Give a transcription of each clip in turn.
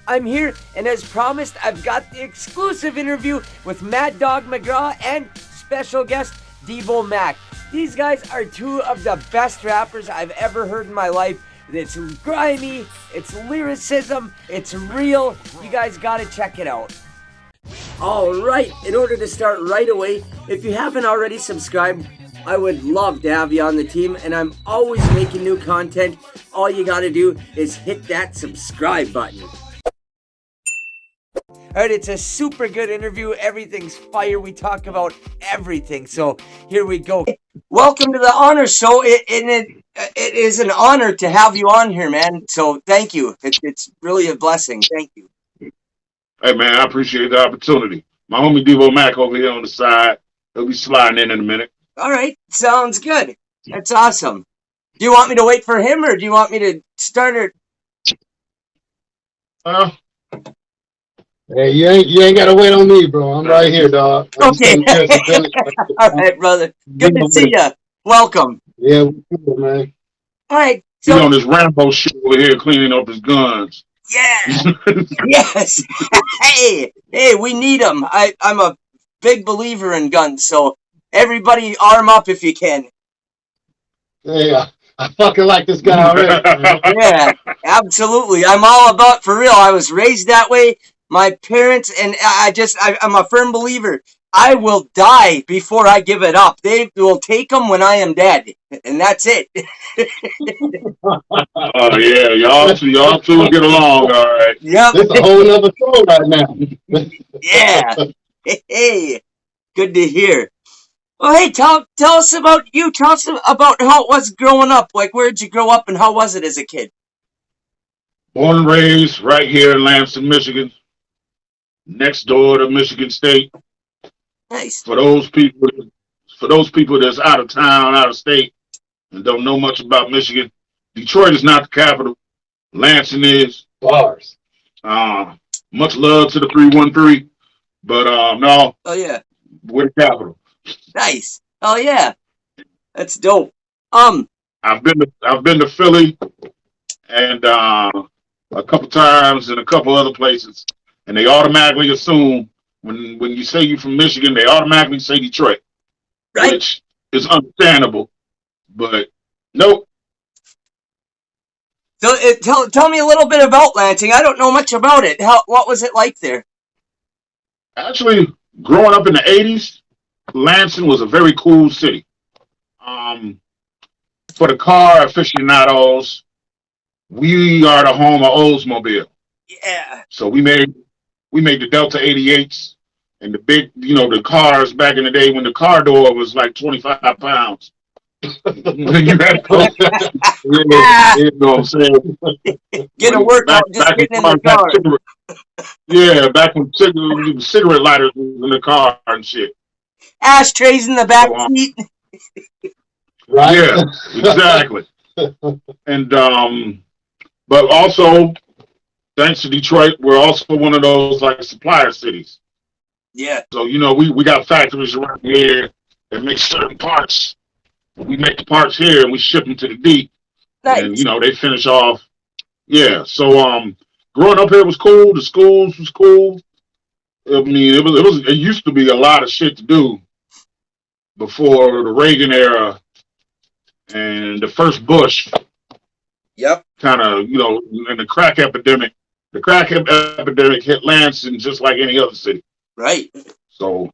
I'm here, and as promised, I've got the exclusive interview with Maddog Mcgraw and special guest Deebo Mac. These guys are two of the best rappers I've ever heard in my life. It's grimy, it's lyricism, it's real. You guys gotta check it out. Alright, in order to start right away, if you haven't already subscribed, I would love to have you on the team, and I'm always making new content. All you gotta do is hit that subscribe button. Alright, it's a super good interview. Everything's fire. We talk about everything. So here we go. Welcome to the Honor Show. It is an honor to have you on here, man. So thank you. It's really a blessing. Thank you. Hey, man, I appreciate the opportunity. My homie Deebo Mac over here on the side. He'll be sliding in a minute. All right. Sounds good. That's awesome. Do you want me to wait for him, or do you want me to start it? Hey, you ain't gotta wait on me, bro. I'm right here, dog. Okay. All right, brother. Good to see you. Welcome. Yeah, man. All right. He's on this Rambo shit over here cleaning up his guns. Yeah. Yes. Hey, we need them. I'm a big believer in guns, so everybody arm up if you can. Hey, I fucking like this guy already. Yeah, absolutely. I'm all about, for real. I was raised that way. My parents, and I'm a firm believer. I will die before I give it up. They will take them when I am dead, and that's it. Oh yeah, y'all two get along, all right. Yep. This is a whole other show right now. Yeah. Hey, good to hear. Well, hey, tell us about you. Tell us about how it was growing up. Like, where did you grow up, and how was it as a kid? Born and raised right here in Lansing, Michigan, next door to Michigan State. Nice. For those people that's out of town, out of state, and don't know much about Michigan, Detroit is not the capital. Lansing is. Bars. Much love to the 313, but no. Oh yeah. We're the capital. Nice. Oh yeah. That's dope. I've been to Philly and a couple times and a couple other places, and they automatically assume when you say you're from Michigan, they automatically say Detroit, right? Which is understandable, but nope. So tell me a little bit about Lansing. I don't know much about it. What was it like there? Actually, growing up in the 80s, Lansing was a very cool city. For the car aficionados, we are the home of Oldsmobile. Yeah. So we made the Delta 88s and the big, the cars back in the day when the car door was like 25 pounds. You had to you know what I'm saying? Get a workout just getting in the car. Yeah, back when cigarette lighters was in the car and shit. Ashtrays in the back seat. Right? Yeah, exactly. And but also, thanks to Detroit, we're also one of those like supplier cities. Yeah. So we got factories around here that make certain parts. We make the parts here and we ship them to the D. Nice. And they finish off. Yeah. So growing up here was cool. The schools was cool. I mean, it used to be a lot of shit to do before the Reagan era and the first Bush. Yep. Kind of, and the crack epidemic. The crack epidemic hit Lansing just like any other city. Right. So,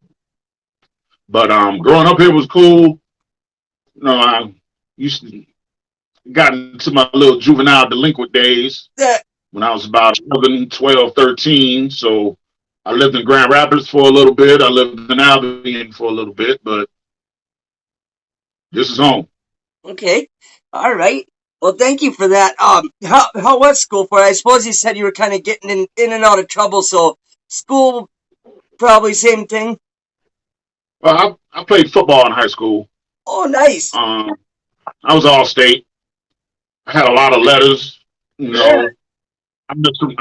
but growing up here was cool. I used to got into my little juvenile delinquent days when I was about 11, 12, 13. So I lived in Grand Rapids for a little bit. I lived in Albion for a little bit, but this is home. Okay. All right. Well, thank you for that. How was school for you? I suppose you said you were kind of getting in and out of trouble, so school probably same thing. Well, I played football in high school. Oh, nice. I was all state. I had a lot of letters. I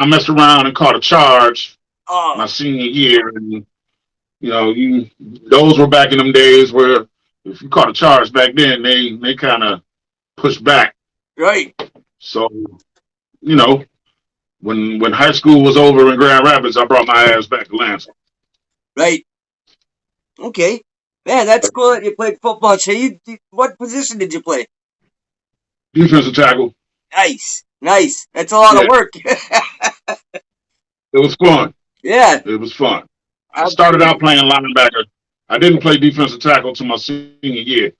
messed around and caught a charge my senior year, and those were back in them days where if you caught a charge back then, they kind of pushed back. Right. So, when high school was over in Grand Rapids, I brought my ass back to Lansing. Right. Okay. Man, that's cool that you played football. So what position did you play? Defensive tackle. Nice. Nice. That's a lot of Yeah, work. it was fun. Yeah. It was fun. I started out Absolutely. playing linebacker. I didn't play defensive tackle until my senior year.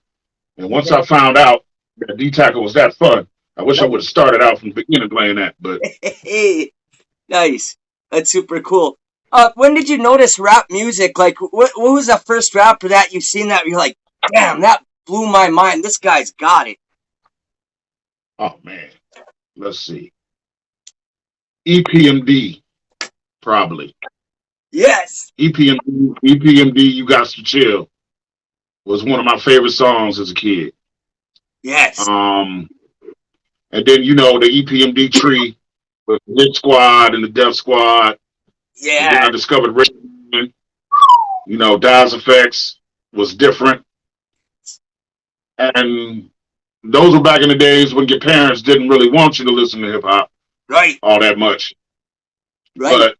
And once I found out that D tackle was that fun, I wish I would have started out from the beginning playing that. But Hey, nice. That's super cool. When did you notice rap music? Like, what was the first rapper that you've seen that you're like, damn, that blew my mind. This guy's got it. oh man, let's see. EPMD probably. Yes. EPMD. You got to chill was one of my favorite songs as a kid. Yes. And then the EPMD tree with the Hit Squad and the Def Squad. And then Yeah. I discovered Raven. Dies Effects was different. And those were back in the days when your parents didn't really want you to listen to hip hop Right. all that much. Right. But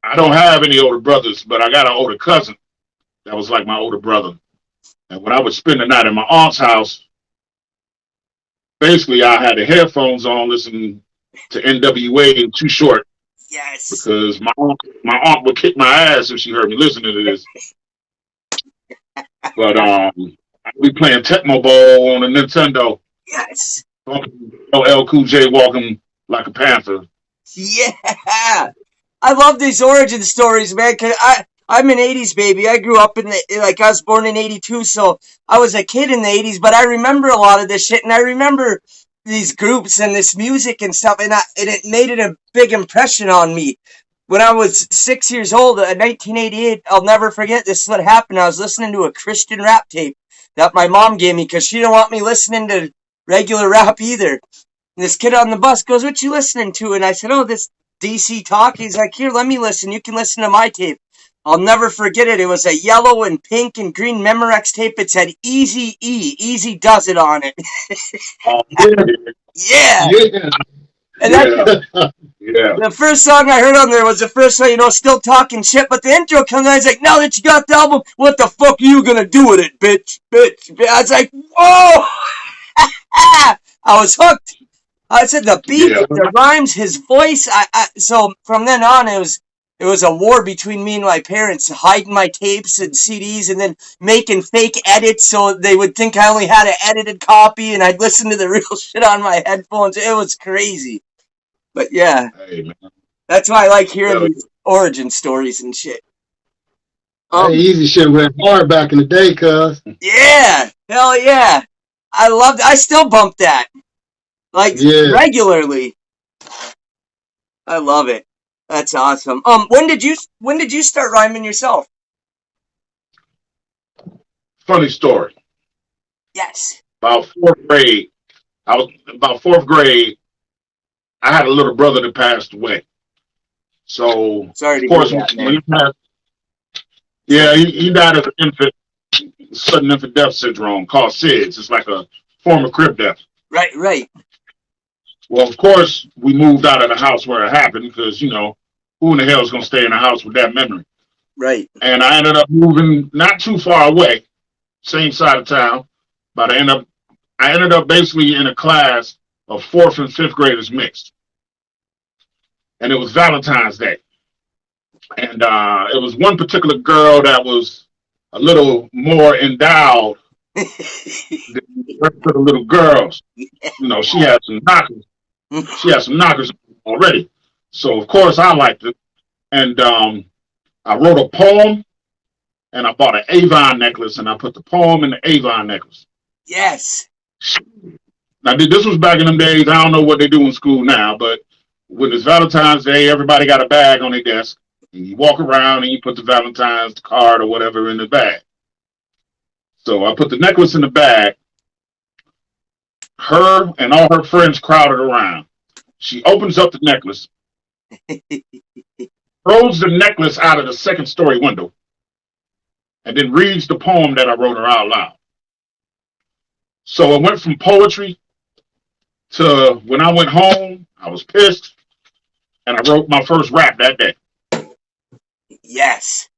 I don't have any older brothers, but I got an older cousin that was like my older brother. And when I would spend the night at my aunt's house, basically I had the headphones on listening to NWA and Too Short Yes. because my aunt would kick my ass if she heard me listening to this. But I'd be playing Tecmo Bowl on the Nintendo. Yes. LL Cool J walking like a panther. Yeah. I love these origin stories, man. Cause I'm an '80s baby. I grew up I was born in '82, so I was a kid in the '80s. But I remember a lot of this shit, and I remember these groups and this music and stuff, and it made it a big impression on me. When I was 6 years old, in 1988, I'll never forget. This is what happened. I was listening to a Christian rap tape that my mom gave me because she didn't want me listening to regular rap either. And this kid on the bus goes, "What you listening to?" And I said, "Oh, this DC Talk." He's like, "Here, let me listen. You can listen to my tape." I'll never forget it. It was a yellow and pink and green Memorex tape. It said Easy E. Easy Does It on it. Oh, yeah. Yeah. Yeah. And that's Yeah. the first song I heard on there was the first one, still talking shit. But the intro comes on. He's like, "Now that you got the album, what the fuck are you going to do with it, bitch? Bitch." I was like, whoa. I was hooked. I said the beat, Yeah. the rhymes, his voice. So from then on, it was a war between me and my parents, hiding my tapes and CDs, and then making fake edits so they would think I only had an edited copy, and I'd listen to the real shit on my headphones. It was crazy, but yeah, Hey, man. that's why I like hearing Hell, these origin stories and shit. That easy shit went hard back in the day, cuz. Yeah, hell yeah, I still bump that like Yeah. regularly. I love it. That's awesome. When did you start rhyming yourself? funny story. Yes. About fourth grade, I had a little brother that passed away. So, Sorry to of course, hear that, when man. he passed, yeah, he died of sudden infant death syndrome called SIDS. It's like a form of crib death. Right. Well, of course, we moved out of the house where it happened because, who in the hell is going to stay in a house with that memory? Right. And I ended up moving not too far away, same side of town, but I ended up basically in a class of fourth and fifth graders mixed. And it was Valentine's Day. And it was one particular girl that was a little more endowed than the rest of the little girls. She had some knockers. She had some knockers already. So, of course, I liked it. And I wrote a poem and I bought an Avon necklace and I put the poem in the Avon necklace. Yes. Now, this was back in them days. I don't know what they do in school now, but when it's Valentine's Day, everybody got a bag on their desk. And you walk around and you put the Valentine's card or whatever in the bag. So I put the necklace in the bag. Her and all her friends crowded around. She opens up the necklace, throws the necklace out of the second story window, and then reads the poem that I wrote her out loud. So it went from poetry to when I went home, I was pissed. and I wrote my first rap that day. Yes.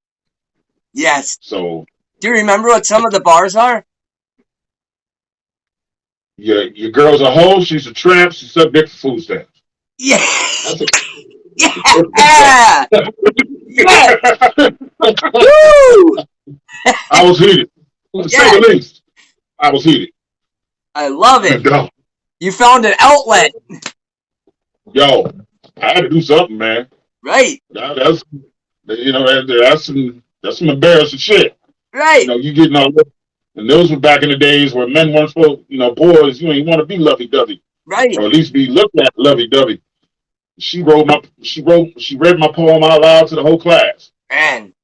Yes. So, do you remember what some of the bars are? your girl's a hoe, she's a tramp, she sucked dick for food stamps. Yeah. That's a Yeah. Yeah. Woo! I was heated. To say the least, I was heated. I love it. Yo, You found an outlet. I had to do something, man. Right. That's some embarrassing shit. Right. You getting all that. And those were back in the days where men weren't supposed, boys, you want to be lovey-dovey. Right. Or at least be looked at lovey-dovey. She read my poem out loud to the whole class. Man,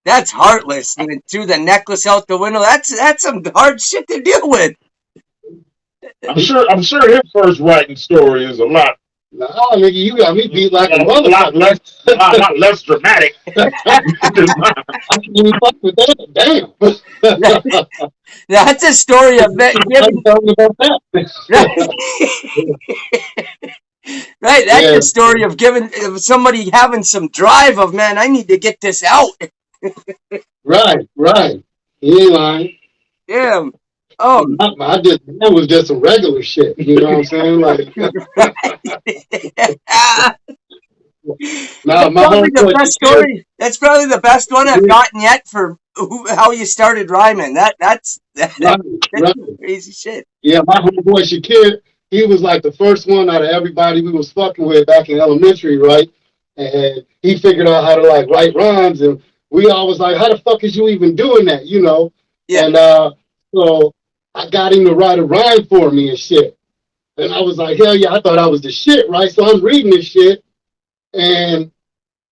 that's heartless. And then threw the necklace out the window. That's some hard shit to deal with. I'm sure his first writing story is a lot. No, nigga, you got me beat like a lot less dramatic. I can't even fuck with that. Damn. That's a story of giving. Right, that's the story of somebody having some drive of, man, I need to get this out. Right. He ain't lying. Yeah. Oh, that was just some regular shit. You know what I'm saying? Like, that's probably the best one I've gotten yet for how you started rhyming. That's right. Crazy shit. Yeah, my homeboy Shakir, he was like the first one out of everybody we was fucking with back in elementary, right? And he figured out how to like write rhymes, and we all was like, "How the fuck is you even doing that?" Yeah. And so I got him to write a rhyme for me and shit. And I was like, hell yeah, I thought I was the shit, right? So I'm reading this shit, and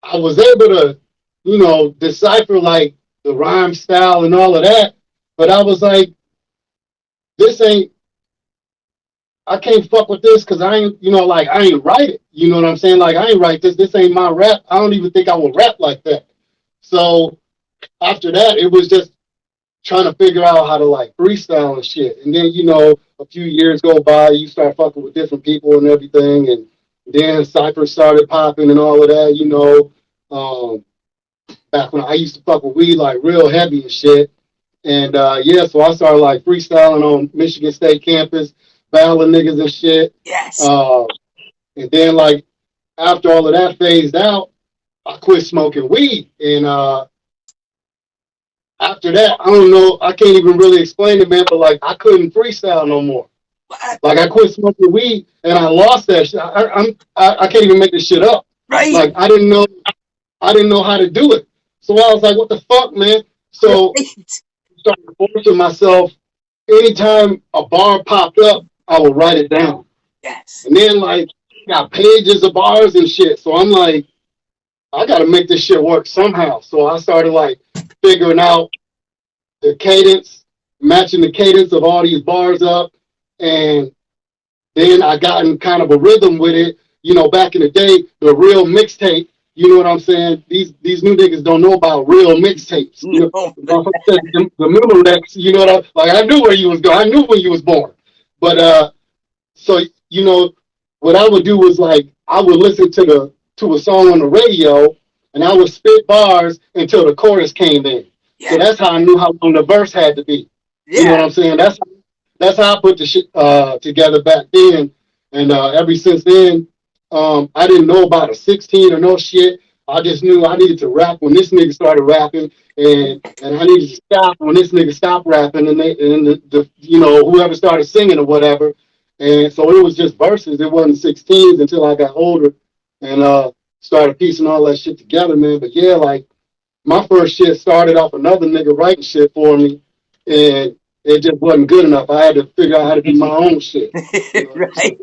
I was able to, decipher like the rhyme style and all of that. But I was like, I can't fuck with this because I ain't, I ain't write it. You know what I'm saying? Like, I ain't write this. This ain't my rap. I don't even think I will rap like that. So after that, it was just trying to figure out how to like freestyle and shit. And then, a few years go by, you start fucking with different people and everything. And then ciphers started popping and all of that, back when I used to fuck with weed like real heavy and shit. And so I started like freestyling on Michigan State campus, battling niggas and shit. Yes. And then like after all of that phased out, I quit smoking weed. And after that, I don't know, I can't even really explain it, man, but like I couldn't freestyle no more. Like I quit smoking weed and I lost that shit. I can't even make this shit up. Right. Like I didn't know how to do it. So I was like, what the fuck, man? So I started forcing myself. Anytime a bar popped up, I would write it down. Yes. And then like got pages of bars and shit. So I'm like, I gotta make this shit work somehow. So I started like figuring out the cadence, matching the cadence of all these bars up. And then I got in kind of a rhythm with it. Back in the day, the real mixtape, you know what I'm saying? These new niggas don't know about real mixtapes. No. The Middlex, you know what I knew where you was going. I knew when you was born. But so what I would do was like I would listen to a song on the radio and I would spit bars until the chorus came in. Yeah. So that's how I knew how long the verse had to be. Yeah. You know what I'm saying? That's how I put the shit together back then. And ever since then, I didn't know about a 16 or no shit. I just knew I needed to rap when this nigga started rapping, and I needed to stop when this nigga stopped rapping, and the whoever started singing or whatever. And so it was just verses. It wasn't 16s until I got older and started piecing all that shit together, man. But yeah, like my first shit started off another nigga writing shit for me, and it just wasn't good enough. I had to figure out how to do my own shit. Right.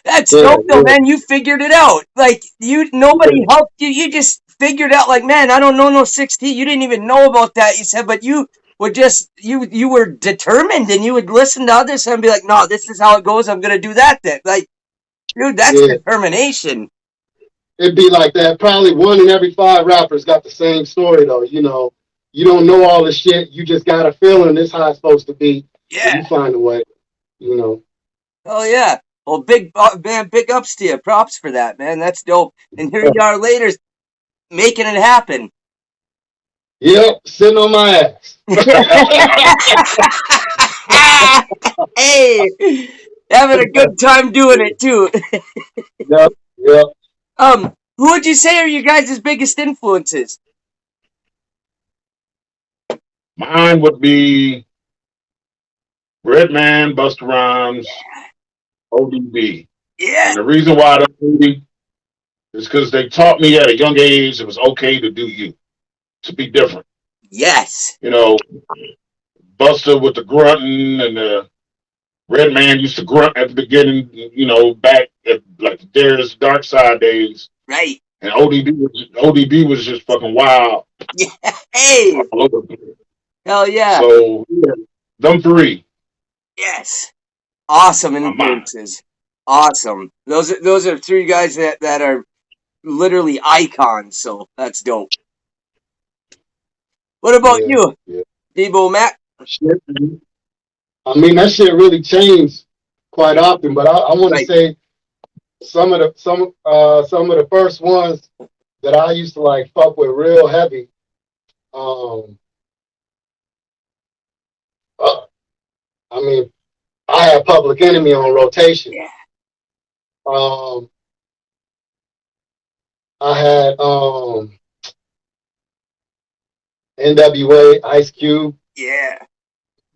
That's dope though, man. You figured it out. Like nobody helped you. You just figured out like, man, I don't know no 16. You didn't even know about that. You said, but you would just, you were determined and you would listen to others and be like, no, this is how it goes. I'm going to do that then. Like, dude, that's determination. It'd be like that. Probably 1 in every 5 rappers got the same story though. You don't know all the shit. You just got a feeling this how it's supposed to be. Yeah. You find a way, Oh yeah. Well, big man, big ups to you. Props for that, man. That's dope. And here you are later, making it happen. Yep, sitting on my ass. Hey, having a good time doing it too. Yep, yep. Who would you say are your guys' biggest influences? Mine would be Redman, Busta Rhymes, ODB. Yeah. And the reason why I don't is because they taught me at a young age it was okay to do you, to be different. Yes. You know, Buster with the grunting and the Redman used to grunt at the beginning, you know, back at like the Darius Dark Side days. Right. And ODB was just fucking wild. Yeah. Hey. All over the place. Hell yeah. So yeah, them three. Yes. Awesome Are mine. influences. Awesome. Those are three guys that are literally icons, so that's dope. What about you? Yeah. Deebo Mac? Shit. I mean, that shit really changed quite often, but I want Right. to say some of the first ones that I used to like fuck with real heavy. I mean, I had Public Enemy on rotation. Yeah. I had NWA, Ice Cube, Yeah.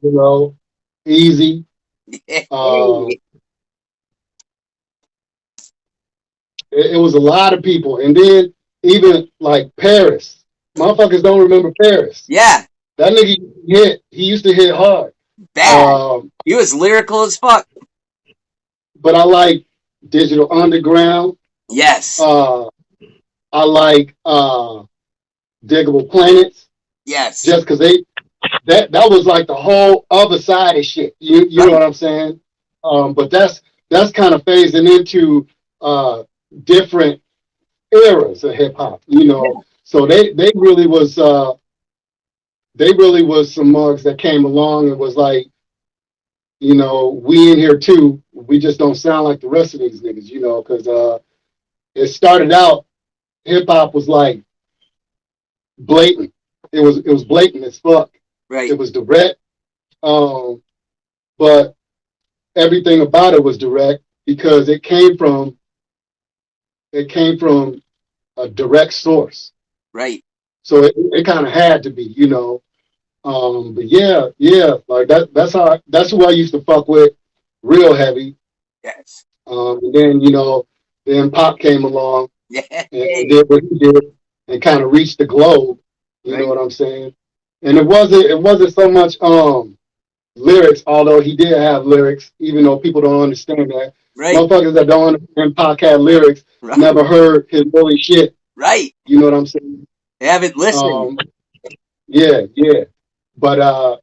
you know, Easy. Hey. It was a lot of people, and then even like Paris. Motherfuckers don't remember Paris. Yeah. That nigga he used to hit hard. Bad. He was lyrical as fuck. But I like Digital Underground. Yes. I like Diggable Planets. Yes. Just because that was like the whole other side of shit. You know what I'm saying? But that's kind of phasing into different eras of hip hop. You know, yeah. So they really was some mugs that came along and was like, you know, we in here too. We just don't sound like the rest of these niggas, you know, because it started out, hip hop was like blatant. It was blatant as fuck. Right. It was direct. But everything about it was direct because it came from a direct source. Right. So it kind of had to be, you know. But yeah, like that's who I used to fuck with real heavy. Yes. And then, you know, then Pop came along and did what he did and kind of reached the globe. You know what I'm saying? And it wasn't so much lyrics, although he did have lyrics, even though people don't understand that. Right. Motherfuckers that don't understand Pac had lyrics never heard his holy shit. Right. You know what I'm saying? They haven't listened. Yeah. But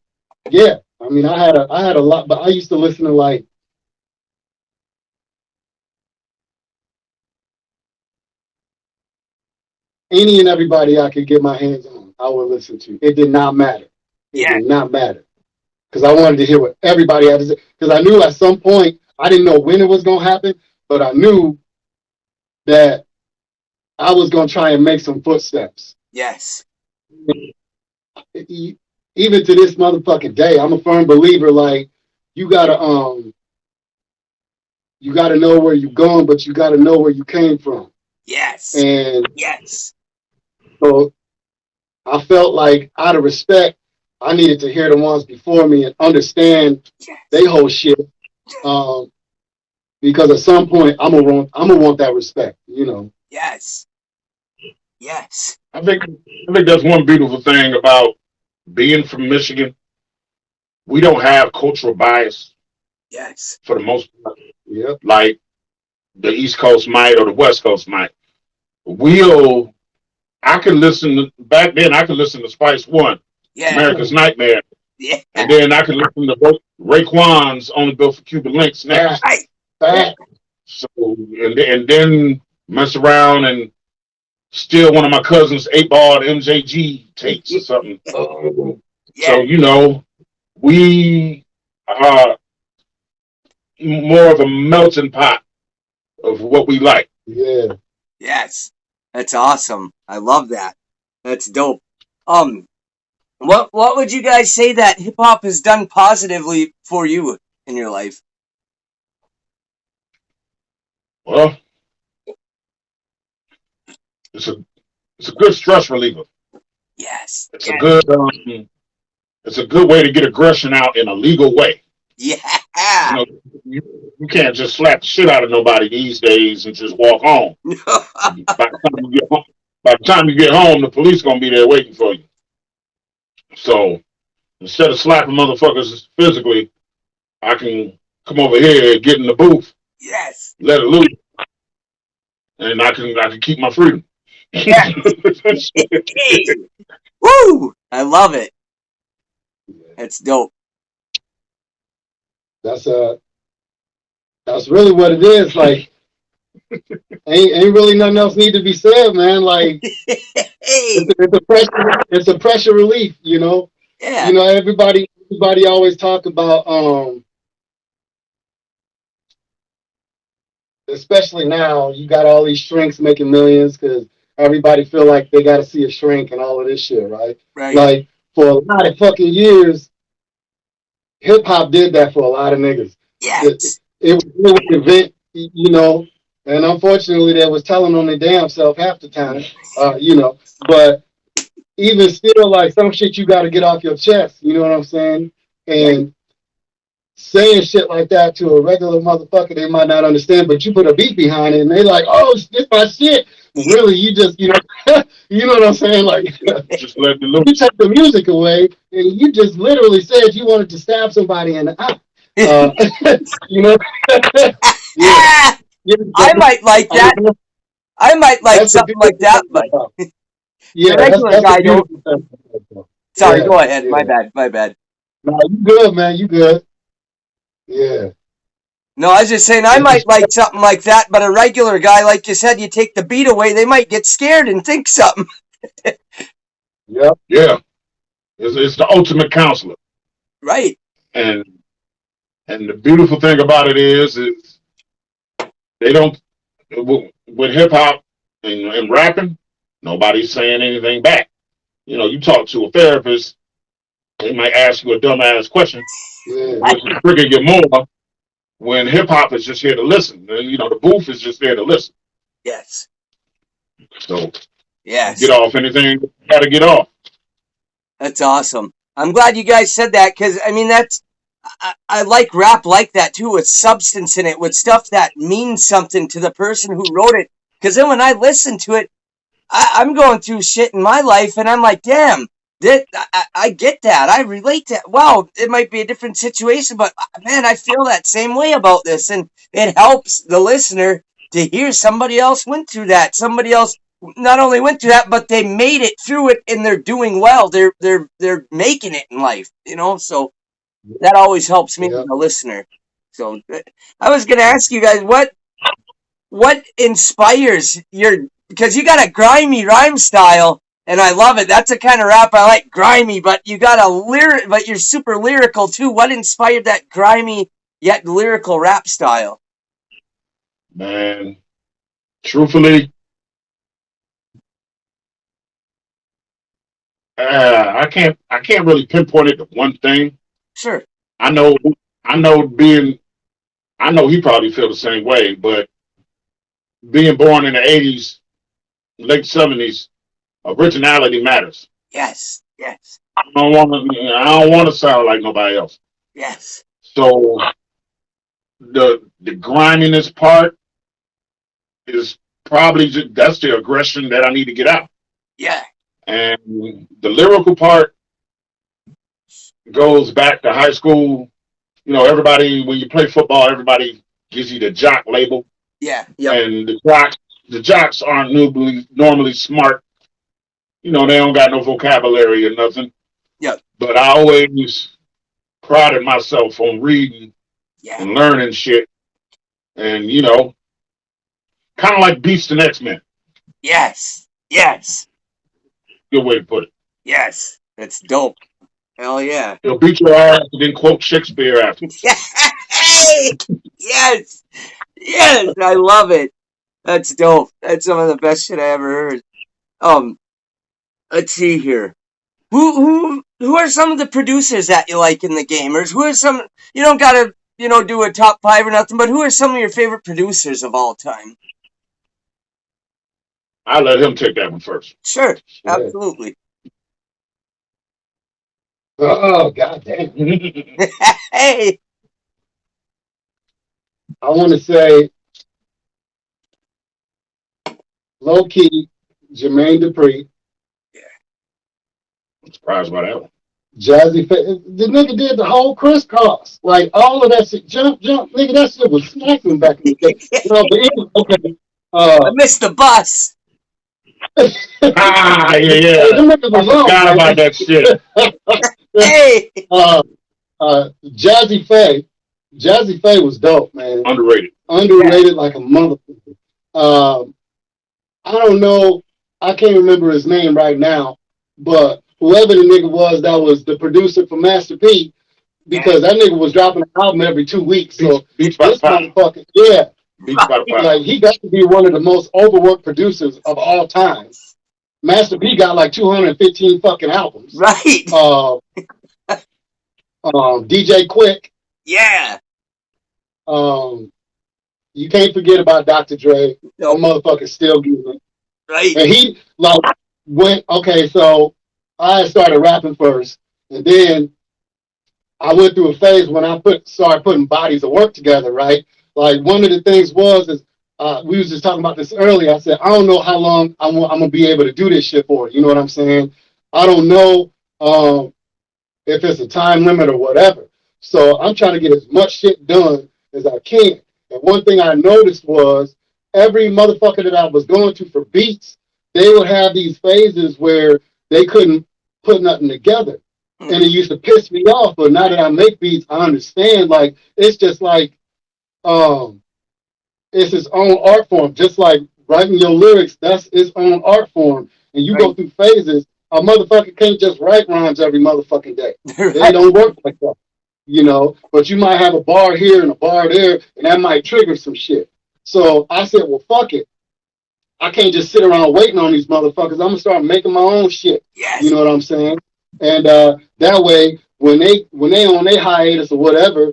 yeah, I mean I had a lot, but I used to listen to like any and everybody I could get my hands on, I would listen to. It did not matter. It did not matter. Because I wanted to hear what everybody had to say. Because I knew at some point, I didn't know when it was going to happen, but I knew that I was going to try and make some footsteps. Yes. Even to this motherfucking day, I'm a firm believer, like, you got to know where you're going, but you got to know where you came from. Yes. And yes. So I felt like, out of respect, I needed to hear the ones before me and understand they whole shit. Because at some point I'm gonna want that respect, you know. Yes. Yes. I think that's one beautiful thing about being from Michigan. We don't have cultural bias. Yes. For the most part. Yep. Like the East Coast might or the West Coast might. I could listen back then. I could listen to Spice One, America's Nightmare, and then I could listen to Raekwon's Only Built for Cuban Links next. So and then mess around and steal one of my cousin's 8-ball MJG tapes or something. So you know, we more of a melting pot of what we like. Yeah. Yes. That's awesome. I love that. That's dope. What would you guys say that hip hop has done positively for you in your life? Well, it's a good stress reliever. Yes. It's a good way to get aggression out in a legal way. Yeah. You know, you can't just slap the shit out of nobody these days and just walk home. By the time you get home, the police gonna be there waiting for you. So instead of slapping motherfuckers physically, I can come over here and get in the booth, Yes. let it loose, and I can keep my freedom. Yes. Hey. Woo! I love it. That's dope. That's really what it is. Like, ain't really nothing else need to be said, man. Like, Hey. it's a pressure relief, you know. Yeah. You know, everybody always talk about especially now, you got all these shrinks making millions because everybody feel like they got to see a shrink and all of this shit, right? Right. Like, for a lot of fucking years, hip hop did that for a lot of niggas. Yes. It was an event, you know, and unfortunately, they was telling on their damn self half the time, you know. But even still, like, some shit you got to get off your chest, you know what I'm saying? And saying shit like that to a regular motherfucker, they might not understand, but you put a beat behind it, and they like, oh, this my shit. Really, you just, you know, you know what I'm saying? Like, just let the loose. You take the music away, and you just literally said you wanted to stab somebody in the eye. You know? Yeah. I might like that. I might like something like that, but yeah, the regular guy don't. Sorry, yeah, go ahead. yeah. My bad. No, you good, man. You good. Yeah. No, I was just saying I might like something like that, but a regular guy, like you said, you take the beat away, they might get scared and think something. Yep. Yeah. It's the ultimate counselor. Right. And the beautiful thing about it is they don't, with hip hop and rapping, nobody's saying anything back. You know, you talk to a therapist, they might ask you a dumbass question, which will trigger you more when hip hop is just here to listen. You know, the booth is just there to listen. Yes. So, yes. Get off anything you got to get off. That's awesome. I'm glad you guys said that because, I mean, I like rap like that too, with substance in it, with stuff that means something to the person who wrote it. Because then when I listen to it, I'm going through shit in my life and I'm like, damn, I get that. I relate to that. Wow, it might be a different situation, but man, I feel that same way about this. And it helps the listener to hear somebody else went through that. Somebody else not only went through that, but they made it through it and they're doing well. They're making it in life, you know? So that always helps me as a listener. So I was going to ask you guys, what inspires because you got a grimy rhyme style and I love it. That's the kind of rap I like, grimy, but you got but you're super lyrical too. What inspired that grimy yet lyrical rap style? Man, truthfully, I can't really pinpoint it to one thing. Sure. I know he probably feel the same way, but being born in the 80s, late 70s, originality matters. Yes. I don't want to sound like nobody else. Yes. So the griminess part is probably that's the aggression that I need to get out. Yeah. And the lyrical part goes back to high school. You know, everybody, when you play football, everybody gives you the jock label. Yeah. Yep. And the jocks aren't normally smart. You know, they don't got no vocabulary or nothing. Yeah. But I always prided myself on reading and learning shit. And, you know, kind of like Beast and X-Men. Yes. Good way to put it. Yes. That's dope. Hell yeah. He'll beat your ass and then quote Shakespeare after. Hey! Yes. Yes. I love it. That's dope. That's some of the best shit I ever heard. Let's see here. Who are some of the producers that you like in the game? Or who are some, you don't gotta, do a top 5 or nothing, but who are some of your favorite producers of all time? I'll let him take that one first. Sure. Yeah. Absolutely. Oh, god damn. Hey. I want to say low key Jermaine Dupri, I'm surprised by that one. Jazzy the nigga did the whole crisscross. Like all of that shit. Jump, nigga, that shit was smacking back in the day. But anyway, okay. I missed the bus. Ah, yeah. I Forgot about that shit. Hey. Jazzy Faye was dope, man. Underrated like a motherfucker. I don't know. I can't remember his name right now, but whoever the nigga was that was the producer for Master P, because that nigga was dropping an album every 2 weeks. So Beats by this motherfucker, yeah, Beats by like he got to be one of the most overworked producers of all time. Master P got like 215 fucking albums. Right. DJ Quick. Yeah. You can't forget about Dr. Dre. No motherfucker still getting it. Right. And he like went, okay, so I started rapping first, and then I went through a phase when I started putting bodies of work together, right? Like one of the things is we was just talking about this earlier. I said, I don't know how long I'm gonna be able to do this shit for. You know what I'm saying? I don't know if it's a time limit or whatever. So I'm trying to get as much shit done as I can. And one thing I noticed was every motherfucker that I was going to for beats, they would have these phases where they couldn't put nothing together. And it used to piss me off. But now that I make beats, I understand. Like, it's just like, it's its own art form. Just like writing your lyrics, that's its own art form. And you go through phases. A motherfucker can't just write rhymes every motherfucking day. They don't work like that. You know, but you might have a bar here and a bar there, and that might trigger some shit. So I said, well, fuck it. I can't just sit around waiting on these motherfuckers. I'm gonna start making my own shit. Yes. You know what I'm saying? And that way, when they on their hiatus or whatever,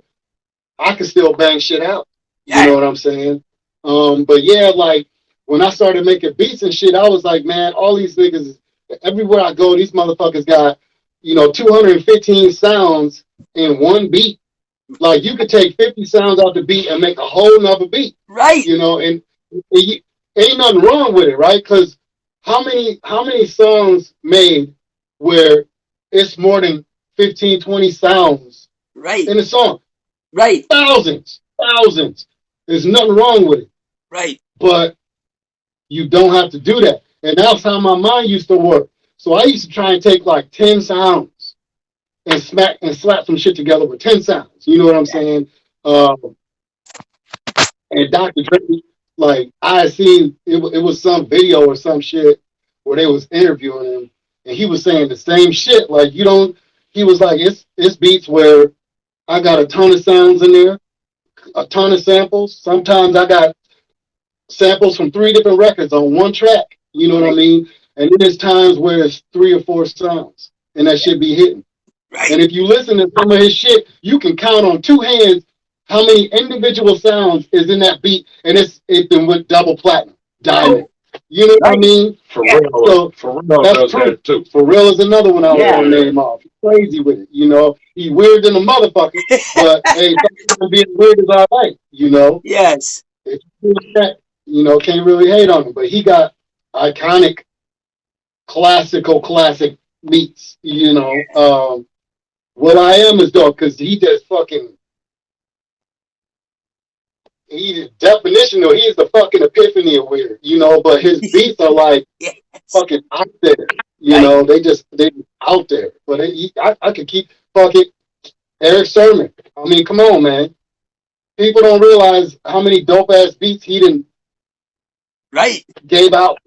I can still bang shit out. You know what I'm saying? But yeah, like when I started making beats and shit, I was like, man, all these niggas, everywhere I go, these motherfuckers got, 215 sounds in one beat. Like you could take 50 sounds out the beat and make a whole nother beat. Right. And ain't nothing wrong with it, right? Because how many songs made where it's more than 15, 20 sounds in a song? Right. Thousands. There's nothing wrong with it. Right. But you don't have to do that. And that's how my mind used to work. So I used to try and take like 10 sounds and slap some shit together with 10 sounds. You know what I'm saying? And Dr. Dre, like I had seen it was some video or some shit where they was interviewing him, and he was saying the same shit. Like he was like, it's beats where I got a ton of sounds in there, a ton of samples. Sometimes I got samples from 3 different records on one track. You know what I mean? And then there's times where it's 3 or 4 sounds, and that shit be hitting. Right. And if you listen to some of his shit, you can count on 2 hands how many individual sounds is in that beat, and it then went double platinum, diamond. You know what I mean? For real. So for real does that too. For real is another one I was gonna name off. He's crazy with it, He's weird than a motherfucker, but hey, being weird is all right, Yes. If you do that, can't really hate on him, but he got iconic, classic beats, What I Am is dope because he just fucking. He's definition though. He's the fucking epiphany of weird, But his beats are like fucking out there, They out there. But I could keep fucking Eric Sermon. I mean, come on, man. People don't realize how many dope ass beats he didn't gave out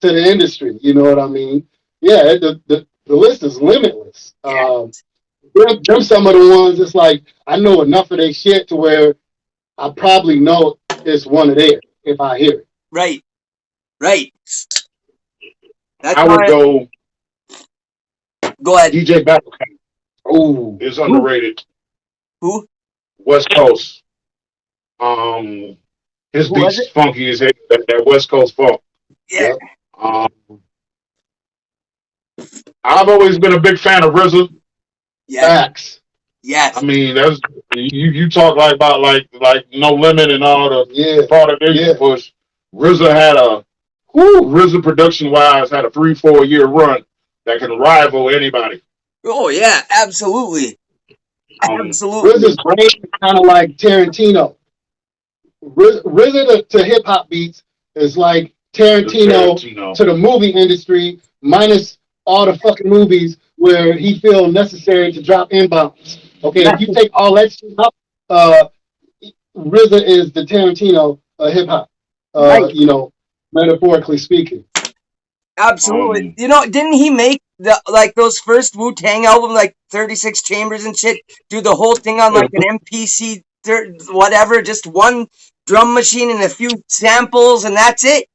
to the industry. You know what I mean? Yeah, the list is limitless. Them some of the ones. It's like I know enough of their shit to where I probably know it's one of theirs if I hear it. Right. That's I would go. Go ahead. DJ Battle Oh, is underrated. Who? West Coast. His Who was beats it? funky as hell. That West Coast funk. Yeah. Um, I've always been a big fan of RZA. Yeah. facts. Yes. I mean, that's you talk like about like No Limit and all the part of it push. RZA had RZA production wise had a 3-4 year run that can rival anybody. Oh yeah, absolutely. Absolutely. RZA's brain is kind of like Tarantino. RZA to hip hop beats is like Tarantino to the movie industry, minus all the fucking movies where he feel necessary to drop N-bombs. Okay, if you take all that shit out, RZA is the Tarantino of hip hop. Right. You know, metaphorically speaking. Absolutely. You know, didn't he make those first Wu-Tang album, like 36 Chambers and shit, do the whole thing on like an MPC whatever, just one drum machine and a few samples and that's it?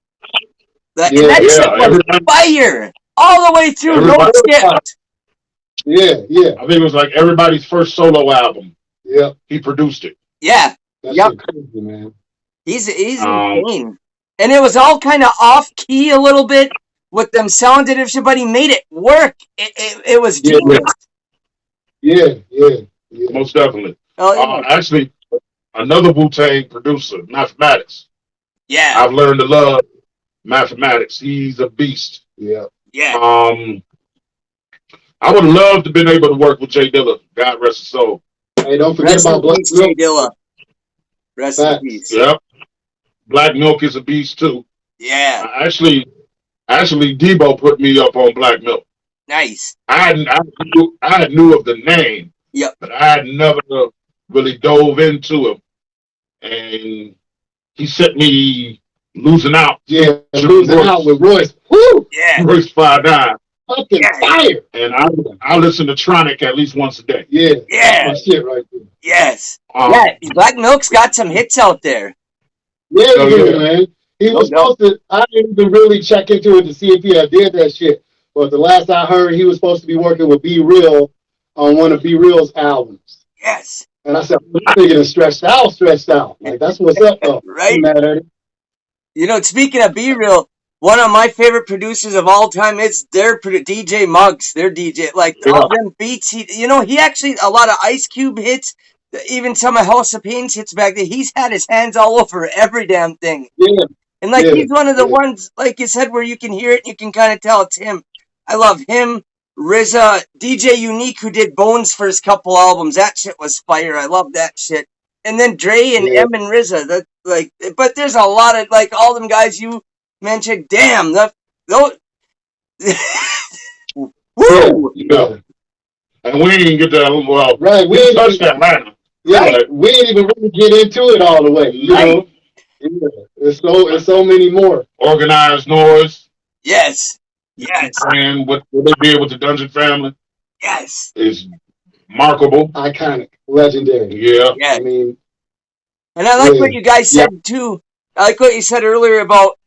That shit was fire all the way through, no skips. Yeah. I think it was like everybody's first solo album. Yeah. He produced it. Yeah. That's crazy, man. He's insane. And it was all kind of off key a little bit with them sounded and shit, but he made it work. It was genius. Yeah. Most definitely. Oh, yeah. Actually, another Wu-Tang producer, Mathematics. Yeah. I've learned to love Mathematics. He's a beast. Yeah. I would love to have been able to work with Jay Dilla. God rest his soul. Hey, don't forget about Black Milk. Jay Dilla. Rest in peace. Yep. Black Milk is a beast too. Yeah. Actually, Deebo put me up on Black Milk. Nice. I knew of the name. Yep. But I had never really dove into him, and he set me losing out. Yeah, losing out with Royce. Woo! Yeah. Royce 5'9". Fucking fire. And I listen to Tronic at least once a day. Yeah. Yeah. That's my shit right there. Yes. Black Milk's got some hits out there. Yeah, man. He was supposed to. I didn't even really check into it to see if he had did that shit. But the last I heard, he was supposed to be working with Be Real on one of Be Real's albums. Yes. And I said, I'm thinking of stretched out. Like, that's what's up, though. Right. Mad at it. You know, speaking of Be Real, one of my favorite producers of all time is their DJ Muggs. Their DJ, like all them beats. He actually a lot of Ice Cube hits, even some of House of Pain's hits back there. He's had his hands all over every damn thing. Yeah. And he's one of the ones, like you said, where you can hear it and you can kind of tell it's him. I love him. RZA, DJ Unique, who did Bones' first couple albums. That shit was fire. I love that shit. And then Dre and M and RZA. But there's a lot of all them guys you mentioned. Damn, those. Woo! Yeah. And we didn't get that. Well, right. We didn't touch that line. Yeah, right. We didn't even really get into it all the way. You know, there's so many more. Organized Noise. Yes. And what they did with the Dungeon Family. Yes. Is remarkable. Iconic. Legendary. Yeah. I mean. And I like what you guys said too. I like what you said earlier about,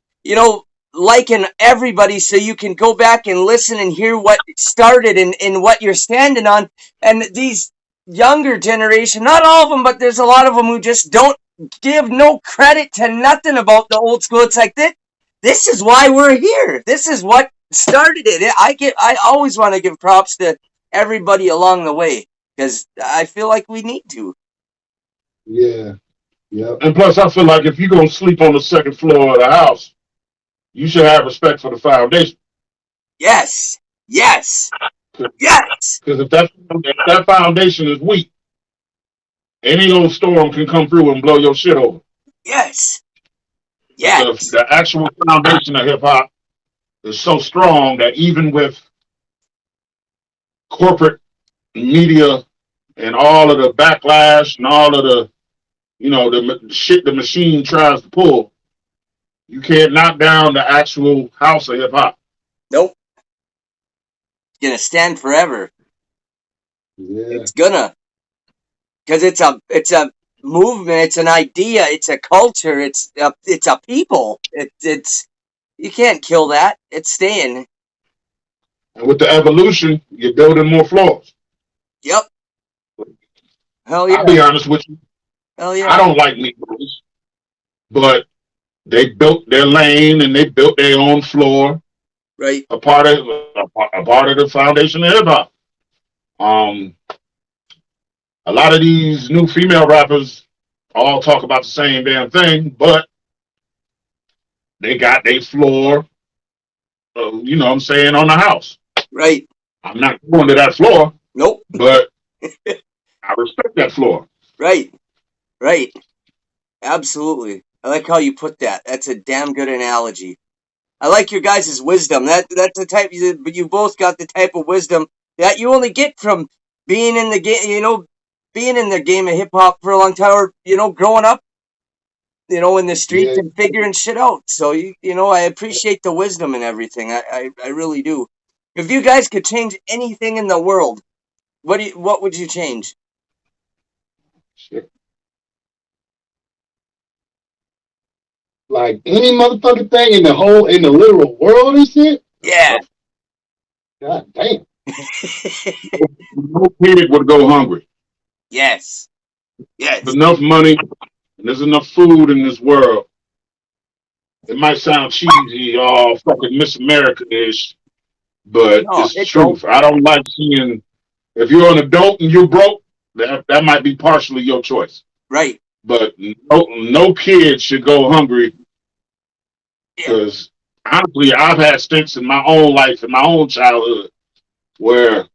liking everybody so you can go back and listen and hear what started and what you're standing on. And these younger generation, not all of them, but there's a lot of them who just don't give no credit to nothing about the old school. It's like this is why we're here. This is what started it. I always want to give props to everybody along the way because I feel like we need to. Yeah. And plus, I feel like if you're gonna sleep on the second floor of the house, you should have respect for the foundation. Yes. Because if that foundation is weak, any old storm can come through and blow your shit over. Yes. The actual foundation of hip hop is so strong that even with corporate media and all of the backlash and all of the, the shit the machine tries to pull, you can't knock down the actual house of hip hop. Nope. It's gonna stand forever. Yeah. It's gonna. Because it's a movement. It's an idea. It's a culture. It's a people. It's you can't kill that. It's staying. And with the evolution, you're building more floors. Yep. Hell I'll yeah. be honest with you. Hell yeah. I don't like Negroes, but they built their lane and they built their own floor. Right. A part of the foundation of hip hop. Um, a lot of these new female rappers all talk about the same damn thing, but they got their floor, you know what I'm saying, on the house. Right. I'm not going to that floor. Nope. But I respect that floor. Right. Right. Absolutely. I like how you put that. That's a damn good analogy. I like your guys' wisdom. That's the type. But you both got the type of wisdom that you only get from being in the game. Being in the game of hip hop for a long time, or growing up, in the streets and figuring shit out. So I appreciate the wisdom and everything. I really do. If you guys could change anything in the world, what would you change? Shit. Like any motherfucking thing in the literal world and shit? Yeah. God damn. No kid would go hungry. Yes. Yes. There's enough money and there's enough food in this world. It might sound cheesy, all fucking Miss America-ish, but it's the truth. I don't like seeing, if you're an adult and you're broke, that might be partially your choice. Right. But no kid should go hungry, because honestly, I've had stints in my own life, in my own childhood, where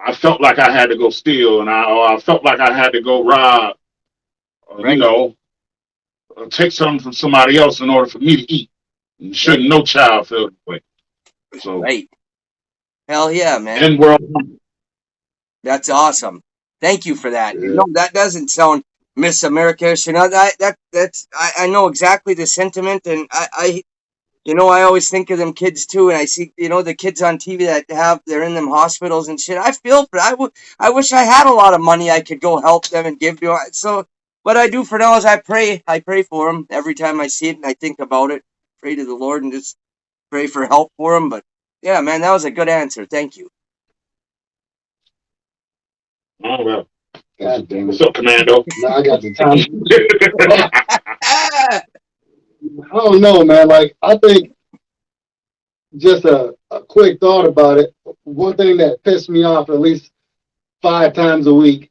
I felt like I had to go steal, and I felt like I had to go rob, right. Take something from somebody else in order for me to eat. And shouldn't no child feel that way. So, right. Hell yeah, man. And world. That's awesome. Thank you for that. Yeah. That doesn't sound Miss America. I know exactly the sentiment, and I always think of them kids too, and I see the kids on TV they're in them hospitals and shit. I feel for. I wish I had a lot of money I could go help them and give to. So what I do for now is I pray for them every time I see it, and I think about it. Pray to the Lord and just pray for help for them. But yeah, man, that was a good answer. Thank you. Oh well. God damn it. What's up, Commando? No, I got the time. I don't know, man. Like, I think just a quick thought about it. One thing that pissed me off at least 5 times a week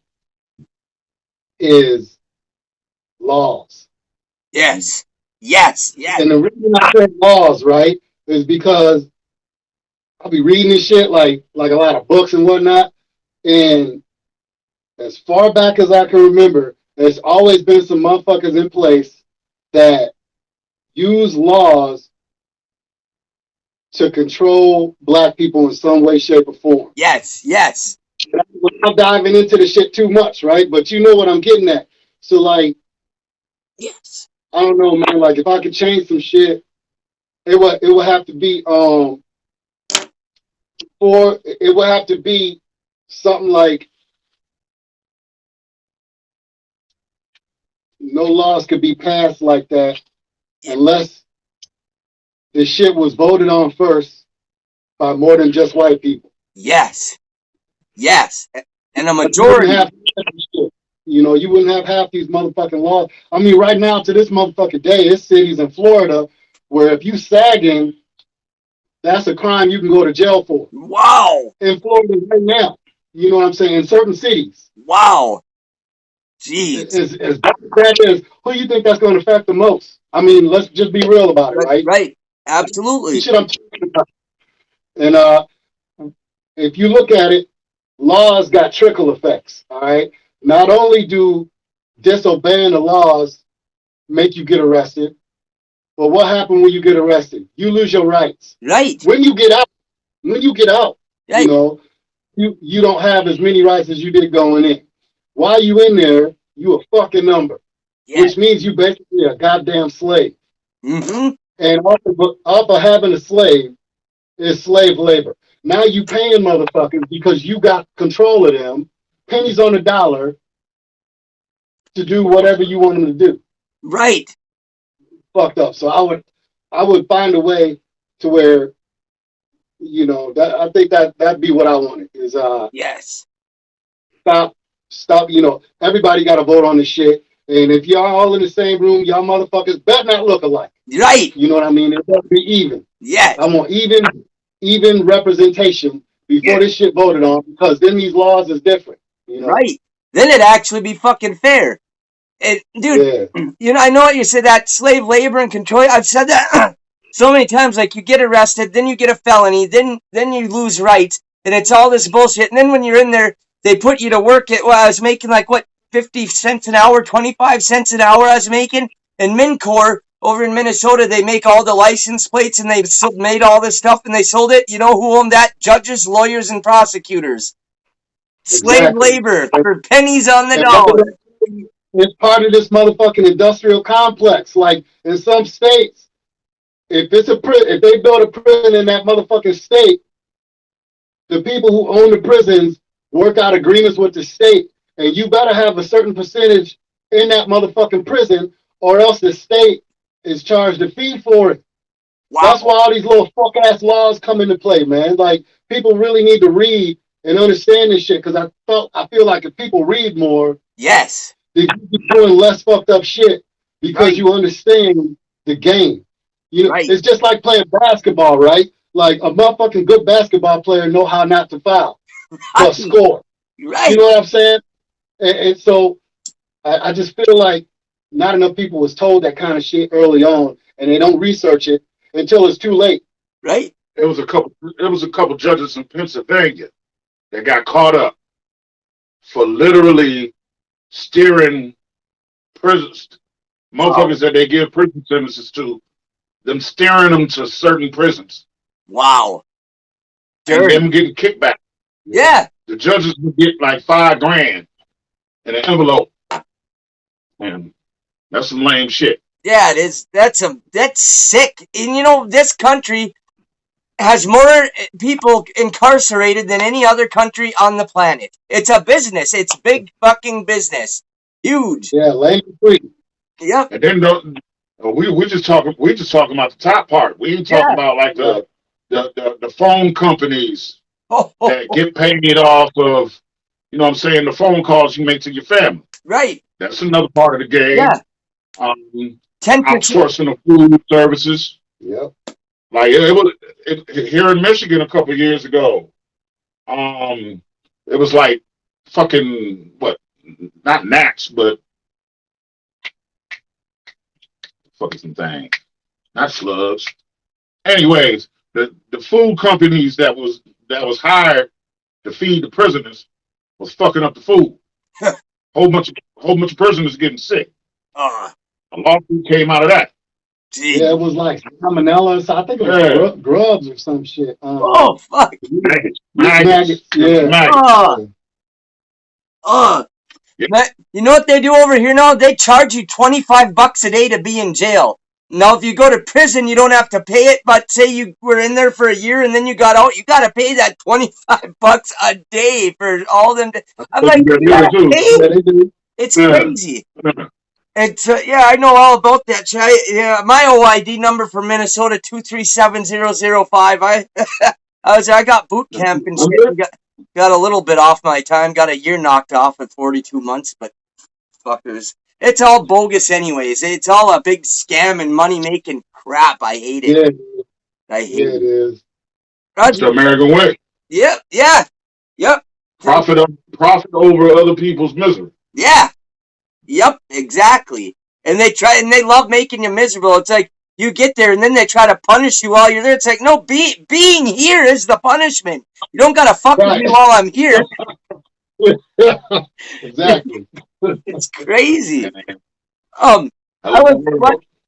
is laws. Yes. Yes. Yes. And the reason I say laws, right, is because I'll be reading this shit like a lot of books and whatnot. And as far back as I can remember, there's always been some motherfuckers in place that use laws to control black people in some way, shape, or form. Yes, yes. I'm diving into the shit too much, right? But you know what I'm getting at. So, like, yes. I don't know, man. Like, if I could change some shit, it would have to be it would have to be something like no laws could be passed like that unless the shit was voted on first by more than just white people. Yes. Yes. And a majority. You wouldn't have half these motherfucking laws. I mean, right now to this motherfucking day, there's cities in Florida where if you sagging, that's a crime you can go to jail for. Wow. In Florida right now. You know what I'm saying? In certain cities. Wow. Jeez. As bad as who you think that's going to affect the most? I mean, let's just be real about it, right? Right. Absolutely. Shit I'm talking about. And if you look at it, laws got trickle effects. All right. Not only do disobeying the laws make you get arrested, but what happens when you get arrested? You lose your rights. Right. When you get out, right. You don't have as many rights as you did going in. While you in there, you a fucking number, which means you basically a goddamn slave. Mm-hmm. And off of having a slave is slave labor. Now you paying motherfuckers because you got control of them, pennies on the dollar, to do whatever you want them to do. Right. Fucked up. So I would find a way to where, that I think that'd be what I wanted is yes. Stop, everybody got to vote on this shit. And if y'all all in the same room, y'all motherfuckers better not look alike. Right. You know what I mean? It better be even. Yes. I want even representation before this shit voted on, because then these laws is different. Right. Then it'd actually be fucking fair. Dude, I know what you said, that slave labor and control. I've said that so many times. Like, you get arrested, then you get a felony, then you lose rights, and it's all this bullshit. And then when you're in there, they put you to work at, I was making 50 cents an hour, 25 cents an hour I was making. And Mincor over in Minnesota, they make all the license plates, and they made all this stuff, and they sold it. You know who owned that? Judges, lawyers, and prosecutors. Slave labor for pennies on the dollar. It's part of this motherfucking industrial complex. Like, in some states, if they build a prison in that motherfucking state, the people who own the prisons work out agreements with the state, and you better have a certain percentage in that motherfucking prison, or else the state is charged a fee for it. Wow. That's why all these little fuck ass laws come into play, man. Like, people really need to read and understand this shit, because I feel like if people read more, yes, they keep doing less fucked up shit because you understand the game. It's just like playing basketball, right? Like, a motherfucking good basketball player know how not to foul, but score. Right. You know what I'm saying? And so I just feel like not enough people was told that kind of shit early on, and they don't research it until it's too late. Right. It was a couple judges in Pennsylvania that got caught up for literally steering prisons, motherfuckers that they give prison sentences to, them steering them to certain prisons. Wow. And them getting kickback. Yeah. The judges would get like $5,000 in an envelope. And that's some lame shit. Yeah, it is. That's sick. And this country has more people incarcerated than any other country on the planet. It's a business. It's big fucking business. Huge. Yeah, lame free. Yep. And then we just talking about the top part. We ain't talking about like the phone companies that get paid off of, the phone calls you make to your family. Right. That's another part of the game. Yeah. 10% outsourcing of food services. Yep. Like here in Michigan a couple of years ago, it was like fucking not gnats, but fucking some thing, not slugs. Anyways, the food companies that was hired to feed the prisoners was fucking up the food. whole bunch of prisoners getting sick. A lawsuit came out of that. Gee. Yeah, it was like salmonella. So I think it was grubs or some shit. Fuck. Maggots. Yeah. Maggots. You know what they do over here now? They charge you $25 a day to be in jail. Now, if you go to prison, you don't have to pay it. But say you were in there for a year and then you got out, you got to pay that $25 a day for all them. I'm like, it's crazy. It's I know all about that. My OID number for Minnesota 237005. I got boot camp and shit. Got a little bit off my time. Got a year knocked off at 42 months, but fuckers. It's all bogus anyways. It's all a big scam and money-making crap. I hate it. Yeah. I hate it. It is. It's the American way. Yep. Yeah. Yep. Profit over other people's misery. Yeah. Yep. Exactly. And they love making you miserable. It's like, you get there and then they try to punish you while you're there. It's like, no, being here is the punishment. You don't gotta fuck with me while I'm here. Exactly. It's crazy. Go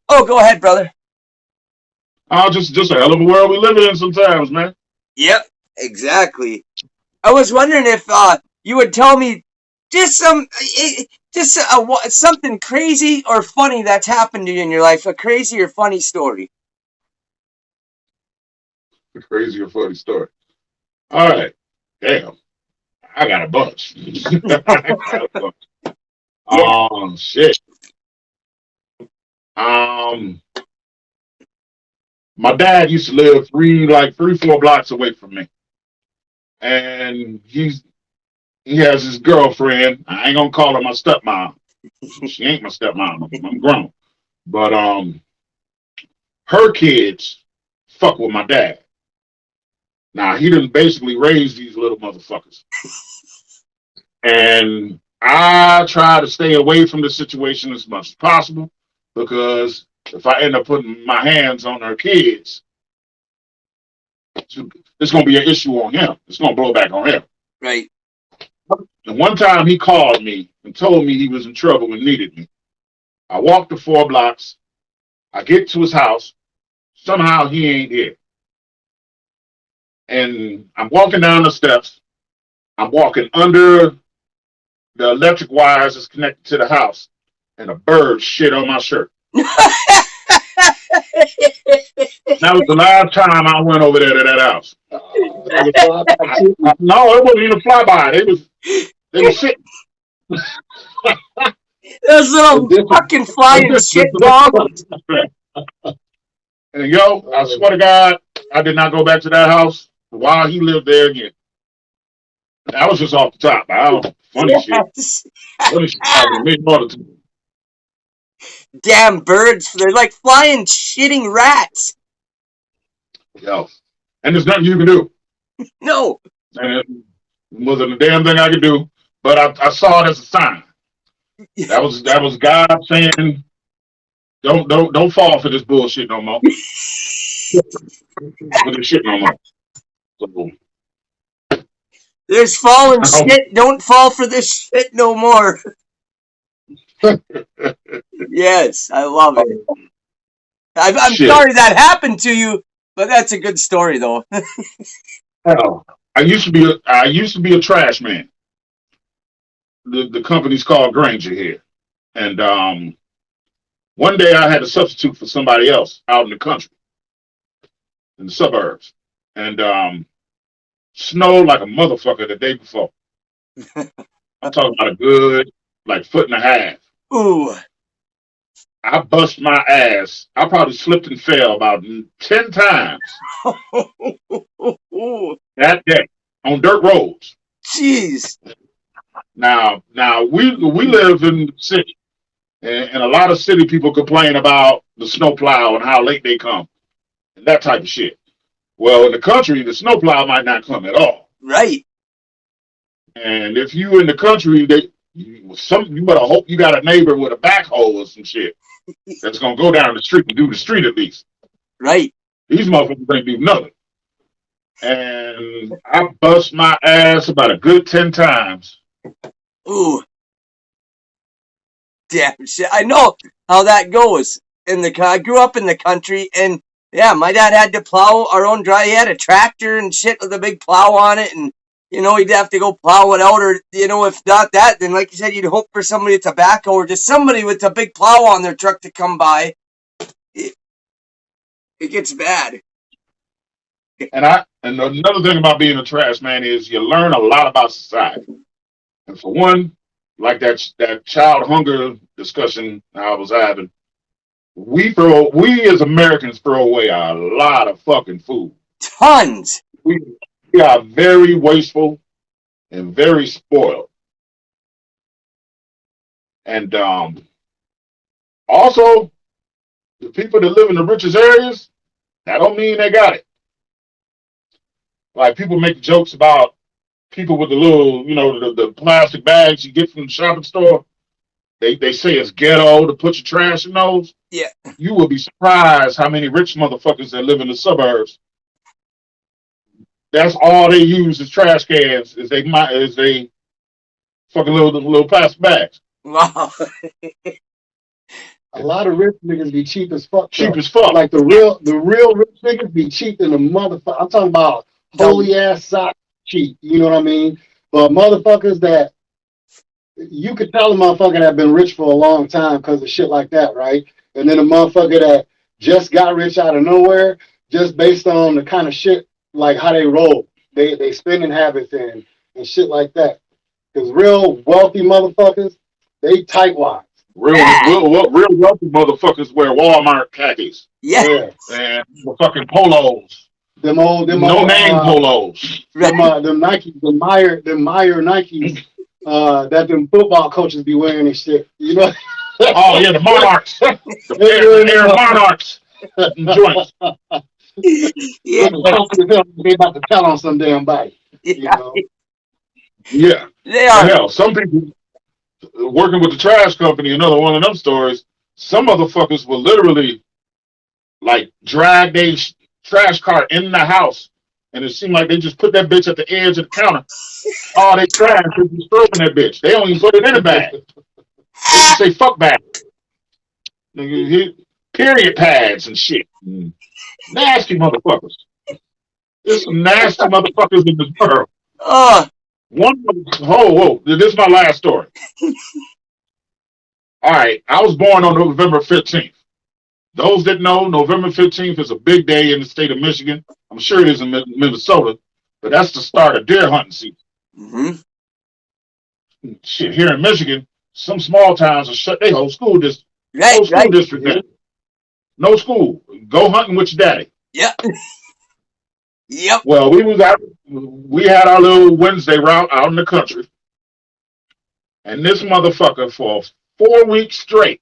ahead, brother. Just a hell of a world we live in sometimes, man. Yep, exactly. I was wondering if you would tell me just something crazy or funny that's happened to you in your life, a crazy or funny story. A crazy or funny story. All right. Damn. I got a bunch. Shit. Um, my dad used to live 4 blocks away from me, and he has his girlfriend. I ain't gonna call her my stepmom. She ain't my stepmom. I'm grown, but her kids fuck with my dad. Now he done basically raised these little motherfuckers, and I try to stay away from the situation as much as possible because if I end up putting my hands on her kids, it's going to be an issue on him. It's going to blow back on him. Right. And one time he called me and told me he was in trouble and needed me. I walked the 4 blocks. I get to his house. Somehow he ain't here. And I'm walking down the steps. I'm walking under the electric wires that's connected to the house. And a bird shit on my shirt. That was the last time I went over there to that house. No, it wasn't even a flyby. They were sitting. Those little fucking flying shit dogs. And yo, I swear to God, I did not go back to that house while he lived there again. That was just off the top. Funny shit. Funny shit happened to me all the time. Damn birds. They're like flying shitting rats. Yo. And there's nothing you can do. No. And it wasn't a damn thing I could do. But I saw it as a sign. That was God saying, don't fall for this bullshit no more. For this shit no more. So, there's fallen shit. Don't fall for this shit no more. Yes, I love it. I'm sorry that happened to you, but that's a good story though. Hell, I used to be a trash man. The company's called Granger here, and one day I had to substitute for somebody else out in the country, in the suburbs, and snowed like a motherfucker the day before. I'm talking about a good foot and a half. Ooh. I bust my ass. I probably slipped and fell about 10 times that day on dirt roads. Jeez. Now we live in the city, and a lot of city people complain about the snowplow and how late they come and that type of shit. Well, in the country, the snowplow might not come at all. Right. And if you in the country, you better hope you got a neighbor with a backhoe or some shit that's gonna go down the street and do the street at least. Right. These motherfuckers ain't do nothing. And I bust my ass about a good 10 times. Ooh. Damn shit. I know how that goes. I grew up in the country, and yeah, my dad had to plow our own drive. He had a tractor and shit with a big plow on it, and he'd have to go plow it out, or if not that, then like you said, you'd hope for somebody with tobacco or just somebody with a big plow on their truck to come by. It gets bad. And another thing about being a trash man is you learn a lot about society. And for one, like that child hunger discussion I was having, we as Americans throw away a lot of fucking food. Tons. We are very wasteful and very spoiled. And also, the people that live in the richest areas, that don't mean they got it. Like people make jokes about people with the little, the plastic bags you get from the shopping store. They say it's ghetto to put your trash in those. Yeah. You will be surprised how many rich motherfuckers that live in the suburbs. That's all they use as trash cans is they fucking little plastic bags. Wow. A lot of rich niggas be cheap as fuck. Cheap as fuck. Like the real rich niggas be cheap than the motherfucker. I'm talking about holy ass sock cheap. You know what I mean? But motherfuckers that you could tell a motherfucker that been rich for a long time because of shit like that, right? And then a motherfucker that just got rich out of nowhere, just based on the kind of shit like how they roll, they spending habits and shit like that. Because real wealthy motherfuckers, They tight wide. Real wealthy motherfuckers wear Walmart khakis. Yeah. And fucking polos. Them old name polos. Them Nike, them Meyer Nikes that them football coaches be wearing and shit. You know? Oh yeah, the Monarchs. the Air Monarchs. Joints. Yeah. They about to tell on some damn body. Yeah. You know? Yeah. They are. Hell, some people working with the trash company, another one of them stories, some motherfuckers will literally like drag their trash cart in the house, and it seemed like they just put that bitch at the edge of the counter. All they trash is just throwing that bitch. They don't even put it in a bag. They just say fuck bag. Period pads and shit. Nasty motherfuckers. There's some nasty motherfuckers in this world. Whoa, this is my last story. All right, I was born on November 15th. Those that know, November 15th is a big day in the state of Michigan. I'm sure it is in Minnesota, but that's the start of deer hunting season. Mm-hmm. Shit, here in Michigan, some small towns are shut their whole school district. District down. No school. Go hunting with your daddy. Yep. Yep. Well, we had our little Wednesday route out in the country. And this motherfucker for 4 weeks straight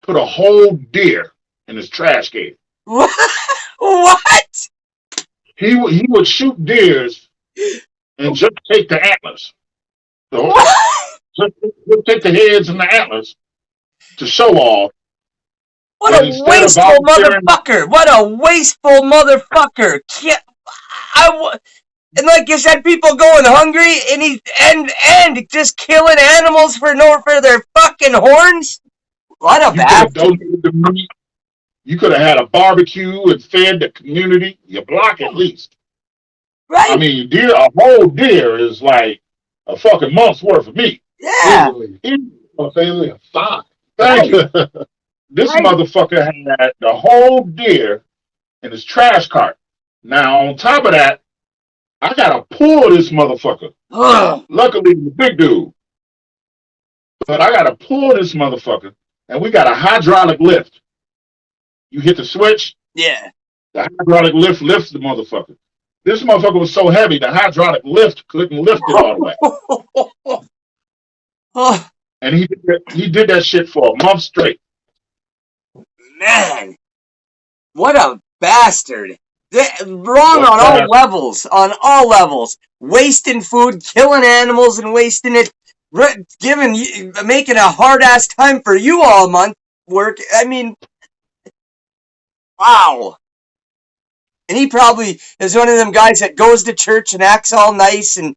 put a whole deer in his trash can. What? He would shoot deers and just take the antlers. So just take the heads and the antlers to show off. What a wasteful motherfucker! What a wasteful motherfucker! And like you said, people going hungry, and just killing animals for their fucking horns. What a bastard! You could have had a barbecue and fed the community, your block at least. Right. I mean, a whole deer is like a fucking month's worth of meat. Yeah. A family of 5. Thank you. This motherfucker had the whole deer in his trash cart. Now, on top of that, I gotta pull this motherfucker. Luckily, he's a big dude. But I gotta pull this motherfucker, and we got a hydraulic lift. You hit the switch. Yeah. The hydraulic lift lifts the motherfucker. This motherfucker was so heavy, the hydraulic lift couldn't lift it all the way. And he did that shit for a month straight. Man, what a bastard. Wrong on all levels. On all levels. Wasting food, killing animals, and wasting it. Making a hard-ass time for you all month work. I mean, wow. And he probably is one of them guys that goes to church and acts all nice, and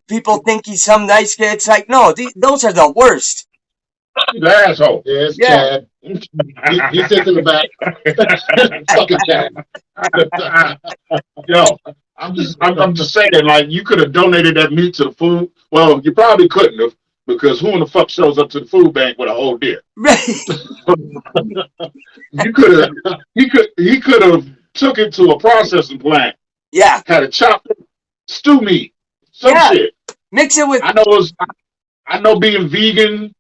people think he's some nice guy. It's like, no, those are the worst. He's an asshole. Yes, yeah. Chad. He sits in the back. Fucking Chad. Yo, I'm just saying, like, you could have donated that meat to the food. Well, you probably couldn't have, because who in the fuck shows up to the food bank with a whole deer? Right. He could have took it to a processing plant. Yeah. Had it chopped up, stew meat, some shit. Mix it with. I know being vegan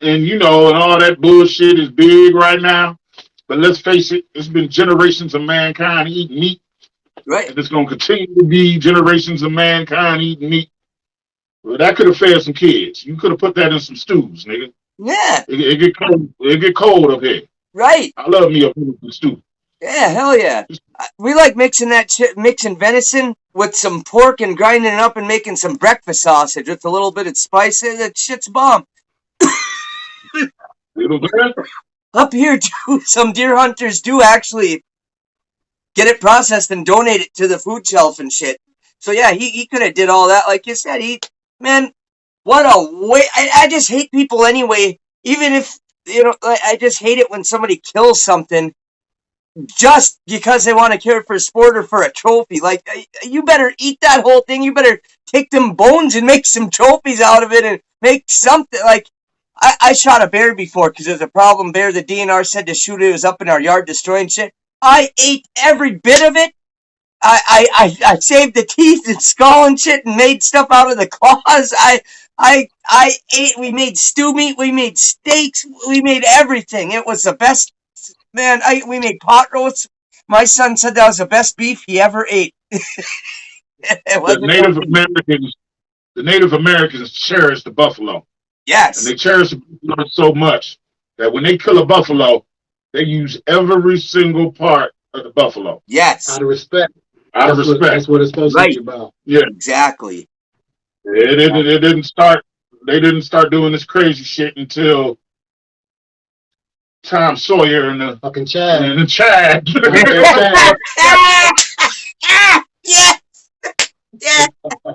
and and all that bullshit is big right now. But let's face it, it's been generations of mankind eating meat. Right. And it's gonna continue to be generations of mankind eating meat. Well, that could have fed some kids. You could have put that in some stews, nigga. Yeah. It get cold up here. Right. I love me a beautiful stew. Yeah, hell yeah. We like mixing that shit, mixing venison with some pork and grinding it up and making some breakfast sausage with a little bit of spice. That shit's bomb. Up here, too, some deer hunters do actually get it processed and donate it to the food shelf and shit. So yeah, he could have did all that. Like you said, man, what a way. I just hate people anyway. Even if, I just hate it when somebody kills something just because they want to kill it for sport or for a trophy. Like, you better eat that whole thing. You better take them bones and make some trophies out of it and make something. Like, I shot a bear before because there's a problem bear. The DNR said to shoot it. It was up in our yard destroying shit. I ate every bit of it. I shaved the teeth and skull and shit and made stuff out of the claws. I ate. We made stew meat. We made steaks. We made everything. It was the best, man. We made pot roasts. My son said that was the best beef he ever ate. It The wasn't Native joking. Americans, the Native Americans cherish the buffalo, and Yes. they cherish the buffalo so much that when they kill a buffalo, they use every single part of the buffalo Yes. Out of respect. out of respect. That's what it's supposed to Right. be about. Yeah, Exactly. it didn't start. They didn't start doing this crazy shit until Tom Sawyer and the Fucking Chad. and the Chad. Yeah. Yeah.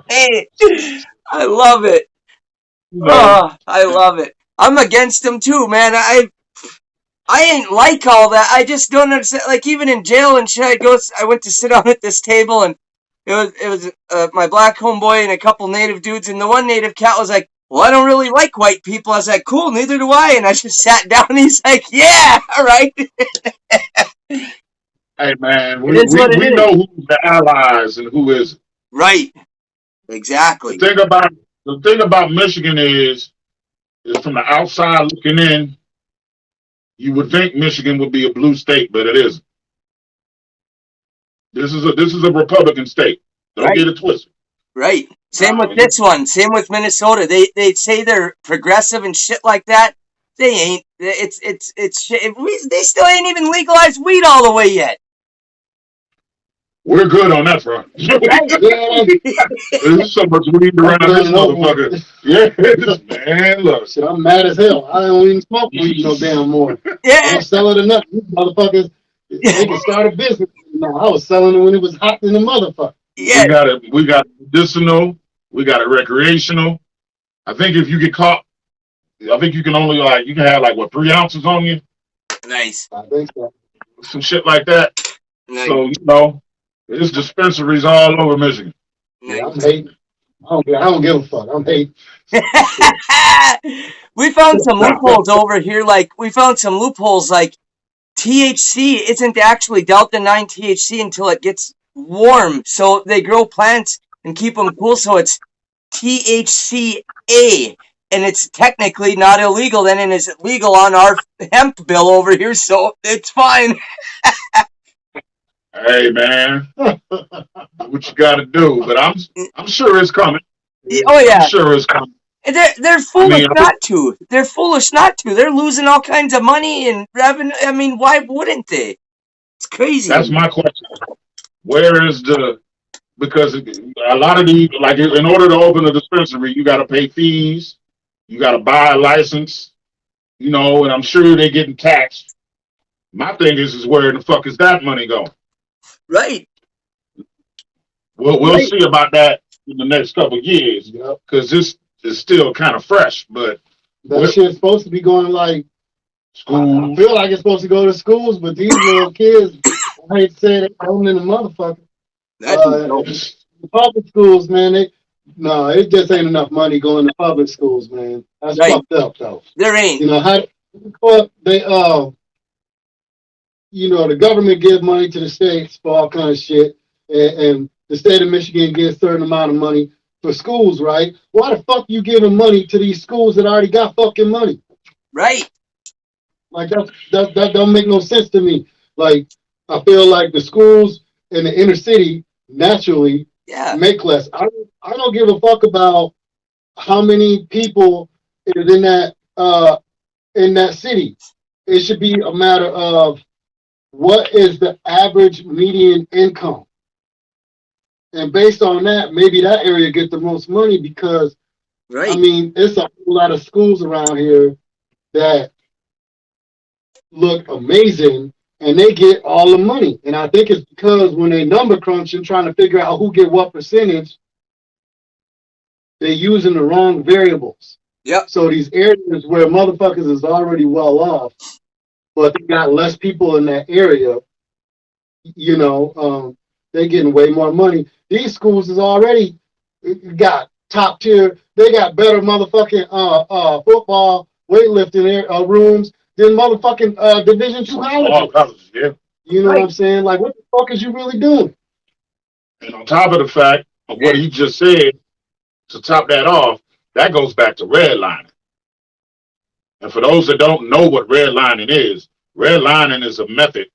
Hey, I love it. You know, Oh, I love it. I'm against them too, man. I ain't like all that. I just don't understand. Like even in jail and shit, I went to sit down at this table, and it was my black homeboy and a couple native dudes, and the one native cat was like, "Well, I don't really like white people." I was like, "Cool, neither do I." And I just sat down, and he's like, "Yeah, all right." hey man, It is what it we is. know who's the allies and who isn't. Right. The Exactly. thing about Michigan is from the outside looking in, you would think Michigan would be a blue state, but it isn't. This is a Republican state. Don't Right. get it twisted. Right. Same with this one. Same with Minnesota. They say they're progressive and shit like that. They ain't. It's shit. They still ain't even legalized weed all the way yet. We're good on that front. There's so much weed around this motherfucker. Yeah, man, look. Shit, I'm mad as hell. I don't even smoke weed no damn more. I Yeah. don't sell it enough. These motherfuckers, they can start a business. No, I was selling it when it was hot in the motherfucker. Yeah. We got it medicinal, we got it recreational. I think if you get caught, I think you can only you can have what 3 ounces on you, Nice. I think so. some shit like that. Nice. So there's dispensaries all over Michigan. Yeah, I'm hating. I don't give a fuck. I'm hating. We found some loopholes over here. We found some loopholes. Like THC isn't actually Delta 9 THC until it gets warm. So they grow plants and keep them cool. So it's THCA. And it's technically not illegal then, and it's legal on our hemp bill over here. So it's fine. Hey man, what you got to do? But I'm sure it's coming. Oh yeah. I'm sure it's coming. They're foolish not to. They're foolish not to. They're losing all kinds of money and revenue. I mean, why wouldn't they? It's crazy. That's my question. Where is because a lot of these, in order to open a dispensary, you got to pay fees. You got to buy a license, and I'm sure they're getting taxed. My thing is where the fuck is that money going? Right. We'll see about that in the next couple of years, because this is still kind of fresh. But that shit's supposed to be going schools. I feel like it's supposed to go to schools, but these little kids, I hate to say it, home in the motherfucker. The public schools, man, it just ain't enough money going to public schools, man. That's fucked up, though. There ain't. The government gives money to the states for all kind of shit, and the state of Michigan gets a certain amount of money for schools, right? Why the fuck you giving money to these schools that already got fucking money? Right. That don't make no sense to me. I feel like the schools in the inner city naturally make less. I don't give a fuck about how many people is in that city. It should be a matter of what is the average median income, and based on that, maybe that area get the most money because I mean, it's a whole lot of schools around here that look amazing and they get all the money. And I think it's because when they number crunching, trying to figure out who get what percentage, they're using the wrong variables. Yep. So these areas where motherfuckers is already well off, but they got less people in that area, they're getting way more money. These schools is already got top tier. They got better motherfucking football, weightlifting rooms than motherfucking Division II colleges. Yeah. You know what I'm saying? What the fuck is you really doing? And on top of the fact of what he just said, to top that off, that goes back to redlining. And for those that don't know what redlining is a method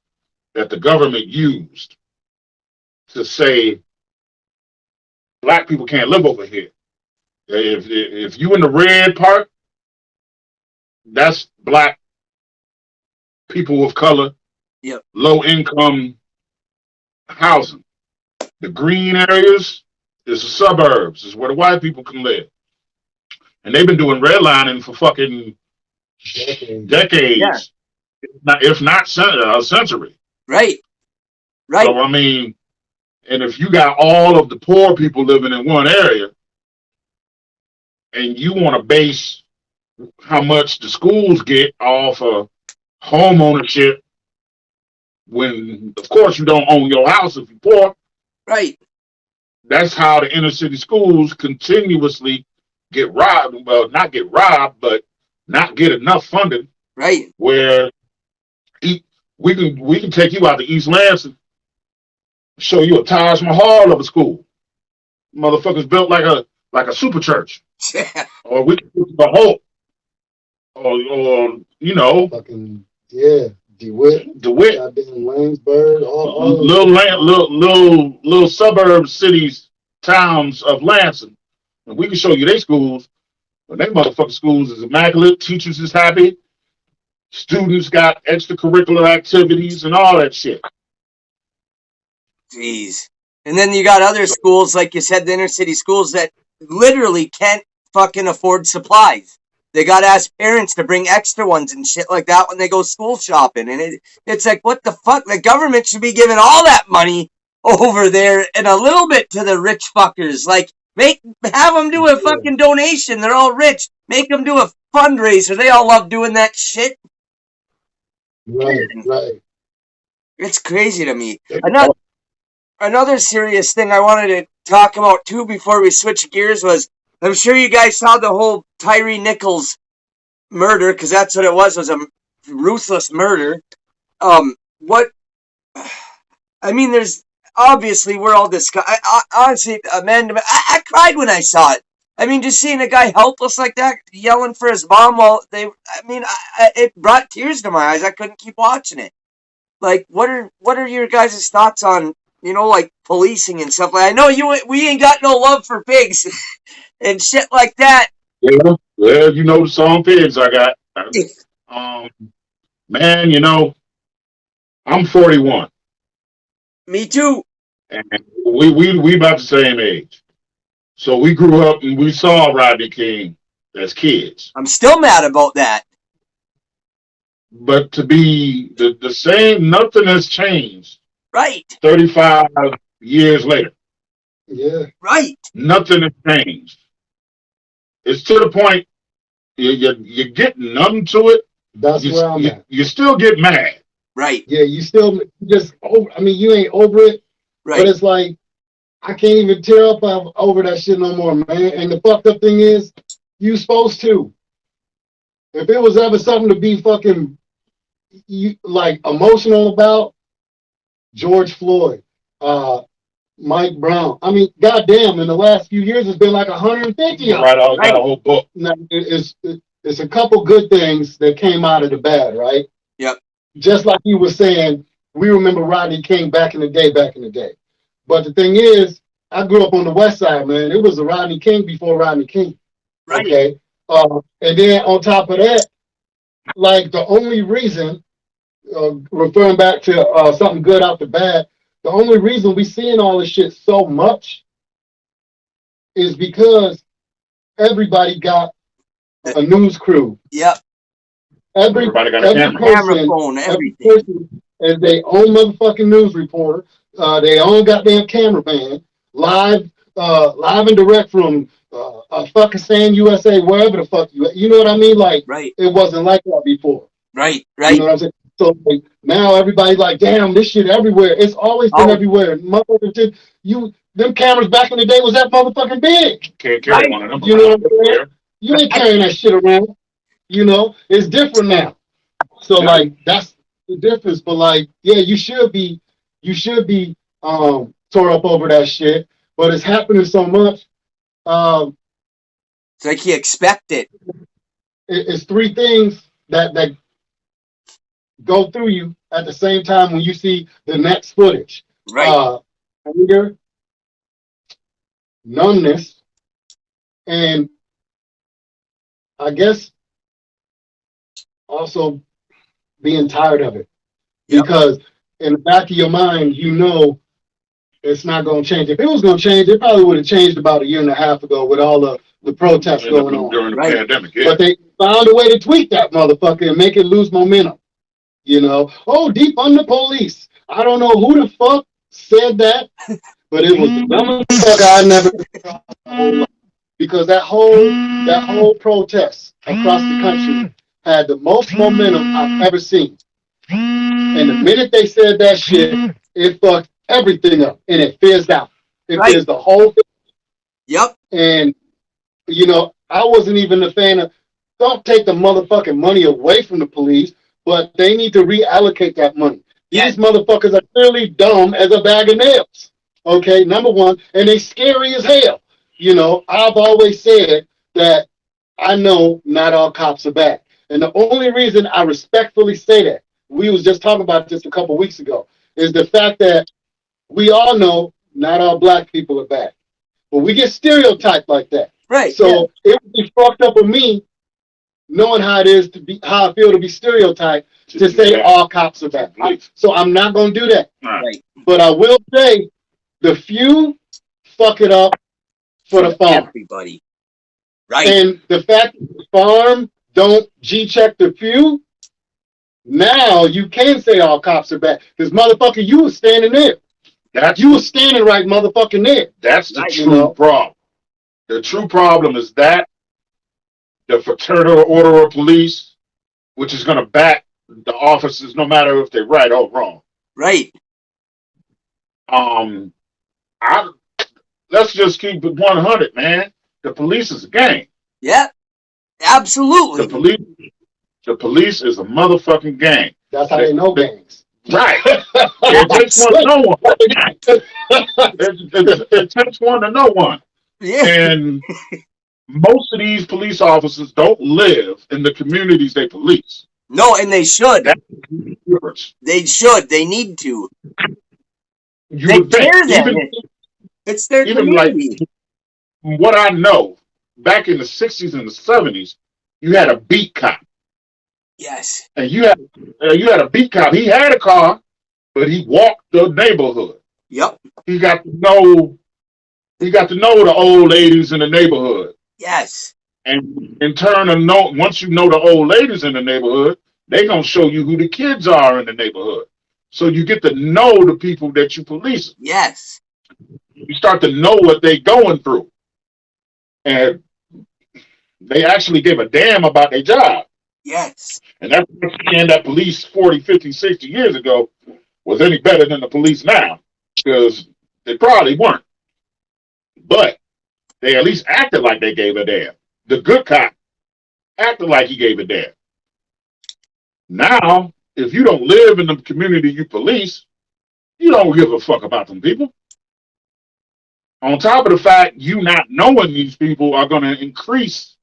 that the government used to say black people can't live over here. If you in the red part, that's black people of color, Yep. low income housing. The green areas is the suburbs, is where the white people can live. And they've been doing redlining for fucking decades, if not a century. Right. So, I mean, and if you got all of the poor people living in one area and you want to base how much the schools get off of home ownership, when, of course, you don't own your house if you're poor. Right. That's how the inner city schools continuously get robbed. Well, not get robbed, but not get enough funding. Right. Where we can take you out to East Lansing, show you a Taj Mahal of a school. Motherfuckers built like a super church. Or we can do the whole, or you know, fucking DeWitt, goddamn Lanesburg, all little suburb cities, towns of Lansing. And we can show you their schools. But they motherfucking schools is immaculate. Teachers is happy. Students got extracurricular activities and all that shit. Jeez. And then you got other schools, like you said, the inner city schools that literally can't fucking afford supplies. They got to ask parents to bring extra ones and shit like that when they go school shopping. And it's like, what the fuck? The government should be giving all that money over there and a little bit to the rich fuckers. Like, have them do a fucking donation. They're all rich. Make them do a fundraiser. They all love doing that shit. Right. It's crazy to me. Another serious thing I wanted to talk about too before we switch gears was, I'm sure you guys saw the whole Tyre Nichols murder, because that's what it was a ruthless murder. There's obviously we're all discussing. Honestly, Amanda, I cried when I saw it. I mean, just seeing a guy helpless like that, yelling for his mom while it brought tears to my eyes. I couldn't keep watching it. Like, what are your guys' thoughts on, like policing and stuff? Like, I know we ain't got no love for pigs and shit like that. Yeah, well, the song Pigs I got. Man, I'm 41. Me too. And we about the same age. So we grew up and we saw Rodney King as kids. I'm still mad about that. But to be the same, nothing has changed. Right. 35 years later. Yeah. Right. Nothing has changed. It's to the point you get numb to it. That's where I'm at. You still get mad. Right. Yeah, you still just you ain't over it. Right. But it's like, I can't even tear up over that shit no more, man. And the fucked up thing is, you supposed to. If it was ever something to be fucking emotional about, George Floyd, Mike Brown. I mean, goddamn, in the last few years, it's been like 150 of them. Right, I got a whole book. Now, it's a couple good things that came out of the bad, right? Yep. Just like you were saying, we remember Rodney King back in the day. But the thing is, I grew up on the west side, man. It was a Rodney King before Rodney King. Right. Okay. And then on top of that, like the only reason, referring back to something good out the bad, the only reason we seeing all this shit so much is because everybody got a news crew. Yep. Everybody got a camera phone, everything. Every person is their own motherfucking news reporter. They own goddamn cameraman, live and direct from fucking San USA, wherever the fuck you know what I mean? Like, right. It wasn't like that before. Right. You know what I'm saying? So like, now everybody's like, damn, this shit everywhere. It's always been everywhere. Motherfucker, them cameras back in the day was that motherfucking big. Can't carry one of them. You know what I'm saying? You ain't carrying that shit around. It's different now. So like, that's the difference. But like, yeah, you should be tore up over that shit. But it's happening so much. It's like you expect it. It's three things that go through you at the same time when you see the next footage. Right. Anger, numbness, and I guess also being tired of it. Yep. Because in the back of your mind, you know it's not going to change. If it was going to change, it probably would have changed about a year and a half ago with all the protests going on. During the Right. pandemic, yeah. But they found a way to tweak that motherfucker and make it lose momentum. You know, oh, defund the police. I don't know who the fuck said that, but it was the dumbest fucker I never because that whole protest across the country had the most momentum I've ever seen. And the minute they said that shit, it fucked everything up and it fizzed out. It Right. fizzed the whole thing. Yep. And you know, I wasn't even a fan of don't take the motherfucking money away from the police, but they need to reallocate that money. Yeah. These motherfuckers are clearly dumb as a bag of nails. Okay, number one, and they scary as hell. You know, I've always said that I know not all cops are bad. And the only reason I respectfully say that, we was just talking about this a couple weeks ago, is the fact that we all know not all black people are bad. But we get stereotyped like that. Right. So it would be fucked up with me knowing how it is to be, how I feel to be stereotyped to say all cops are bad. So I'm not going to do that. Right. But I will say the few fuck it up for the farm. Everybody. Right. And the fact that the farm don't G-check the few, now you can say all cops are bad. Because motherfucker, you was standing there. You was standing right motherfucking there. That's the Right, true you know? problem. The true problem is that the fraternal order of police, which is going to back the officers no matter if they're right or wrong. Right. Let's just keep it 100, man. The police is a gang. Yeah. Absolutely. The police is a motherfucking gang. That's how they know gangs. Right. It takes one to know one. It takes one to know one. Yeah. And most of these police officers don't live in the communities they police. No, and they should. That's the difference. They should. They need to. You They would think, care then. It's their even like community. what I know, back in the 60s and the 70s, you had a beat cop. Yes. And you had a beat cop. He had a car, but he walked the neighborhood. Yep. He got to know the old ladies in the neighborhood. Yes. And in turn, once you know the old ladies in the neighborhood, they gonna show you who the kids are in the neighborhood. So you get to know the people that you police. Yes. You start to know what they going through. And they actually give a damn about their job. Yes. And that's saying that police 40, 50, 60 years ago was any better than the police now. Because they probably weren't. But they at least acted like they gave a damn. The good cop acted like he gave a damn. Now, if you don't live in the community you police, you don't give a fuck about them people. On top of the fact you not knowing these people are going to increase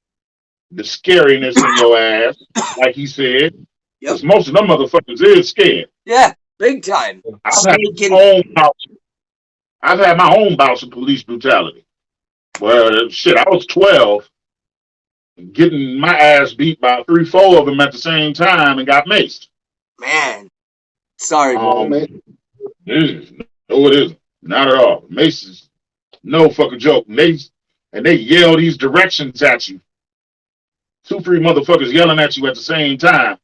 the scariness in your ass, like he said. Because most of them motherfuckers is scared. Yeah, big time. I've had my own bouts of police brutality. Well, shit, I was 12, getting my ass beat by 3-4 of them at the same time and got maced. Man. Sorry, man. No, it isn't. Not at all. Mace is no fucking joke. And they yell these directions at you. 2-3 motherfuckers yelling at you at the same time.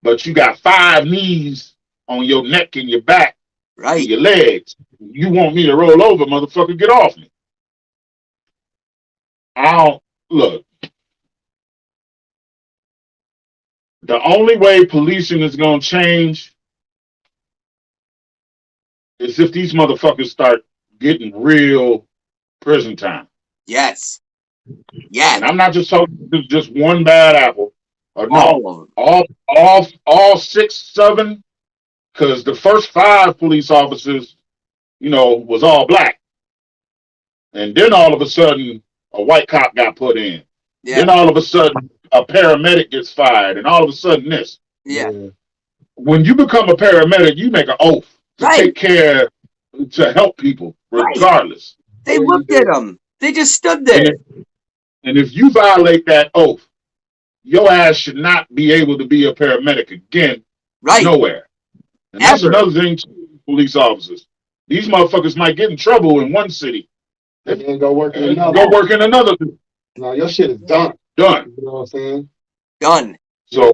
But you got 5 knees on your neck and your back. Right. And your legs. You want me to roll over, motherfucker, get off me. Look. The only way policing is going to change is if these motherfuckers start getting real prison time. Yes. Yeah. And I'm not just talking just one bad apple. Or all no, all 6, 7, because the first 5 police officers was all black. And then all of a sudden, a white cop got put in. Yeah. Then all of a sudden, a paramedic gets fired. And all of a sudden, this. Yeah. When you become a paramedic, you make an oath to take care, to help people, regardless. They looked at them. They just stood there. And if you violate that oath, your ass should not be able to be a paramedic again. Nowhere. And that's another thing to police officers. These motherfuckers might get in trouble in one city. And then go work in another. Go work in another. No, your shit is done. Done. You know what I'm saying? Done. So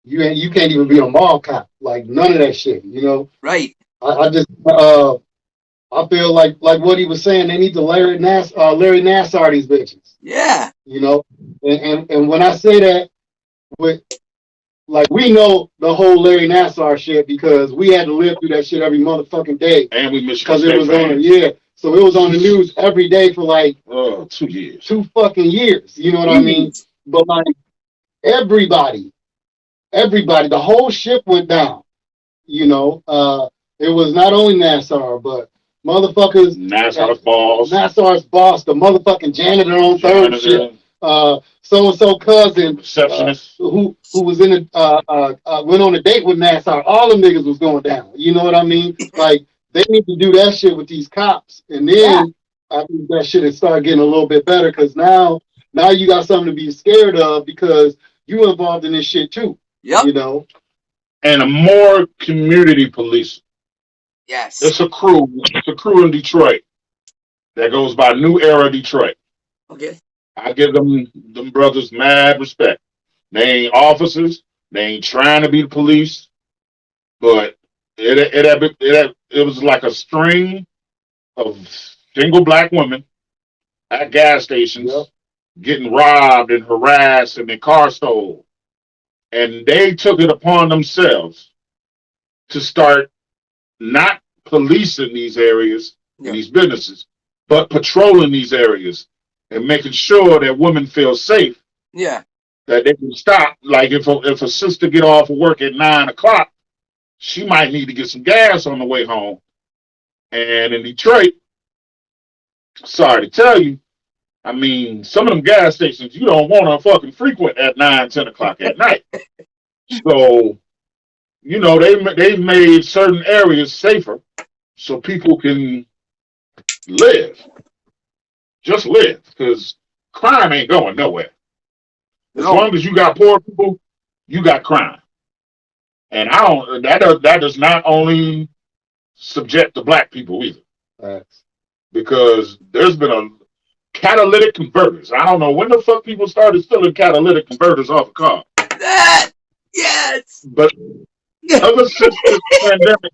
you can't even be a mall cop. Like none of that shit. Right. I just I feel like what he was saying. They need to Larry Nassar these bitches. Yeah. And when I say that, with like we know the whole Larry Nassar shit because we had to live through that shit every motherfucking day. And we missed because it was on so it was on the news every day for like 2 years. 2 fucking years. You know what I mean? But like everybody, the whole ship went down. It was not only Nassar, but motherfuckers. Nassar's boss, the motherfucking janitor on third ship. So-and-so cousin, receptionist, who was in went on a date with Nassar. All them niggas was going down. You know what I mean? Like they need to do that shit with these cops, and then I think that shit has started getting a little bit better because now you got something to be scared of because you involved in this shit too. Yep. And a more community police. Yes. It's a crew in Detroit that goes by New Era Detroit. Okay. I give them brothers mad respect. They ain't officers. They ain't trying to be the police, but it was like a string of single black women at gas stations getting robbed and harassed and their car stole, and they took it upon themselves to start not policing these areas and these businesses, but patrolling these areas and making sure that women feel safe. Yeah. That they can stop. Like if a sister get off of work at 9 o'clock, she might need to get some gas on the way home. And in Detroit, sorry to tell you, I mean, some of them gas stations you don't want to fucking frequent at 9, 10 o'clock at night. So, they've made certain areas safer so people can live. Just live, because crime ain't going nowhere. As long as you got poor people, you got crime. And that does not only subject to black people either. Because there's been a catalytic converters. I don't know when the fuck people started stealing catalytic converters off a car. Yes. But ever since this pandemic,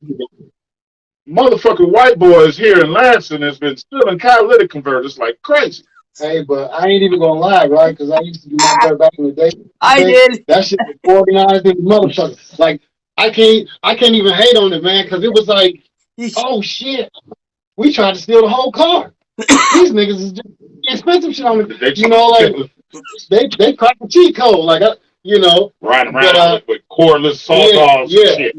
motherfucking white boys here in Lansing has been stealing catalytic converters like crazy. Hey, but I ain't even gonna lie, right? Because I used to do my work back in the day. I did. That shit was organized in motherfuckers. Like I can't even hate on it, man, because it was like, oh shit, we tried to steal the whole car. These niggas is just expensive shit on it. They cracked the cheat code, like riding around with cordless sawzalls and shit.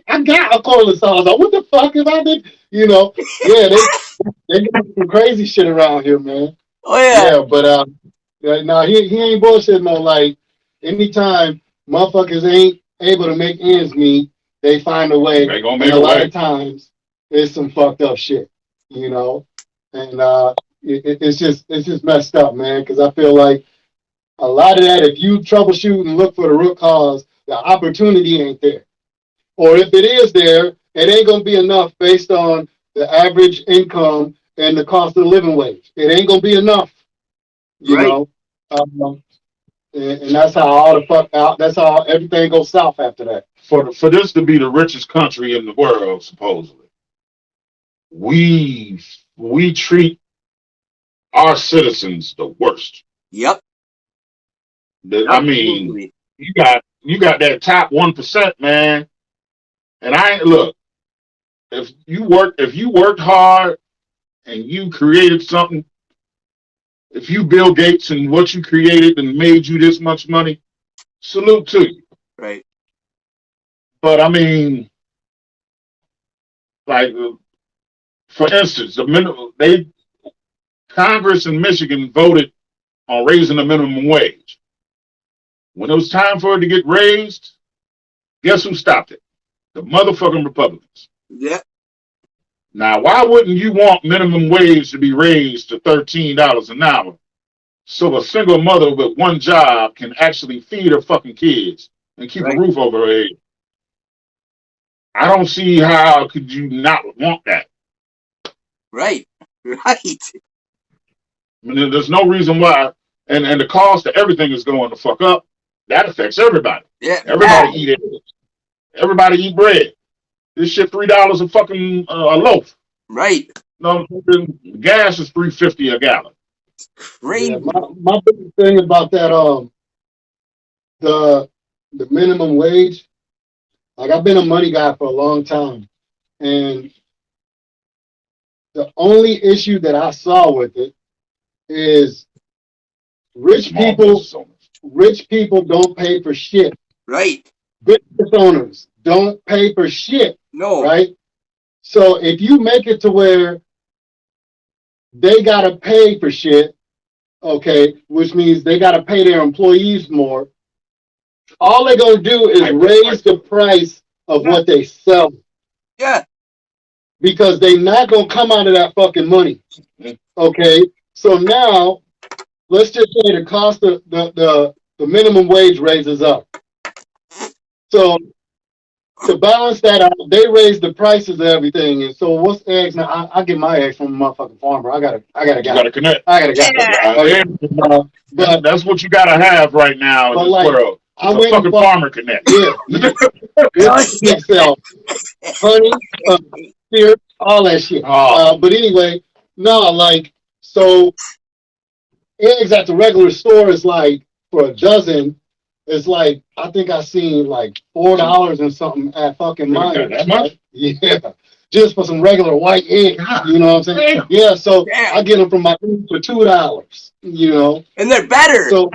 I got a cordless sawzall. What the fuck if I did? They got some crazy shit around here, man. Oh yeah. Yeah, but no, he ain't bullshit. No, like anytime motherfuckers ain't able to make ends meet, they find a way. They gonna make a lot of times it's some fucked up shit, and it's just messed up, man. Because I feel like a lot of that, if you troubleshoot and look for the root cause, the opportunity ain't there, or if it is there, it ain't gonna be enough based on the average income and the cost of living wage. It ain't gonna be enough, you know. And that's how all the fuck out. That's how everything goes south after that. For this to be the richest country in the world, supposedly, we treat our citizens the worst. Yep. I mean, you got that top 1%, man. And look, if you worked hard and you created something, if you Bill Gates and what you created and made you this much money, salute to you. Right. But I mean, like for instance, Congress in Michigan voted on raising the minimum wage. When it was time for it to get raised, guess who stopped it? The motherfucking Republicans. Yeah. Now, why wouldn't you want minimum wage to be raised to $13 an hour so a single mother with one job can actually feed her fucking kids and keep a roof over her head? I don't see how could you not want that. Right. I mean, there's no reason why. And the cost of everything is going to fuck up. That affects everybody. Yeah. Everybody eat eggs. Everybody eat bread. This shit $3 a fucking a loaf. Right. No, gas is $3.50 a gallon. Crazy. Yeah, my big thing about that the minimum wage, like I've been a money guy for a long time, and the only issue that I saw with it is rich people don't pay for shit. Right. Business owners don't pay for shit. No. Right? So if you make it to where they gotta pay for shit, okay, which means they gotta pay their employees more, all they're gonna do is raise the price of what they sell. Yeah. Because they're not gonna come out of that fucking money. Okay? So now let's just say the cost of the minimum wage raises up. So to balance that out, they raise the prices of everything. And so what's eggs now? I get my eggs from a motherfucking farmer. I gotta connect. I gotta but that's what you gotta have right now in this world. A fucking farmer connect. Yeah. They sell honey, syrup, all that shit. But anyway, no, like, so eggs at the regular store is like, for a dozen, it's like, I think I seen like $4 and something at fucking mine. That much? Yeah. Just for some regular white eggs. You know what I'm saying? Damn. Yeah, so I get them from my food for $2, you know. And they're better. So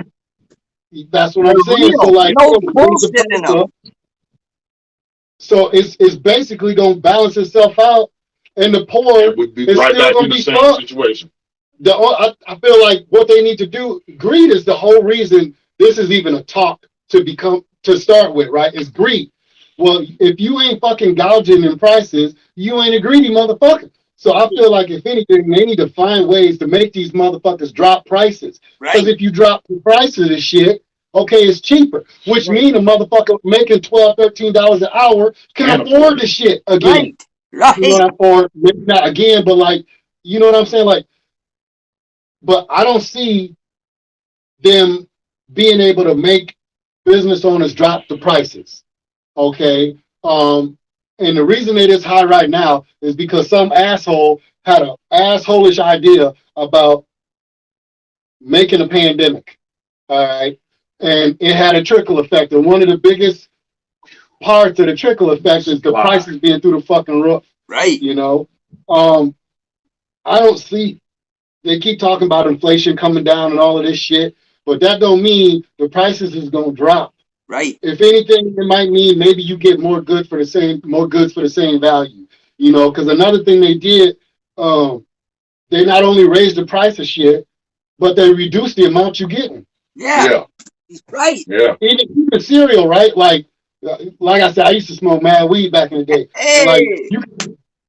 that's what I'm saying. So like, no bullshit in them. So it's basically gonna balance itself out, and the poor is right still gonna be fucked. Situation. I feel like what they need to do, greed is the whole reason this is even a talk to start with, right? It's greed. Well, if you ain't fucking gouging in prices, you ain't a greedy motherfucker. So I feel like if anything, they need to find ways to make these motherfuckers drop prices. Because if you drop the price of this shit, okay, it's cheaper, which means a motherfucker making $12, $13 an hour can afford the shit again. Right. You know, or maybe not again, but like, you know what I'm saying? Like, but I don't see them being able to make business owners drop the prices. Okay. And the reason it is high right now is because some asshole had an assholish idea about making a pandemic. All right. And it had a trickle effect. And one of the biggest parts of the trickle effect is the prices being through the fucking roof. Right. You know, I don't see, they keep talking about inflation coming down and all of this shit, but that don't mean the prices is going to drop. Right. If anything, it might mean maybe you get more goods for the same value. You know, because another thing they did, they not only raised the price of shit, but they reduced the amount you're getting. Yeah. Right. Yeah. Even cereal, right? Like I said, I used to smoke mad weed back in the day. Hey. Like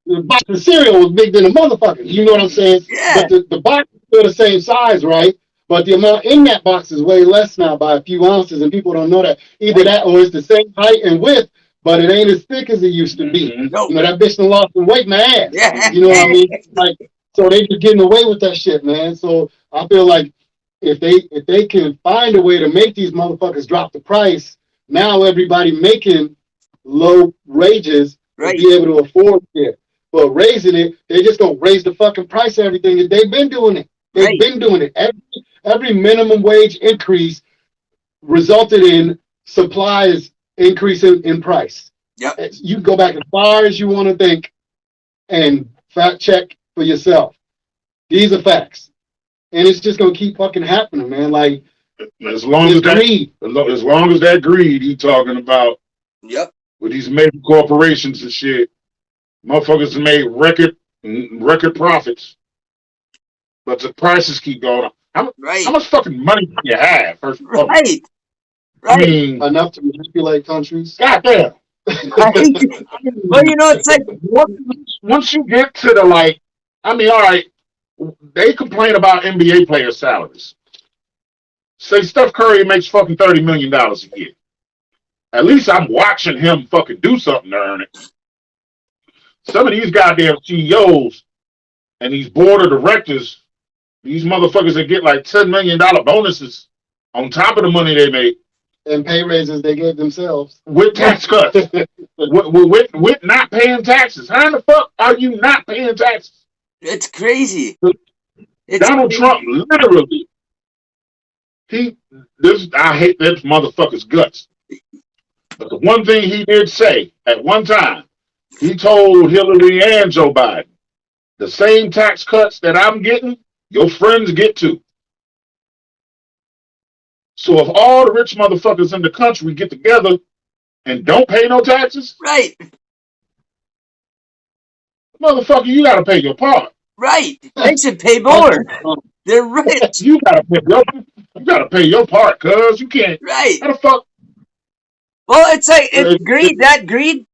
the box of cereal was big than a motherfucker. You know what I'm saying? Yeah. But the box is still the same size, right? But the amount in that box is way less now by a few ounces, and people don't know that. Either that or it's the same height and width, but it ain't as thick as it used to be. Nope. You know, that bitch done lost some weight in my ass. Yeah. You know what I mean? Like, so they just getting away with that shit, man. So I feel like if they can find a way to make these motherfuckers drop the price, now everybody making low wages will be able to afford it. But raising it, they just gonna raise the fucking price of everything. They've been doing it. They've been doing it. Every minimum wage increase resulted in supplies increasing in price. Yep. You can go back as far as you want to think and fact check for yourself. These are facts. And it's just gonna keep fucking happening, man. Like as long as that greed he talking about with these major corporations and shit, Motherfuckers made record profits, but the prices keep going up. How Right. much fucking money do you have? First of all, Right. I Right. mean, enough to manipulate countries. goddamn. Right. I Well, mean, it's like, once you get to the like, I mean, all right, they complain about NBA player salaries. Say Steph Curry makes fucking $30 million a year. At least I'm watching him fucking do something to earn it. Some of these goddamn CEOs and these board of directors, these motherfuckers that get like $10 million bonuses on top of the money they make And pay raises they gave themselves. with tax cuts, with not paying taxes. How the fuck are you not paying taxes? it's crazy. It's Donald crazy. Trump literally, I hate this motherfucker's guts. But the one thing he did say at one time, he told Hillary and Joe Biden, the same tax cuts that I'm getting, your friends get too. So if all the rich motherfuckers in the country get together and don't pay no taxes, Right. motherfucker, you gotta pay your part. Right. They should pay more. They're rich. You gotta pay your part, cuz you can't. Right. How the fuck? Well, it's like it's greed. That greed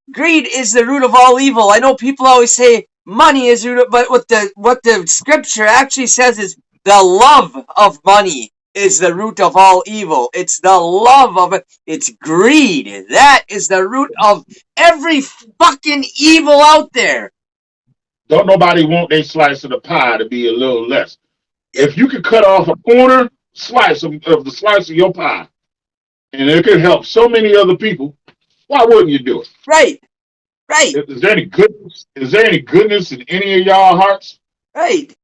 is the root of all evil. I know people always say money is root, but what the scripture actually says is the love of money is the root of all evil. It's the love of it. It's greed. That is the root of every fucking evil out there. Don't nobody want their slice of the pie to be a little less. If you could cut off a corner slice of the slice of your pie, and it could help so many other people, why wouldn't you do it? Right. Right. Is there any goodness? Is there any goodness in any of y'all hearts? Right.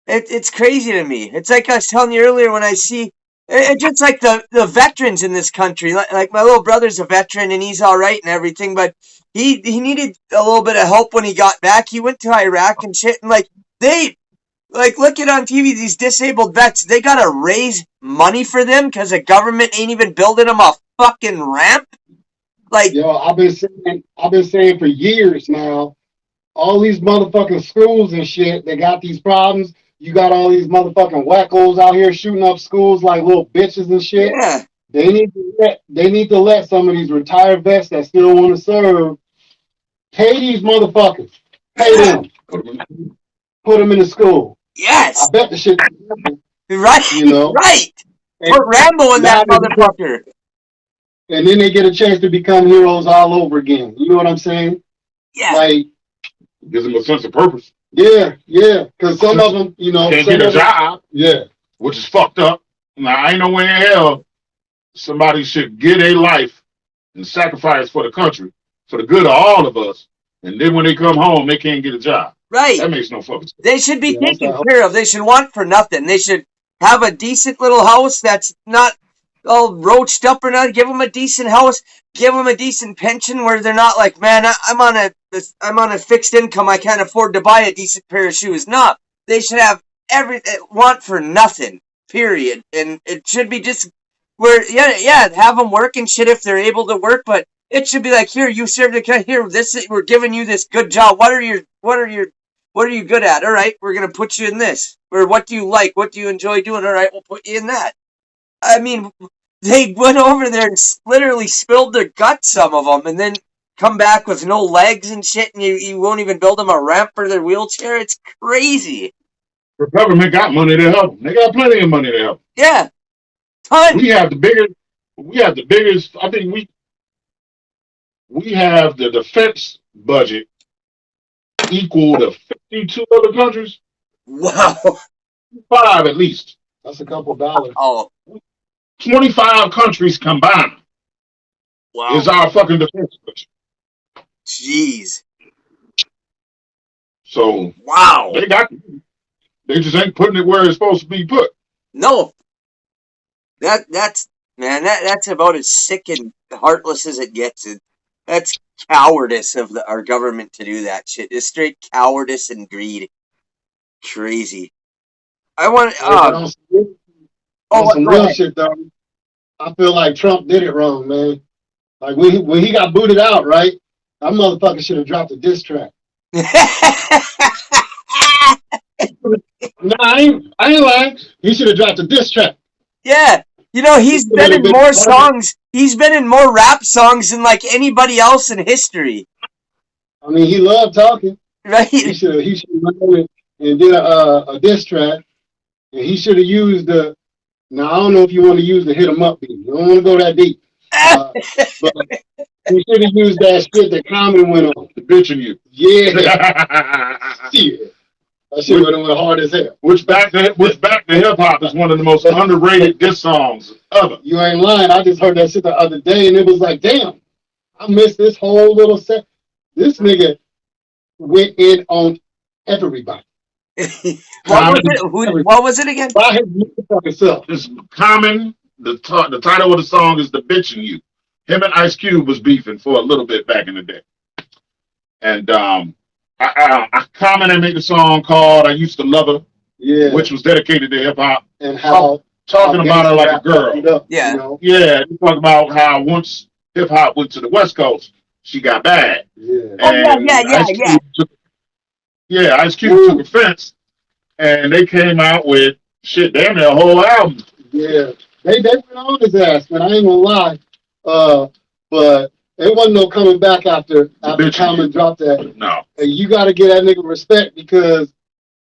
It's crazy to me. It's like I was telling you earlier when I see it's just like the veterans in this country. Like my little brother's a veteran and he's all right and everything, but he needed a little bit of help when he got back. He went to Iraq and shit, and look at on TV these disabled vets. They gotta raise money for them because the government ain't even building them a fucking ramp. Like, yo, I've been saying for years now, all these motherfucking schools and shit, they got these problems. You got all these motherfucking wackos out here shooting up schools like little bitches and shit. yeah, They need to let some of these retired vets that still want to serve pay these motherfuckers. Pay them. Put them in the school. yes, I bet the shit. right, You know? right. And Put Rambo in that now motherfucker. and then they get a chance to become heroes all over again. You know what I'm saying? Yeah, Like, Gives them a sense of purpose. yeah. Because some of them, Can't some get a of them, job, yeah. which is fucked up. Now, I ain't no way in hell somebody should give their life and sacrifice for the country, for the good of all of us, and then when they come home, they can't get a job. right. That makes no fucking sense. They should be Yeah, that's taken not- care of. They should want for nothing. They should have a decent little house that's not all roached up or not. Give them a decent house. Give them a decent pension where they're not like, man, I'm on a fixed income. I can't afford to buy a decent pair of shoes. No, they should have want for nothing. Period. And it should be just where have them work and shit if they're able to work, but it should be like, here, you serve the country. Here, we're giving you this good job. What are you good at? All right, we're gonna put you in this. Or what do you like? What do you enjoy doing? All right, we'll put you in that. I mean, they went over there and literally spilled their guts, some of them, and then come back with no legs and shit, and you won't even build them a ramp for their wheelchair. It's crazy. The government got money to help them. They got plenty of money to help. Yeah, ton. We have the biggest. I think we have the defense budget equal to 52 other countries. Wow. 5 at least. That's a couple dollars. Oh, 25 countries combined wow. is our fucking defense budget. Jeez. So Wow. they just ain't putting it where it's supposed to be put. No. That's about as sick and heartless as it gets. That's cowardice of our government to do that shit. It's straight cowardice and greed. Crazy. I want. On some go real ahead. shit though, I feel like Trump did it wrong, man. Like when he got booted out, right? That motherfucker should have dropped a diss track. No, I ain't lying. He should have dropped a diss track. Yeah. You know, he's been in more songs. He's been in more rap songs than like anybody else in history. I mean, he loved talking. Right? He should have went and did a diss track, and he should have used the. Now I don't know if you want to use the hit 'em up beat. You don't want to go that deep, but he should have used that shit that Common went on. The bitching you. Yeah. Shit. That shit would have went hard as hell. Which back to hip hop is one of the most underrated diss songs ever. You ain't lying. I just heard that shit the other day, and it was like, damn, I missed this whole little set. This nigga went in on everybody. What was it again? By his motherfucking self. It's Common. The title of the song is "The Bitchin' You." Him and Ice Cube was beefing for a little bit back in the day, and Common and made a song called "I Used to Love Her," Yeah. which was dedicated to hip hop, And how talking about her like a girl. Up, Yeah. You know? Yeah, he talking about how once hip hop went to the West Coast, she got bad. Yeah. Ice Cube took offense, and they came out with shit, damn near a whole album. Yeah. They went on his ass, man. I ain't gonna lie. But it wasn't no coming back after Common dropped that. No. And you gotta give that nigga respect because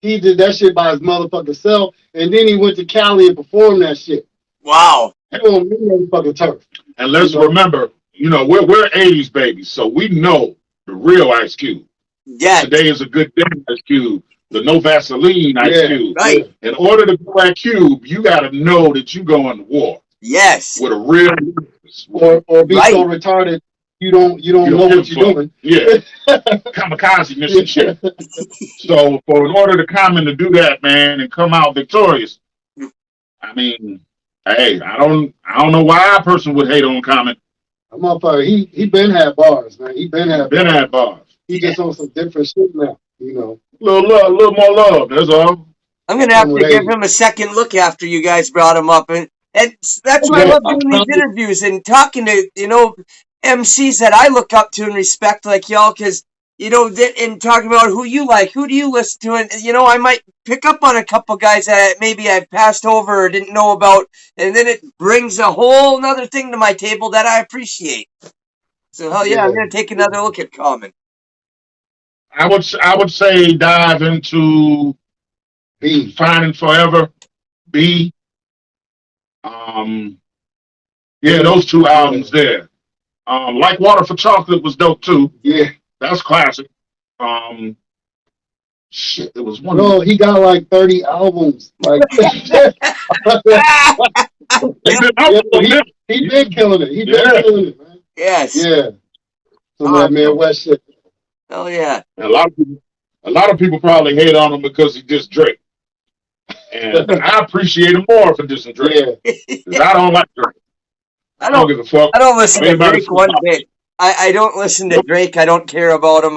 he did that shit by his motherfucking self, and then he went to Cali and performed that shit. Wow. He on me fucking turf. And let's remember, we're 80s babies, so we know the real Ice Cube. Yeah. Today is a good day, Ice Cube. The no Vaseline Ice Cube. Right. In order to go at Cube, you got to know that you going to war. Yes. With a real, or be so retarded you don't know what you're doing. Yeah. Kamikaze mission shit. So in order to Common to do that, man, and come out victorious, I mean, hey, I don't know why a person would hate on Common. That motherfucker, he been had bars, man. He been had bars. He just on some different shit now, you know. A little more love, that's all. I'm gonna have to give him a second look after you guys brought him up, and that's why I love doing these interviews and talking to MCs that I look up to and respect like y'all, because and talking about who you like, who do you listen to, and I might pick up on a couple guys that maybe I've passed over or didn't know about, and then it brings a whole nother thing to my table that I appreciate. So hell yeah, I'm gonna take another look at Common. I would say dive into B, Finding Forever, B. Those two albums there. Like Water for Chocolate was dope too. Yeah. That's classic. Shit, it was one. No, he got like 30 albums. Like he been killing it. He been killing it, man. Yes. Yeah. Some of that Midwest shit. Oh yeah. And a lot of people probably hate on him because he dissed Drake. And I appreciate him more for dissing Drake. Yeah. I don't like Drake. I don't give a fuck. I don't listen to Drake one bit. I don't listen to Drake. I don't care about him.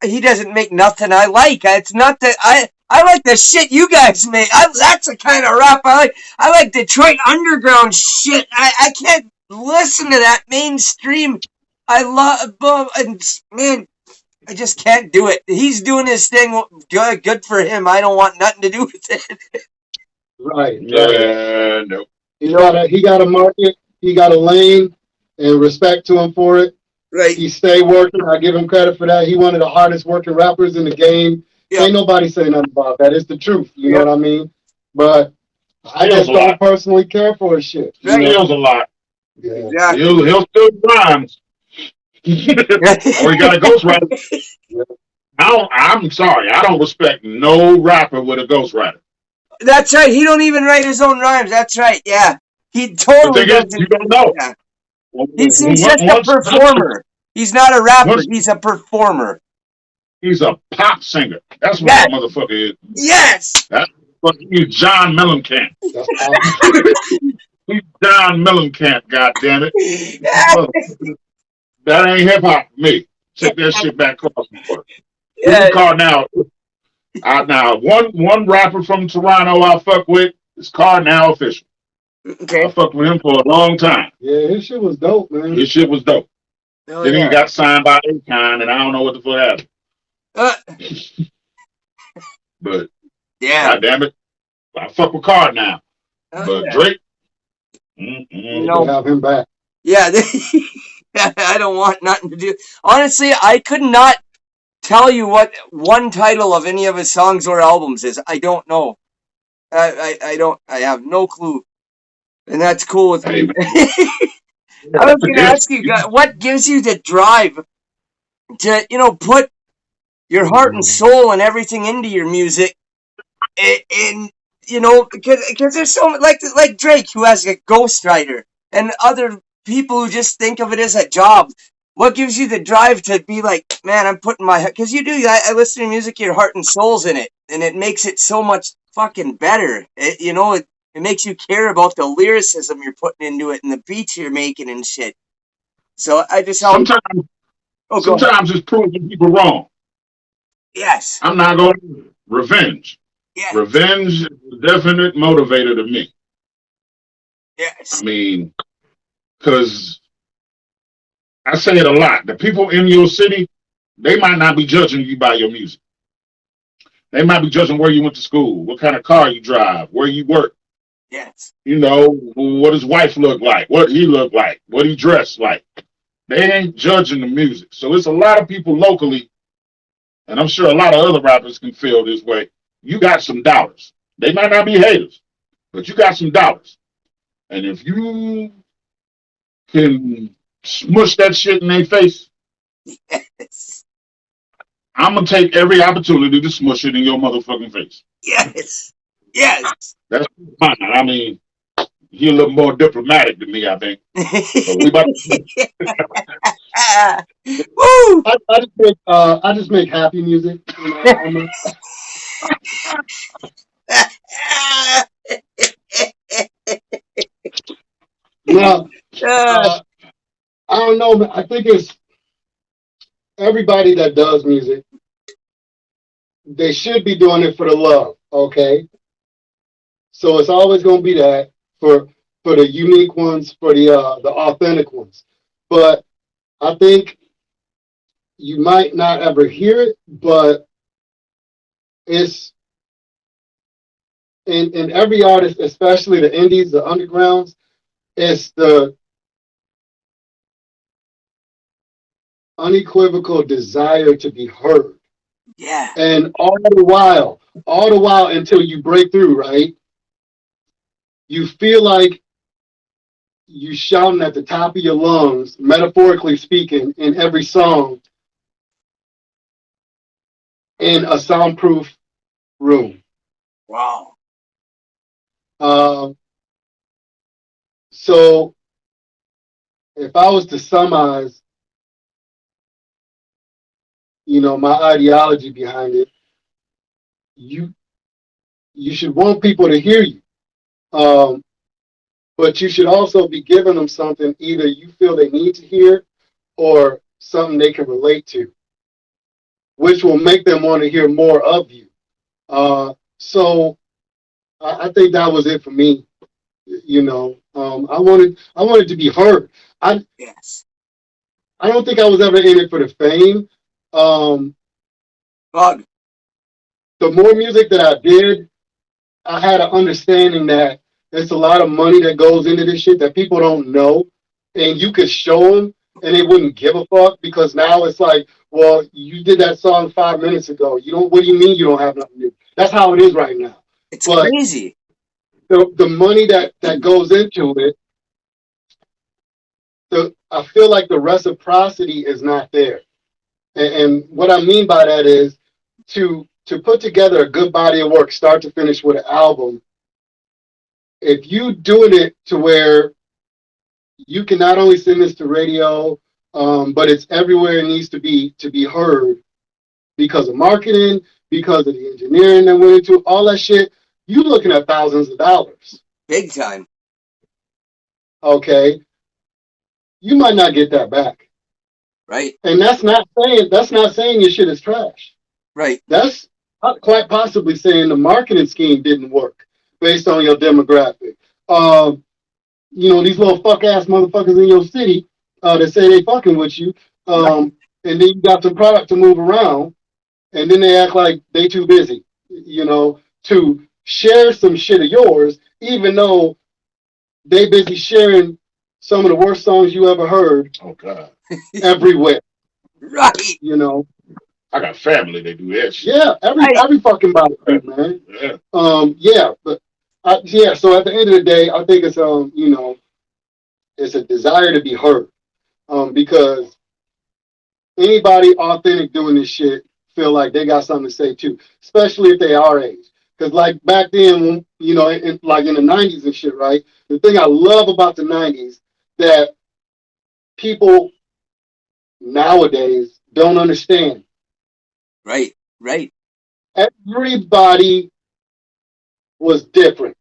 He doesn't make nothing I like. It's not that I like the shit you guys make. That's the kind of rap I like. I like Detroit underground shit. I can't listen to that mainstream. I love, and man, I just can't do it. He's doing his thing. Good for him. I don't want nothing to do with it. Right. Yeah. No. He got a market. He got a lane, and respect to him for it. Right. He stay working. I give him credit for that. He one of the hardest working rappers in the game. Yeah. Ain't nobody saying nothing about that. It's the truth. You know what I mean? But I just don't personally care for his shit. He steals a lot. Yeah. Exactly. He'll steal rhymes. Or he got a ghostwriter. Yeah. I'm sorry. I don't respect no rapper with a ghostwriter. That's right. He don't even write his own rhymes. That's right. Yeah. He totally doesn't. You don't know. Yeah. He's just a performer. He's not a rapper. He's a performer. He's a pop singer. That's what that motherfucker is. Yes. He's John Mellencamp. He's John Mellencamp, goddammit. That ain't hip hop for me. Check that shit back across the board. Yeah. Now, one rapper from Toronto I fuck with is Cardinal Official. Okay. I fucked with him for a long time. Yeah, his shit was dope, man. His shit was dope. Oh Then he yeah. got signed by Akon, and I don't know what the fuck happened. But Yeah. God damn it, I fuck with Card now. Oh But yeah. Drake, They could have him back. Yeah. I don't want nothing to do. Honestly, I could not tell you what one title of any of his songs or albums is. I don't know. I don't. I have no clue, and that's cool with hey me. man, I was gonna ask you, what gives you the drive to, put your heart and soul and everything into your music, and because there's so like Drake, who has a ghostwriter, and other people who just think of it as a job. What gives you the drive to be like, man, I'm putting my, because you do, I listen to music, your heart and soul's in it, and it makes it so much fucking better. It makes you care about the lyricism you're putting into it and the beats you're making and shit. So I just always, sometimes oh, go ahead. sometimes it's proving people wrong. Yes, I'm not going to revenge. yes, Revenge is a definite motivator to me. I yes, mean, because I say it a lot. The people in your city, they might not be judging you by your music. They might be judging where you went to school, what kind of car you drive, where you work. yes, You know, what his wife looked like, what he looked like, what he dressed like. They ain't judging the music. So it's a lot of people locally, and I'm sure a lot of other rappers can feel this way. You got some dollars. They might not be haters, but you got some dollars. And if you can smush that shit in their face, yes, I'm gonna take every opportunity to smush it in your motherfucking face. yes, yes. That's fine. I mean, he a little more diplomatic than me, I think. But we about to Woo! I just make happy music. Now, Uh, I don't know. But I think it's everybody that does music. They should be doing it for the love. Okay, so it's always going to be that for the unique ones, for the authentic ones. But I think you might not ever hear it, but it's in every artist, especially the indies, the undergrounds. It's the unequivocal desire to be heard. yeah, And all the while until you break through, right? You feel like you shouting at the top of your lungs, metaphorically speaking, in every song in a soundproof room. wow, Um, so if I was to summarize, my ideology behind it, you you should want people to hear you. Um, but you should also be giving them something either you feel they need to hear or something they can relate to, which will make them want to hear more of you. So I think that was it for me. I wanted to be heard. yes. I don't think I was ever in it for the fame. Um, Bug, the more music that I did, I had an understanding that there's a lot of money that goes into this shit that people don't know, and you could show them, and they wouldn't give a fuck because now it's like, well, you did that song 5 minutes ago. You don't. What do you mean you don't have nothing new? That's how it is right now. it's But crazy. the money that goes into it, I feel like the reciprocity is not there. And what I mean by that is to put together a good body of work, start to finish with an album. If you doing it to where you can not only send this to radio, but it's everywhere it needs to be heard because of marketing, because of the engineering that went into all that shit. You looking at thousands of dollars. Big time. Okay, you might not get that back, Right, and that's not saying your shit is trash. right. That's quite possibly saying the marketing scheme didn't work based on your demographic. These little fuck ass motherfuckers in your city, that say they fucking with you, and then you got some product to move around, and then they act like they too busy, to share some shit of yours, even though they busy sharing some of the worst songs you ever heard. Oh God. Everywhere. Right. I got family that do that shit. Yeah, every fucking body, man. Yeah. So at the end of the day, I think it's it's a desire to be heard. Because anybody authentic doing this shit feel like they got something to say too, especially if they our age. Because like back then, like in the 90s and shit, right? The thing I love about the 90s that people nowadays don't understand. Right. Everybody was different.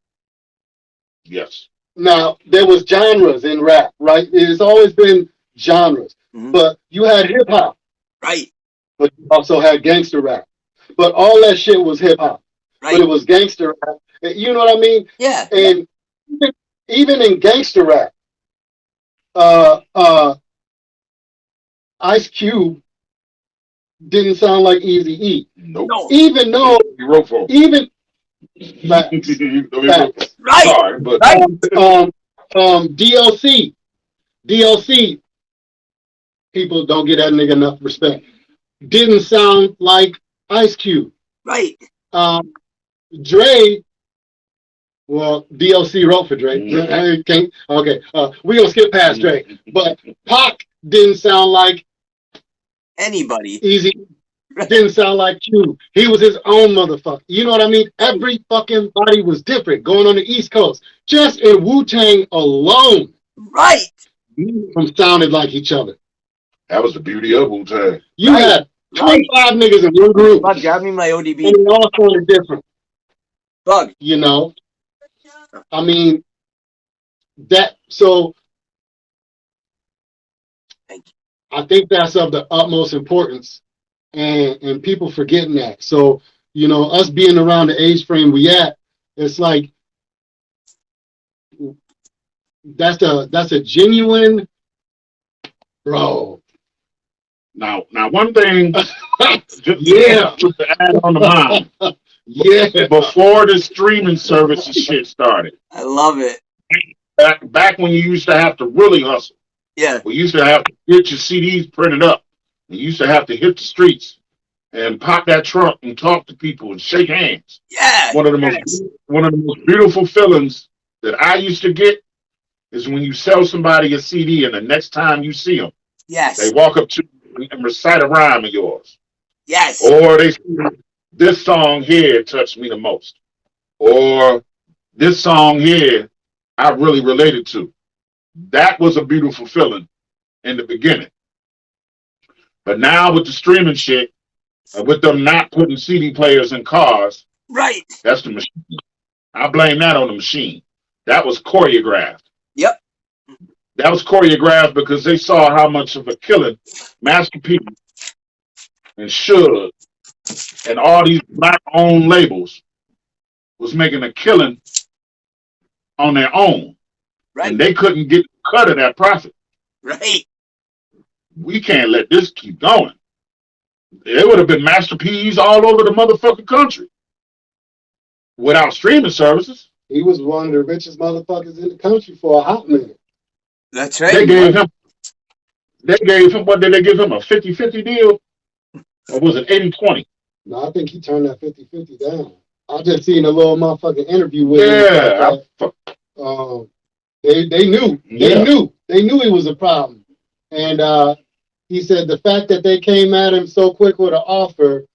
Yes. Now, there was genres in rap, right? It's always been genres. Mm-hmm. But you had hip hop. Right. But you also had gangster rap. But all that shit was hip hop. Right. But it was gangster rap. You know what I mean? Yeah. And even in gangster rap, Ice Cube didn't sound like Eazy-E. Nope. No. Even though He wrote for even facts. Right. Sorry, but DLC, people don't get that nigga enough respect. Didn't sound like Ice Cube. Right. Dre, well, DLC wrote for Dre. Okay, we gonna skip past Dre. But Pac didn't sound like anybody. Easy. Didn't sound like Cube. He was his own motherfucker. You know what I mean? Every fucking body was different going on the East Coast. Just in Wu-Tang alone. Right. Them sounded like each other. That was the beauty of Wu-Tang. You had 25 niggas in one group. Bug, grab me my ODB. And they all sounded different. Bug. I mean, so thank you. I think that's of the utmost importance. And people forgetting that. So, us being around the age frame we at, it's like that's a genuine bro. Now one thing just to add on the mind. Yeah. Before the streaming services shit started. I love it. Back when you used to have to really hustle. Yeah. We used to have to get your CDs printed up. You used to have to hit the streets and pop that trunk and talk to people and shake hands. Yeah. One of the most beautiful feelings that I used to get is when you sell somebody a CD and the next time you see them, yes, they walk up to you and recite a rhyme of yours. Yes. Or they say, this song here touched me the most. Or this song here I really related to. That was a beautiful feeling in the beginning. But now with the streaming shit, with them not putting CD players in cars, right? That's the machine. I blame that on the machine. That was choreographed. Yep. That was choreographed because they saw how much of a killing Master P and Suge and all these black-owned labels was making a killing on their own. Right. And they couldn't get a cut of that profit. Right. We can't let this keep going. It would have been Master P's all over the motherfucking country without streaming services. He was one of the richest motherfuckers in the country for a hot minute. That's right. They gave him, what did they give him, a 50-50 deal? Or was it 80-20? No, I think he turned that 50-50 down. I just seen a little motherfucking interview with him. They knew. They knew he was a problem. And he said the fact that they came at him so quick with an offer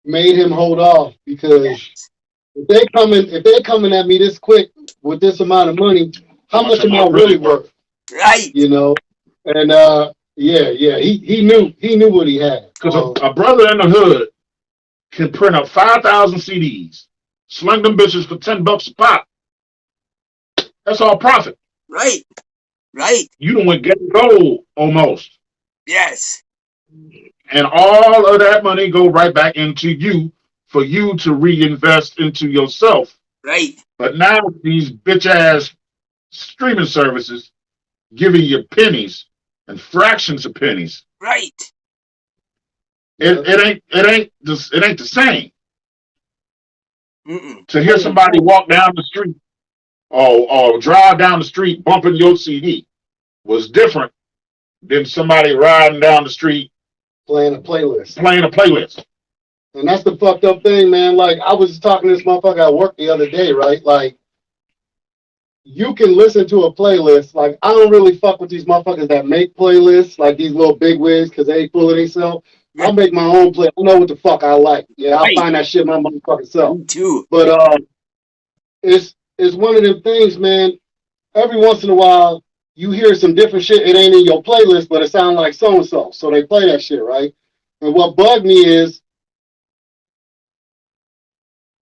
made him hold off, because if they're coming at me this quick with this amount of money, how much am I really worth? Right. You know? And he knew what he had. Because a brother in the hood can print up 5,000 CDs, sling them bitches for $10 a pop. That's all profit. Right. Right. You done went get gold almost. Yes. And all of that money go right back into you for you to reinvest into yourself. Right. But now these bitch ass streaming services giving you pennies and fractions of pennies. Right. It ain't the same. Mm-mm. To hear somebody walk down the street or drive down the street bumping your CD was different than somebody riding down the street playing a playlist. And that's the fucked up thing, man. Like, I was talking to this motherfucker at work the other day, right? Like, you can listen to a playlist. Like, I don't really fuck with these motherfuckers that make playlists, like these little big wigs, because they ain't full of themselves. Yeah. I'll make my own playlist. I know what the fuck I like. Yeah, I'll find that shit my motherfucking self. Me too. But it's one of them things, man. Every once in a while, you hear some different shit. It ain't in your playlist, but it sounds like so-and-so. So they play that shit, right? And what bugged me is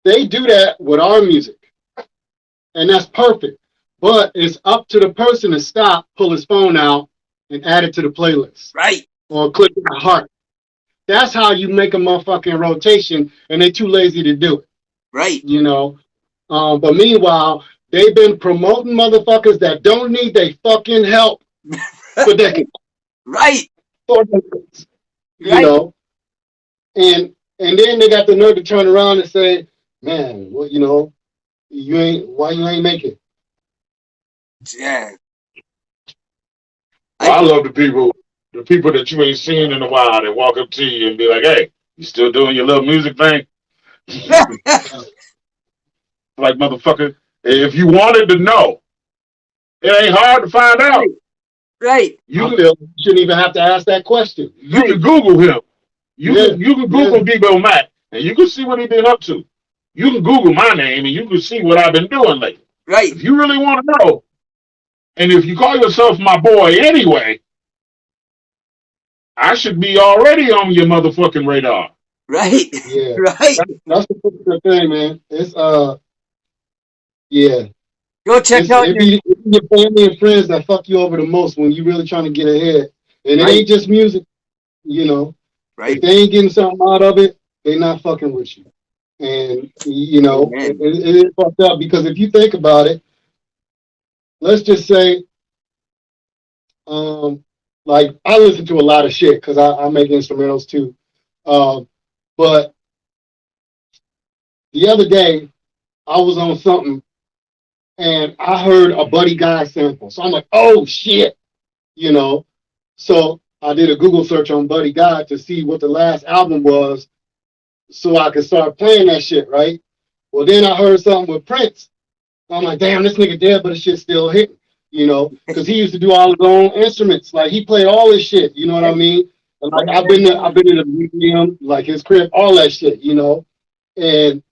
they do that with our music. And that's perfect. But it's up to the person to stop, pull his phone out, and add it to the playlist. Right. Or click the heart. That's how you make a motherfucking rotation, and they too lazy to do it. Right. You know? But meanwhile, they've been promoting motherfuckers that don't need their fucking help for decades. Right. For decades. You know? And then they got the nerve to turn around and say, man, well, you know, why you ain't make it? Yeah. Well, I love the people that you ain't seen in a while that walk up to you and be like, hey, you still doing your little music thing? Like, motherfucker, if you wanted to know, it ain't hard to find out. Right. You shouldn't even have to ask that question. You can Google him. You can Google Deebo Mac, and you can see what he been up to. You can Google my name, and you can see what I've been doing lately. Right. If you really want to know, and if you call yourself my boy anyway, I should be already on your motherfucking radar. Right. Yeah. Right. That's the thing, man. It's yeah. Go check out your family and friends that fuck you over the most when you really trying to get ahead. And it ain't just music, you know. Right. If they ain't getting something out of it, they not fucking with you. And you know, it is fucked up because if you think about it, let's just say, like I listen to a lot of shit because I make instrumentals too. But the other day I was on something and I heard a Buddy Guy sample. So I'm like, oh shit, you know. So I did a Google search on Buddy Guy to see what the last album was so I could start playing that shit, right? Well, then I heard something with Prince. I'm like, damn, this nigga dead, but the shit's still hitting, you know, because he used to do all his own instruments. Like he played all his shit, you know what I mean? And like I've been in the museum, like his crib, all that shit, you know. And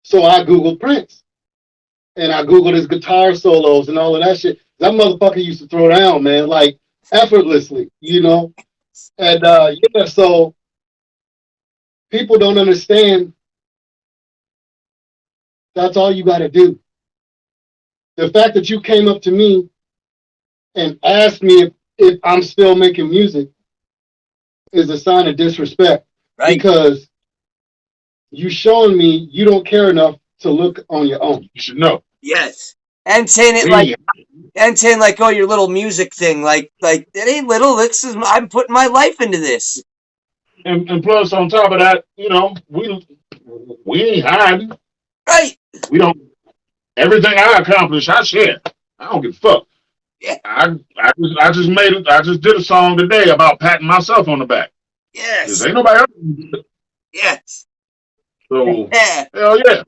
so I Googled Prince. And I Googled his guitar solos and all of that shit. That motherfucker used to throw down, man, like effortlessly, you know. And yeah, so people don't understand. That's all you got to do. The fact that you came up to me and asked me if I'm still making music is a sign of disrespect. Right. Because you showing me you don't care enough to look on your own. You should know. Yes. And saying it like, oh, your little music thing, like it ain't little. This is I'm putting my life into this. And plus, on top of that, you know, we ain't hiding. Right. We don't. Everything I accomplish, I share. I don't give a fuck. Yeah. I just did a song today about patting myself on the back. Yes. Because ain't nobody else. Yes. So hell yeah.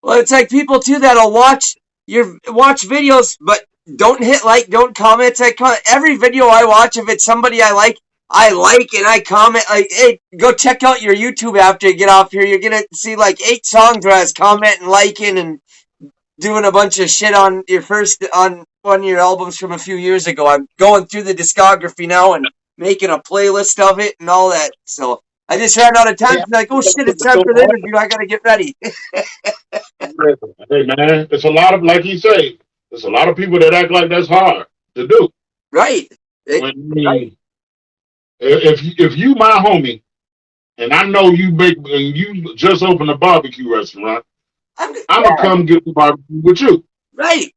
Well, it's like people too that'll watch videos, but don't hit like, don't comment. It's like every video I watch, if it's somebody I like and I comment like, hey, go check out your YouTube after you get off here. You're gonna see like 8 songs where I was commenting, liking, and doing a bunch of shit on one of your albums from a few years ago. I'm going through the discography now and making a playlist of it and all that. So I just ran out of time. Yeah. Like, oh shit, it's time for the interview. I gotta get ready. Hey man, it's a lot of, like he said, there's a lot of people that act like that's hard to do. Right. Right. If you my homie, and I know you just opened a barbecue restaurant, I'm gonna come get the barbecue with you. Right.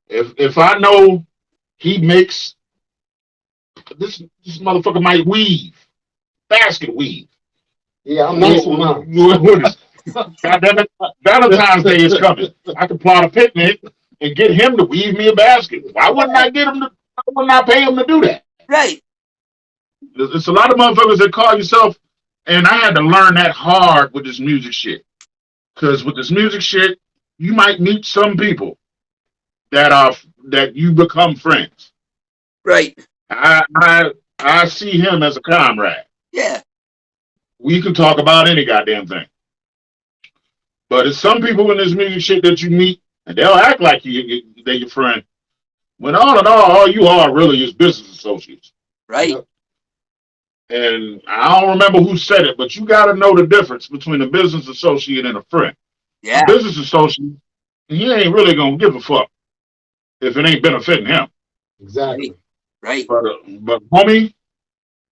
If I know he makes this motherfucker might weave, basket weave. Yeah, I'm nice with mine. Goddamn it, Valentine's Day is coming. I can plot a picnic and get him to weave me a basket. Why wouldn't I get him to? Why wouldn't I pay him to do that? Right. It's a lot of motherfuckers that call yourself, and I had to learn that hard with this music shit. Because with this music shit, you might meet some people that you become friends. Right. I see him as a comrade. Yeah. We can talk about any goddamn thing. But it's some people in this music shit that you meet, and they'll act like they're your friend. When all in all you are really is business associates. Right. And I don't remember who said it, but you got to know the difference between a business associate and a friend. Yeah. A business associate, he ain't really going to give a fuck if it ain't benefiting him. Exactly. Right. But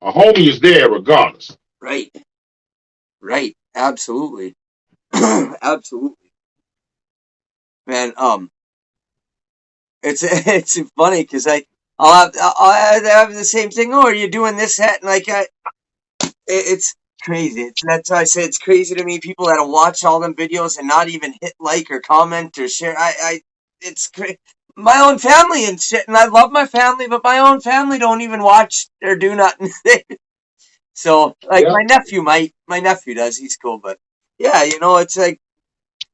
a homie is there regardless. Right. Right. Absolutely. Absolutely. Man, it's funny because I'll have the same thing. Oh, are you doing this, that? And like, it's crazy. That's why I say it's crazy to me. People that'll watch all them videos and not even hit like or comment or share. It's crazy. My own family and shit, and I love my family, but my own family don't even watch or do nothing. So, like, my nephew does. He's cool, but yeah, it's like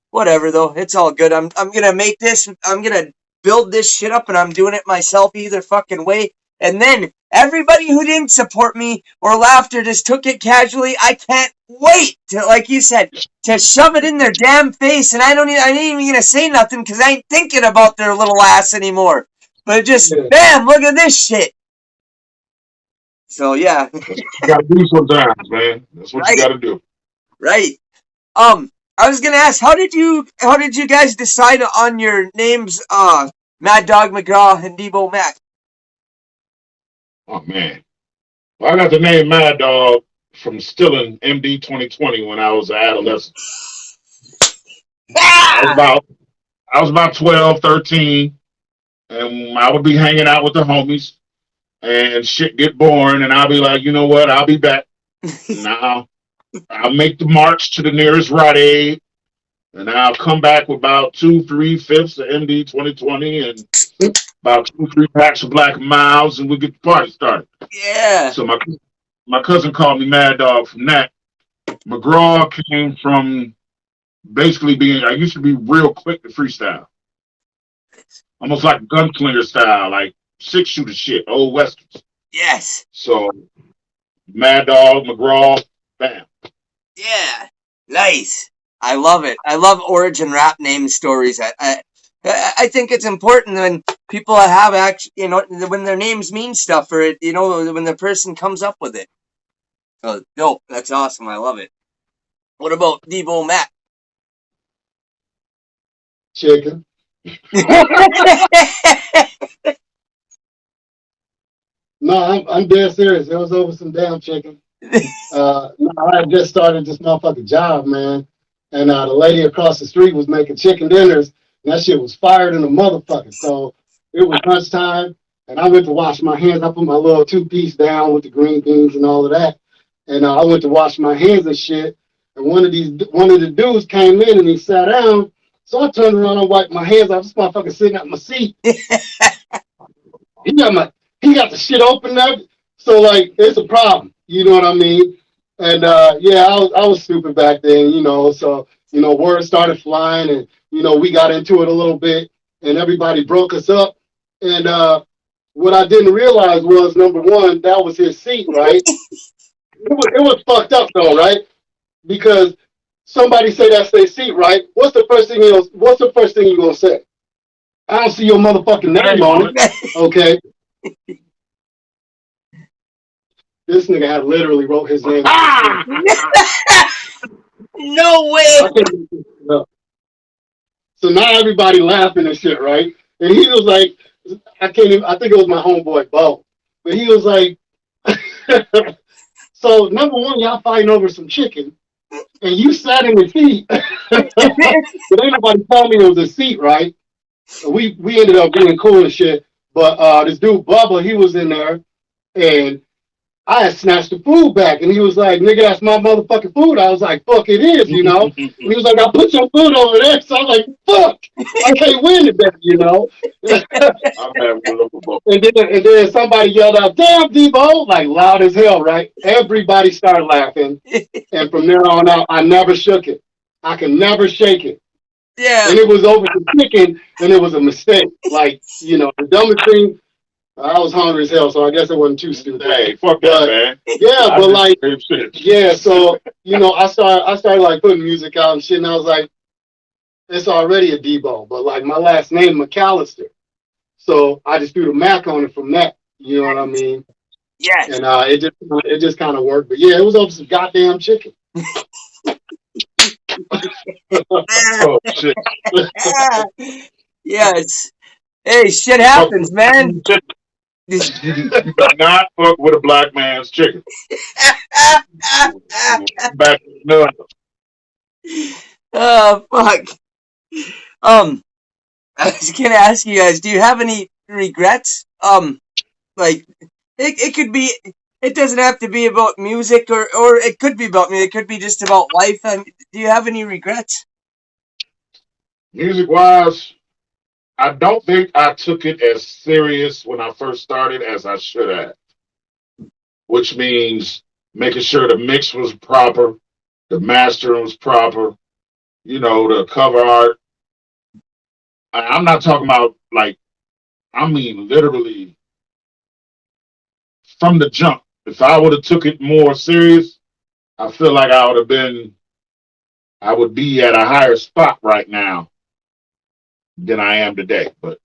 whatever though. It's all good. I'm gonna make this. I'm gonna build this shit up, and I'm doing it myself either fucking way. And then everybody who didn't support me or laughed or just took it casually, I can't wait to, like you said, to shove it in their damn face. And I ain't even gonna say nothing because I ain't thinking about their little ass anymore. But just bam, look at this shit. So yeah, you gotta do sometimes, man. That's what you gotta do. Right. I was gonna ask, how did you guys decide on your names, Maddog Mcgraw and Deebo Mac? Oh man, well, I got the name Mad Dog from stealing MD 2020 when I was an adolescent. I was about 12, 13, and I would be hanging out with the homies, and shit get boring, and I'll be like, you know what? I'll be back. Now I'll make the march to the nearest Rite Aid, and I'll come back with about 2-3/5 of MD 2020 and about 2-3 packs of Black Miles, and we get the party started. Yeah. So my cousin called me Mad Dog from that. McGraw came from basically I used to be real quick to freestyle. Almost like gunslinger style, like 6-shooter shit, old westerns. Yes. So Mad Dog, McGraw, bam. Yeah. Nice. I love it. I love origin rap name stories. I think it's important when people have actually, when their names mean stuff, or when the person comes up with it. So dope. That's awesome. I love it. What about Deebo Mac? Chicken. No, I'm dead serious. It was over some damn chicken. I had just started this motherfucking job, man. And the lady across the street was making chicken dinners. And that shit was fired in the motherfucker. So it was lunchtime. And I went to wash my hands. I put my little 2-piece down with the green beans and all of that. And I went to wash my hands and shit. And one of the dudes came in and he sat down. So I turned around and wiped my hands off. This motherfucker sitting at my seat. He got the shit open up. So like, it's a problem. You know what I mean? And I was stupid back then, so, word started flying and, we got into it a little bit and everybody broke us up. And what I didn't realize was, number one, that was his seat, right? It was fucked up though, right? Because somebody say that's their seat, right? What's the first thing you're gonna say? I don't see your motherfucking name on it. Okay. This nigga had literally wrote his name. No way. So now everybody laughing and shit, right? And he was like, I think it was my homeboy Bo. But he was like, so number one, y'all fighting over some chicken. And you sat in the seat. But ain't nobody told me it was a seat, right? So we ended up being cool and shit. But this dude Bubba, he was in there. And I had snatched the food back, and he was like, "Nigga, that's my motherfucking food." I was like, "Fuck, it is," you know. And he was like, "I put your food over there," so I was like, "Fuck, I can't win today," you know. I'm having a look for And then somebody yelled out, "Damn, Deebo!" like loud as hell, right? Everybody started laughing, and from there on out, I never shook it. I can never shake it. Yeah. And it was over the chicken, and it was a mistake. Like, you know, the dumbest thing. I was hungry as hell, so I guess it wasn't too stupid. Hey, fuck that, man. Yeah, but like, shit. yeah. So you know, I started like putting music out and shit, and I was like, it's already a Deebo, but like my last name McAllister, so I just threw the Mac on it from that. You know what I mean? Yes. And it just kind of worked. But yeah, it was over some goddamn chicken. Oh shit. Yes. Hey, shit happens, man. You do not fuck with a black man's chicken. Back no. Oh fuck. I was gonna ask you guys, do you have any regrets? Like it could be. It doesn't have to be about music, or it could be about me. It could be just about life. And do you have any regrets? Music wise, I don't think I took it as serious when I first started as I should have. Which means making sure the mix was proper, the mastering was proper, you know, the cover art. I'm not talking about like, I mean literally from the jump. If I would have took it more serious, I feel like I would be at a higher spot right now than I am today. But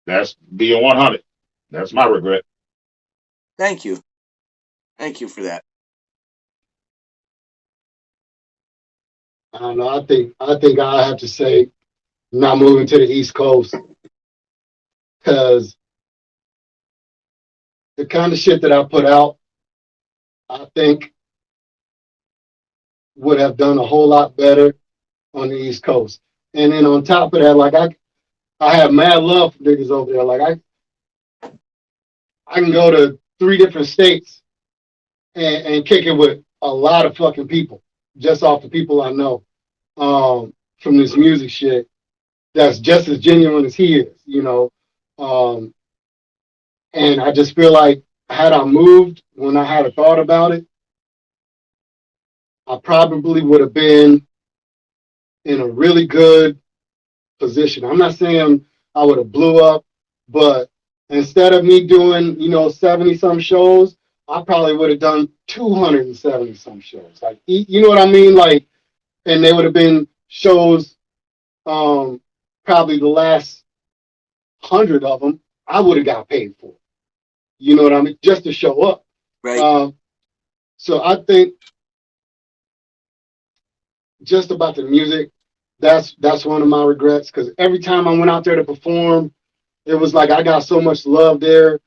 that's being 100. That's my regret. Thank you. Thank you for that. I don't know. I think I have to say, not moving to the East Coast, because the kind of shit that I put out, I think would have done a whole lot better on the East Coast. And then on top of that, like I have mad love for niggas over there. Like I can go to 3 different states and kick it with a lot of fucking people, just off the people I know, from this music shit that's just as genuine as he is, you know. And I just feel like had I moved when I had a thought about it, I probably would have been in a really good position. I'm not saying I would have blew up, but instead of me doing, you know, 70 some shows, I probably would have done 270 some shows. Like, you know what I mean? Like, and they would have been shows, probably the last 100 of them, I would have got paid for. You know what I mean? Just to show up. Right. So I think just about the music, that's one of my regrets, because every time I went out there to perform, it was like I got so much love there.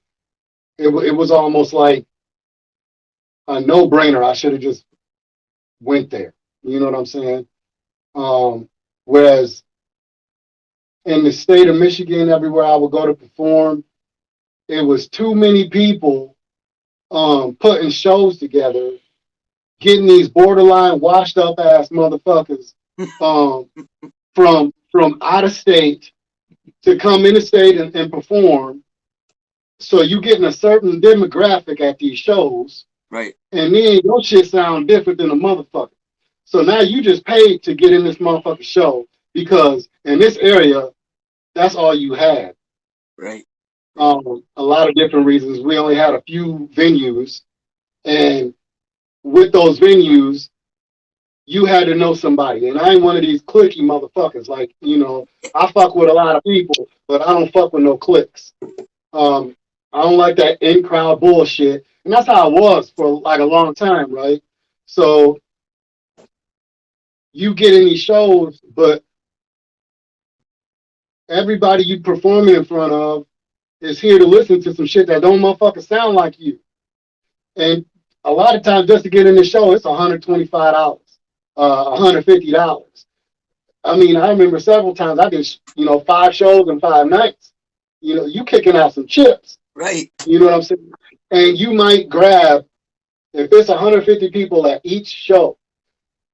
It was almost like a no-brainer. I should have just went there. You know what I'm saying? Whereas in the state of Michigan, everywhere I would go to perform, it was too many people putting shows together, getting these borderline washed up ass motherfuckers from out of state to come in the state and perform. So you getting a certain demographic at these shows, Right. and then your shit sound different than a motherfucker. So now you just paid to get in this motherfucking show because in this area, that's all you had. Right. A lot of different reasons. We only had a few venues, and with those venues, you had to know somebody. And I ain't one of these cliquey motherfuckers. Like, you know, I fuck with a lot of people, but I don't fuck with no cliques. I don't like that in-crowd bullshit. And that's how it was for like a long time, right? So you get in these shows, but everybody you performing in front of is here to listen to some shit that don't motherfucking sound like you. And a lot of times just to get in the show, it's $125, $150. I mean, I remember several times I did, you know, 5 shows in 5 nights. You know, you kicking out some chips. Right. You know what I'm saying? And you might grab, if it's 150 people at each show,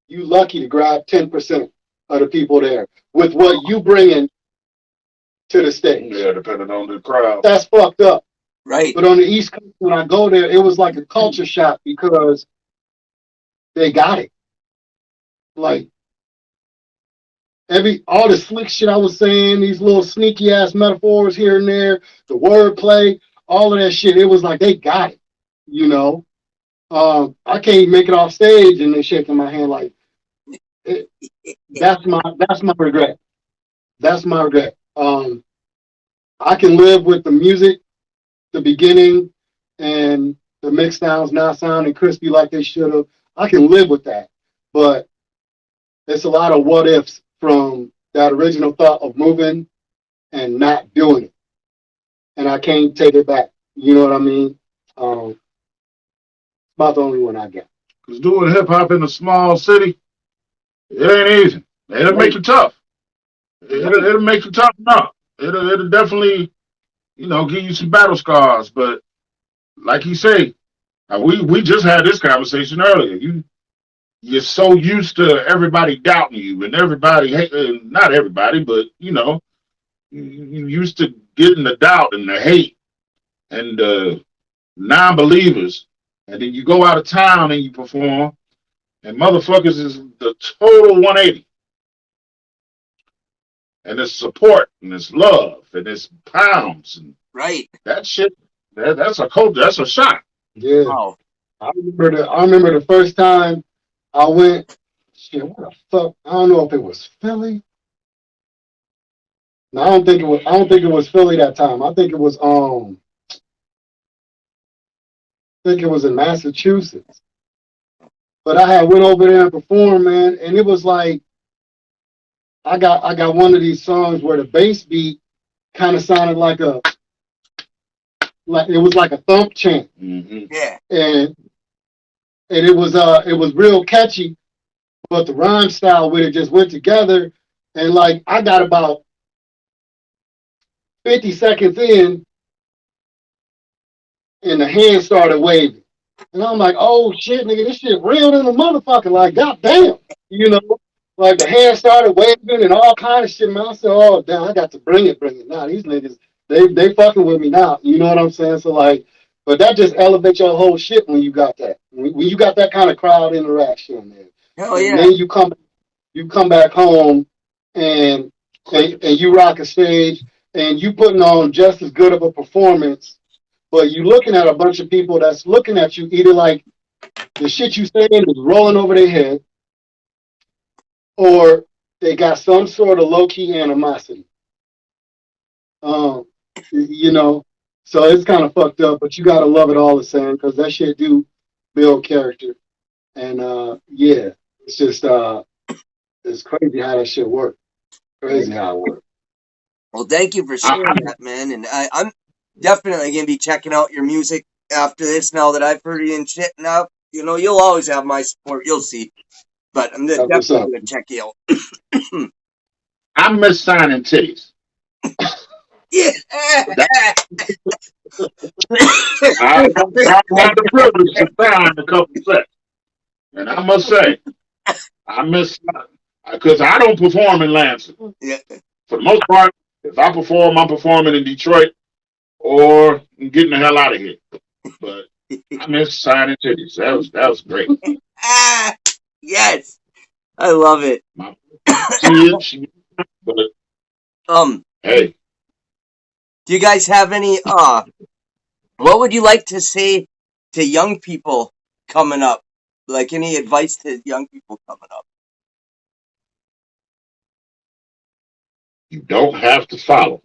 you lucky to grab 10% of the people there with what you bringing to the stage. Yeah, depending on the crowd. That's fucked up. Right. But on the East Coast, when I go there, it was like a culture shock because they got it. Like all the slick shit I was saying, these little sneaky ass metaphors here and there, the wordplay, all of that shit. It was like they got it. You know, I can't make it off stage and they shaking my hand like that's my regret. That's my regret. I can live with the music, the beginning, and the mix downs not sounding crispy like they should have. I can live with that. But it's a lot of what ifs from that original thought of moving and not doing it. And I can't take it back. You know what I mean? It's about the only one I got. Because doing hip hop in a small city, it ain't easy. It'll make you tough. It'll make you tough enough. It'll definitely, give you some battle scars. But like you say, we just had this conversation earlier. You're so used to everybody doubting you and everybody, not everybody, but you used to getting the doubt and the hate and the non-believers. And then you go out of town and you perform, and motherfuckers is the total 180. And it's support and it's love and it's pounds and Right. that shit. That's a coach. That's a shot. Yeah. Wow. I remember the first time I went. Shit, what the fuck? I don't know if it was Philly. No, I don't think it was Philly that time. I think it was in Massachusetts. But I had went over there and performed, man, and it was like I got one of these songs where the bass beat kind of sounded like it was like a thump chant. Mm-hmm. Yeah. And it was real catchy, but the rhyme style with it just went together. And like I got about 50 seconds in, and the hand started waving, and I'm like, "Oh shit, nigga, this shit real than a motherfucker!" Like, goddamn, like the hand started waving and all kind of shit. Man, I said, "Oh damn, I got to bring it now. These niggas, they fucking with me now." You know what I'm saying? So like. But that just elevates your whole shit when you got that. When you got that kind of crowd interaction, man. Hell and yeah. then you come back home and you rock a stage and you putting on just as good of a performance, but you looking at a bunch of people that's looking at you either like the shit you saying is rolling over their head, or they got some sort of low key animosity. So it's kind of fucked up, but you gotta love it all the same because that shit do build character. And yeah, it's just it's crazy how that shit works. Crazy how it works. Well, thank you for sharing that, man. And I'm definitely gonna be checking out your music after this. Now that I've heard you and shit, now you'll always have my support. You'll see. But I'm definitely gonna check you out. I miss signing titties. Yeah. I had the privilege to sign a couple sets. And I must say, I miss because I don't perform in Lansing. Yeah. For the most part, if I perform, I'm performing in Detroit or I'm getting the hell out of here. But I miss signing titties. That was great. Yes. I love it. But hey. Do you guys have any what would you like to say to young people coming up? Like any advice to young people coming up? You don't have to follow.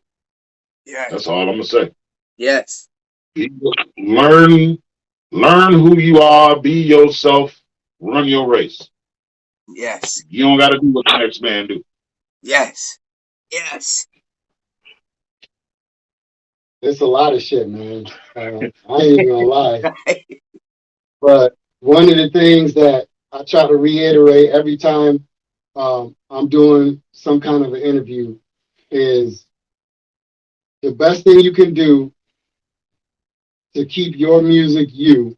Yeah. That's all I'm gonna say. Yes. Learn who you are, be yourself, run your race. Yes. You don't gotta do what the next man do. Yes. Yes. It's a lot of shit, man. I ain't even gonna lie. But one of the things that I try to reiterate every time I'm doing some kind of an interview is the best thing you can do to keep your music you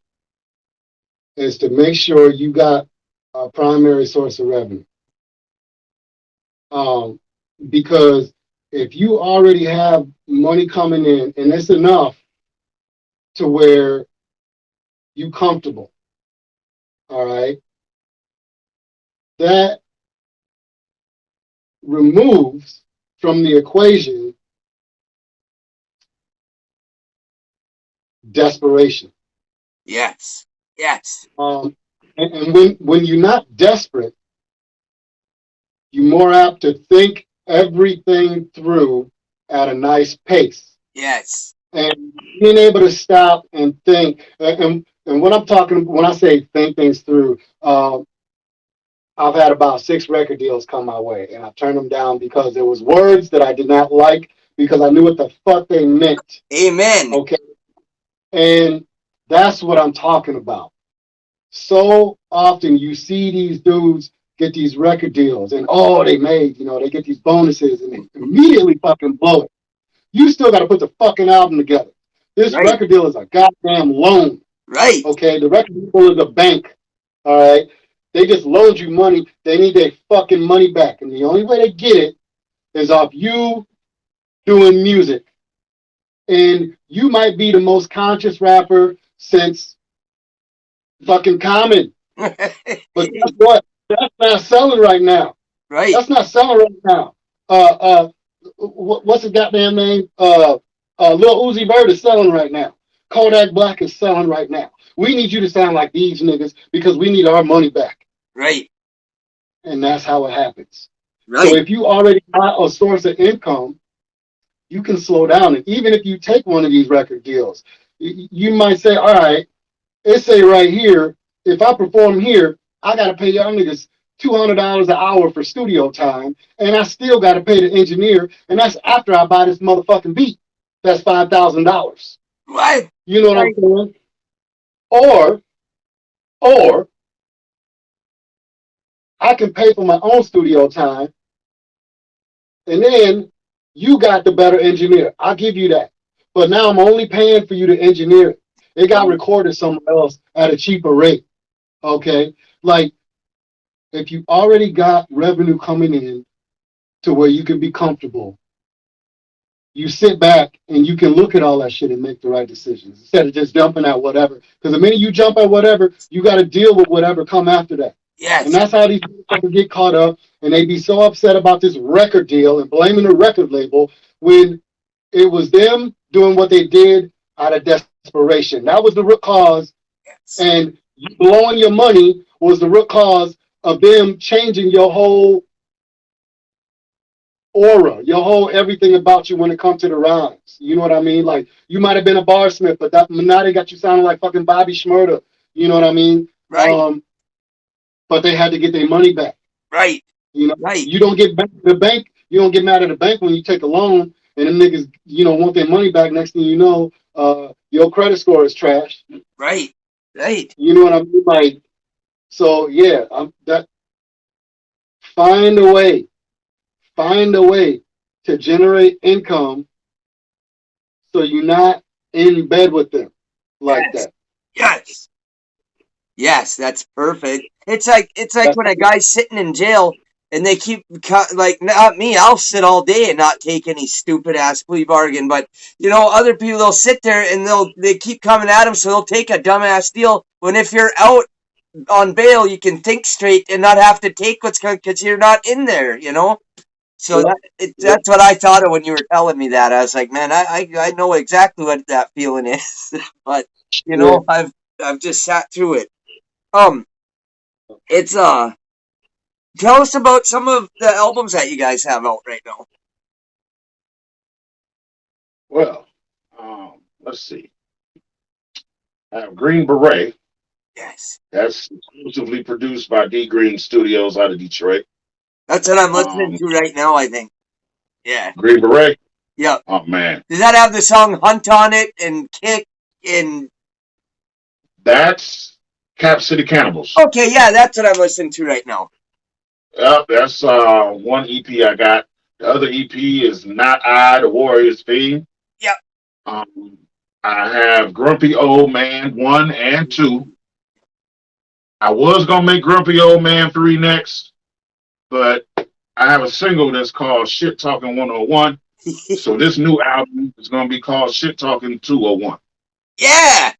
is to make sure you got a primary source of revenue. Because if you already have money coming in and it's enough to where you comfortable, all right, that removes from the equation desperation. Yes. Yes. And when you're not desperate, you're more apt to think everything through at a nice pace. Yes. And being able to stop and think, and what I'm talking, when I say think things through, I've had about 6 record deals come my way, and I turned them down because there was words that I did not like because I knew what the fuck they meant. Amen. Okay, and that's what I'm talking about. So often you see these dudes get these record deals, and they made, they get these bonuses, and they immediately fucking blow it. You still got to put the fucking album together. This Right. record deal is a goddamn loan. Right. Okay, the record deal is a bank. All right, they just loaned you money. They need their fucking money back, and the only way they get it is off you doing music. And you might be the most conscious rapper since fucking Common, but guess what? That's not selling right now. Right. That's not selling right now. What's the goddamn name? Lil Uzi Vert is selling right now. Kodak Black is selling right now. We need you to sound like these niggas because we need our money back. Right. And that's how it happens. Right. So if you already got a source of income, you can slow down. And even if you take one of these record deals, you might say, all right, it say right here, if I perform here, I got to pay y'all niggas $200 an hour for studio time, and I still got to pay the engineer, and that's after I buy this motherfucking beat. That's $5,000. What? You know what I'm saying? Or I can pay for my own studio time, and then you got the better engineer. I'll give you that. But now I'm only paying for you to engineer it. It got recorded somewhere else at a cheaper rate. Okay? Like, if you already got revenue coming in to where you can be comfortable, you sit back and you can look at all that shit and make the right decisions instead of just jumping at whatever. Because the minute you jump at whatever, you got to deal with whatever come after that. Yes. And that's how these people get caught up, and they be so upset about this record deal and blaming the record label when it was them doing what they did out of desperation. That was the root cause. Yes. And you blowing your money was the root cause of them changing your whole aura, your whole everything about you when it comes to the rhymes. You know what I mean? Like, you might have been a barsmith, but now they got you sounding like fucking Bobby Shmurda. You know what I mean? Right. But they had to get their money back. Right. You know, Right. You don't get back the bank. You don't get mad at the bank when you take a loan and them niggas, want their money back. Next thing you know, your credit score is trash. Right. Right. You know what I mean? Like, so yeah, find a way to generate income so you're not in bed with them like that. Yes. Yes, that's perfect. It's like when a guy's sitting in jail and they keep like, not me, I'll sit all day and not take any stupid ass plea bargain, but other people, they'll sit there and they keep coming at them, so they'll take a dumbass deal. When if you're out on bail, you can think straight and not have to take what's coming because you're not in there, So that's what I thought of when you were telling me that. I was like, man, I know exactly what that feeling is, but I've just sat through it. It's tell us about some of the albums that you guys have out right now. Well, let's see. I have Green Beret. Yes. That's exclusively produced by D Green Studios out of Detroit. That's what I'm listening to right now, I think. Yeah. Green Beret? Yeah. Oh, man. Does that have the song Hunt on it and Kick and... That's Cap City Cannibals. Okay, yeah, that's what I'm listening to right now. Yep, that's one EP I got. The other EP is Not I, the Warrior's Fiend. Yep. I I have Grumpy Old Man 1 and 2. I was gonna make Grumpy Old Man 3 next, but I have a single that's called Shit Talking 101. So this new album is gonna be called Shit Talking 201. Yeah.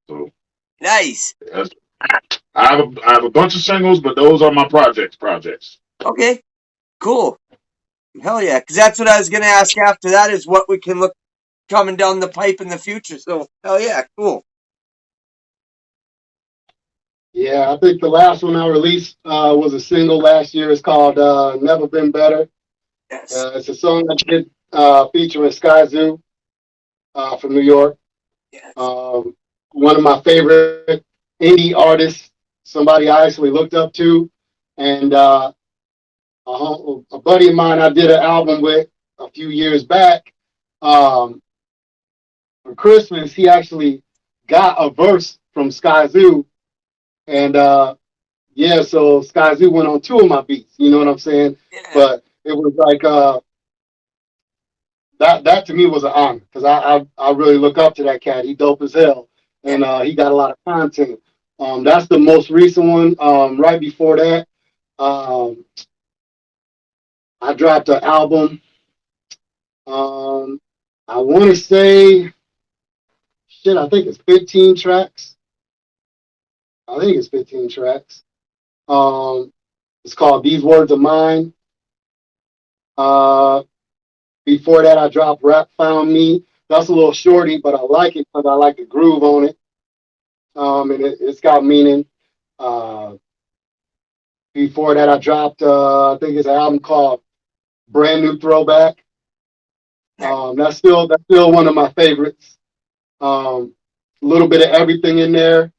So Nice. I have a bunch of singles, but those are my projects. Okay. Cool. Hell yeah. Because that's what I was going to ask after that is what we can look coming down the pipe in the future. So, hell yeah. Cool. Yeah, I think the last one I released was a single last year. It's called Never Been Better. Yes. It's a song I did featuring Sky Zoo from New York. Yes. One of my favorite indie artists, somebody I actually looked up to. And a buddy of mine I did an album with a few years back. For Christmas, he actually got a verse from Sky Zoo. And yeah, so Sky Zoo went on 2 of my beats, you know what I'm saying? Yeah. But it was like that to me was an honor because I really look up to that cat. He dope as hell. And he got a lot of content. That's the most recent one. Right before that, I dropped an album. I want to say, shit, I think it's 15 tracks. I think it's 15 tracks. It's called These Words Are Mine. Before that, I dropped Rap Found Me. That's a little shorty, but I like it because I like the groove on it. And it's got meaning. Before that, I dropped, I think it's an album called Brand New Throwback. That's still one of my favorites. A little bit of everything in there.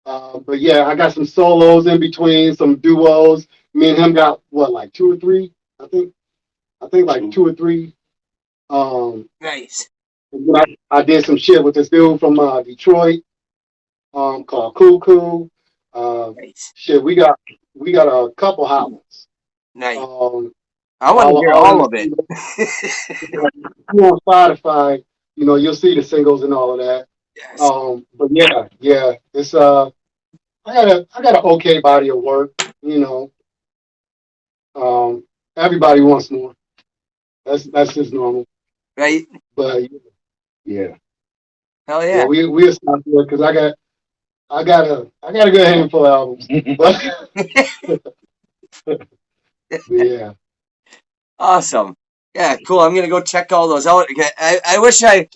But yeah, I got some solos in between, some duos. Me and him got what, like 2 or 3? I think like 2 or 3. Nice. I did some shit with this dude from Detroit, called Cuckoo. Nice. Shit, we got a couple hot ones. Nice. I want to hear all of it. On Spotify, you know, you'll see the singles and all of that. Yes. But yeah, it's I got an okay body of work, you know. Everybody wants more. That's just normal. Right. But yeah. Hell yeah. We'll stop there because I got a good handful of albums. But yeah. Awesome. Yeah, cool. I'm gonna go check all those out. I wish I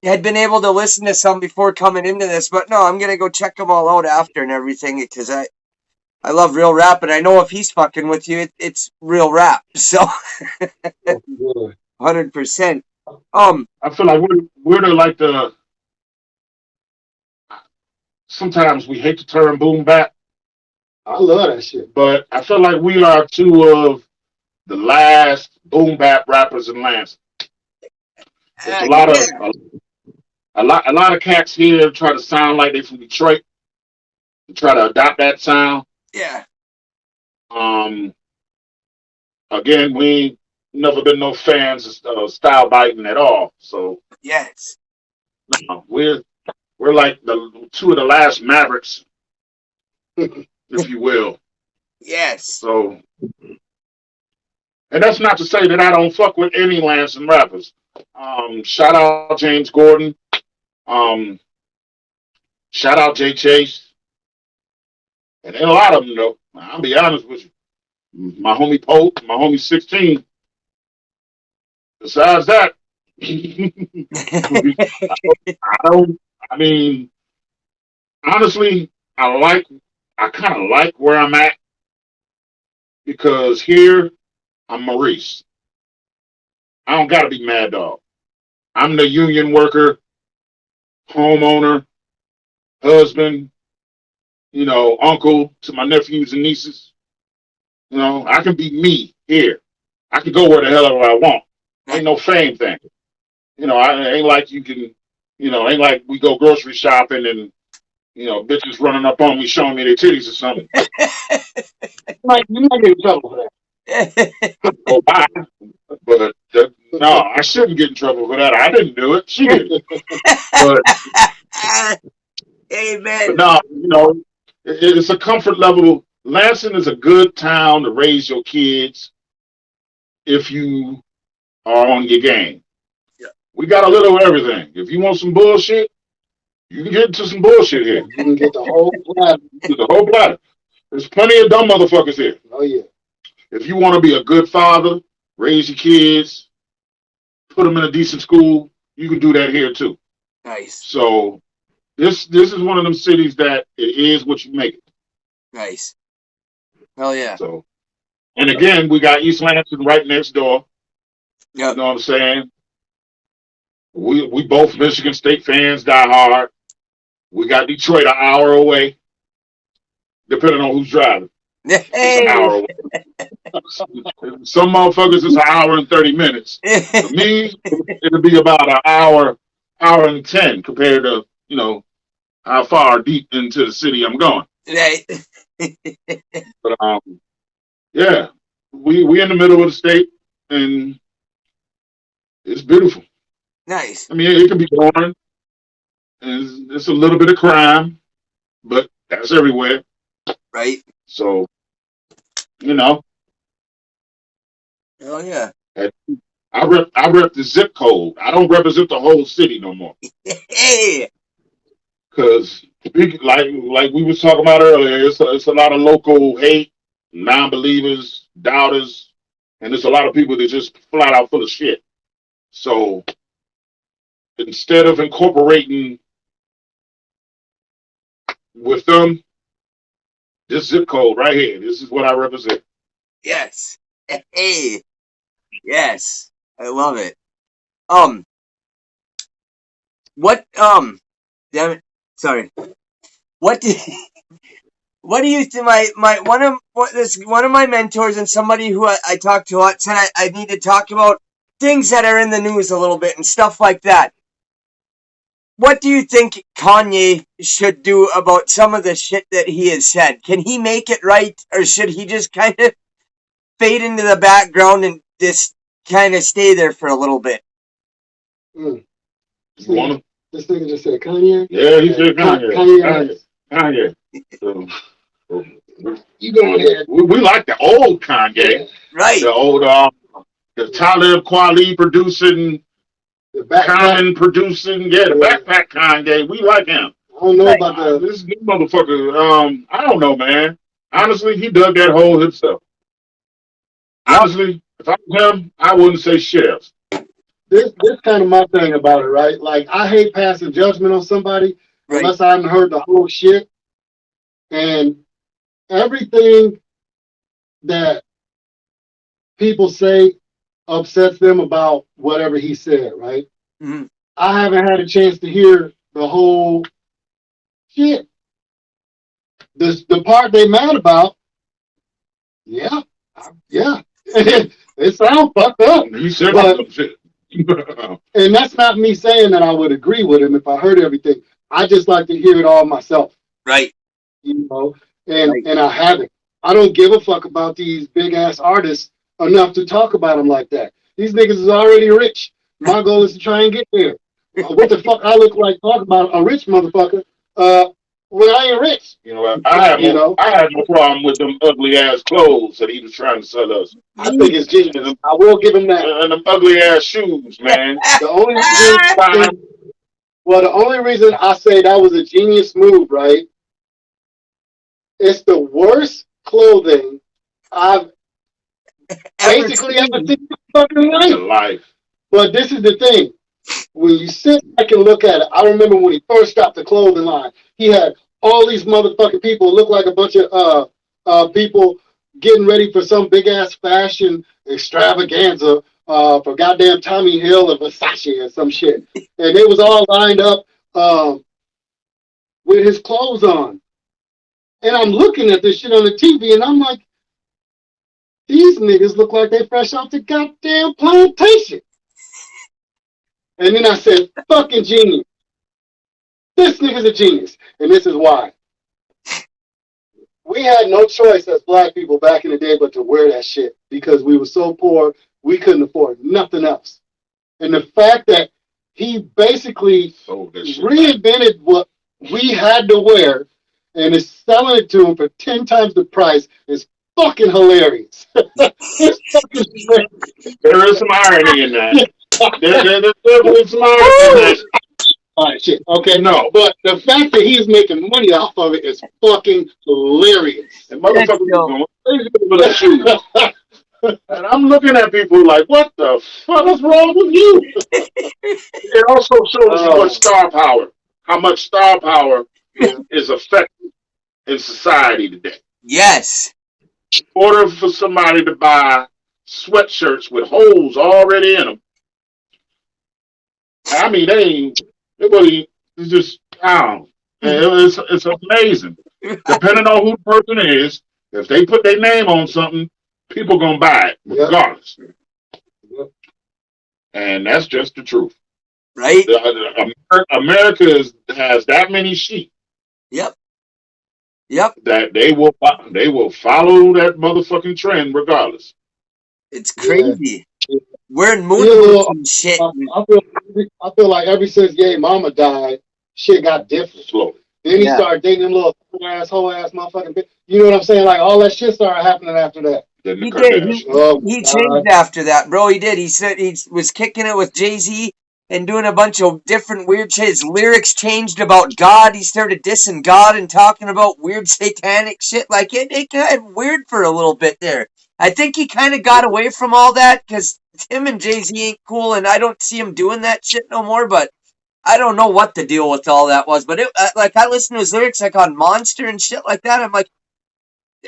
had been able to listen to some before coming into this, but no, I'm gonna go check them all out after and everything because I love real rap, and I know if he's fucking with you, it's real rap. So, 100%. I feel like we're the sometimes we hate the term boom bap. I love that shit. But I feel like we are 2 of the last boom bap rappers in Lansing. There's a lot of cats here try to sound like they from Detroit and try to adopt that sound. Yeah. Again, we ain't never been no fans of style biting at all. So yes, we're like the 2 of the last Mavericks, if you will. Yes. So, and that's not to say that I don't fuck with any Lansing rappers. Shout out James Gordon. Shout out Jay Chase. And then a lot of them, though. I'll be honest with you. My homie Pope, my homie 16. Besides that, I mean, honestly, I kind of like where I'm at because here I'm Maurice. I don't got to be Mad Dog. I'm the union worker, homeowner, husband, you know, uncle to my nephews and nieces. You know, I can be me here. I can go where the hell I want. Ain't no fame thing. You know, I ain't like you can, you know, ain't like we go grocery shopping and, you know, bitches running up on me showing me their titties or something. You might get in trouble for that. Go by, but No, I shouldn't get in trouble for that. I didn't do it. She did it. But Amen. no, it's a comfort level. Lansing is a good town to raise your kids if you are on your game. Yeah. We got a little of everything. If you want some bullshit, you can get into some bullshit here. You can get the whole platter. The whole platter. There's plenty of dumb motherfuckers here. Oh yeah. If you want to be a good father, raise your kids, put them in a decent school, you can do that here too. Nice. So this is one of them cities that it is what you make it. Nice. Hell yeah. So, and again, we got East Lansing right next door. Yep. You know what I'm saying? We both Michigan State fans, die hard. We got Detroit an hour away, depending on who's driving. It's an hour away. Some motherfuckers it's an hour and 30 minutes. For me, it'll be about an hour and 10 compared to how far deep into the city I'm going. Right. But yeah, we in the middle of the state, and it's beautiful. Nice. I mean, it can be boring, and it's a little bit of crime, but that's everywhere. Right. So, Hell yeah. I rep the zip code. I don't represent the whole city no more. Hey. Because like we was talking about earlier, it's a lot of local hate, non-believers, doubters, and there's a lot of people that just flat out full of shit. So instead of incorporating with them, this zip code right here, this is what I represent. Yes. Hey. Yes. I love it. What damn it. Sorry. What do you think? One of my mentors and somebody who I talk to a lot said I need to talk about things that are in the news a little bit and stuff like that. What do you think Kanye should do about some of the shit that he has said? Can he make it right, or should he just kind of fade into the background and just kind of stay there for a little bit? This nigga just said Kanye? Yeah, he said Kanye. Kanye. So, you go ahead. We like the old Kanye. Right. The old the Talib Kweli producing, The Common producing, the backpack Kanye. We like him. I don't know about this new motherfucker. I don't know, man. Honestly, he dug that hole himself. Honestly, if I was him, I wouldn't say shit else. This kind of my thing about it, right? Like, I hate passing judgment on somebody unless I haven't heard the whole shit. And everything that people say upsets them about whatever he said, right? Mm-hmm. I haven't had a chance to hear the whole shit. The part they mad about, yeah. It sounds fucked up. He said some shit. And that's not me saying that I would agree with him if I heard everything. I just like to hear it all myself. Right. And I haven't. I don't give a fuck about these big ass artists enough to talk about them like that. These niggas is already rich. My goal is to try and get there. What the fuck I look like talking about a rich motherfucker when I ain't rich? You know what? I have no problem with them ugly ass clothes that he was trying to sell us. I think it's genius. I will give him that. And them ugly ass shoes, man. The only reason I say that was a genius move, right? It's the worst clothing I've basically ever seen in fucking life. But this is the thing. When you sit back and look at it, I remember when he first stopped the clothing line, he had all these motherfucking people look like a bunch of people getting ready for some big ass fashion extravaganza for goddamn Tommy Hill or Versace or some shit. And they was all lined up with his clothes on. And I'm looking at this shit on the TV and I'm like, these niggas look like they fresh off the goddamn plantation. And then I said, fucking genius. This nigga's a genius. And this is why. We had no choice as black people back in the day but to wear that shit because we were so poor, we couldn't afford nothing else. And the fact that he basically Sold that shit. reinvented what we had to wear and is selling it to him for 10 times the price is fucking hilarious. It's fucking hilarious. There is some irony in that. There's definitely some irony in that. All right, shit. Okay, No. but the fact that he's making money off of it is fucking hilarious. And motherfuckers is going crazy over that shoe. And I'm looking at people like, what the fuck is wrong with you? It also shows you what star power, how much star power is effective in society today. Yes. In order for somebody to buy sweatshirts with holes already in them, I mean, it's just, I don't know. It's amazing. Depending on who the person is, if they put their name on something, people gonna buy it regardless. Yep. And that's just the truth. Right? America has that many sheep. Yep. Yep. That they will follow that motherfucking trend regardless. It's crazy. Yeah. We're in moon boots and shit. I feel like ever since Yay Mama died, shit got different. Slowly. Then he started dating them little whole ass motherfucking bitch. You know what I'm saying? Like all that shit started happening after that. He did. He changed after that, bro. He did. He said he was kicking it with Jay-Z and doing a bunch of different weird shit. His lyrics changed about God. He started dissing God and talking about weird satanic shit. Like it got weird for a little bit there. I think he kind of got away from all that because him and Jay-Z ain't cool, and I don't see him doing that shit no more. But I don't know what the deal with all that was. But like I listened to his lyrics like on Monster and shit like that. I'm like.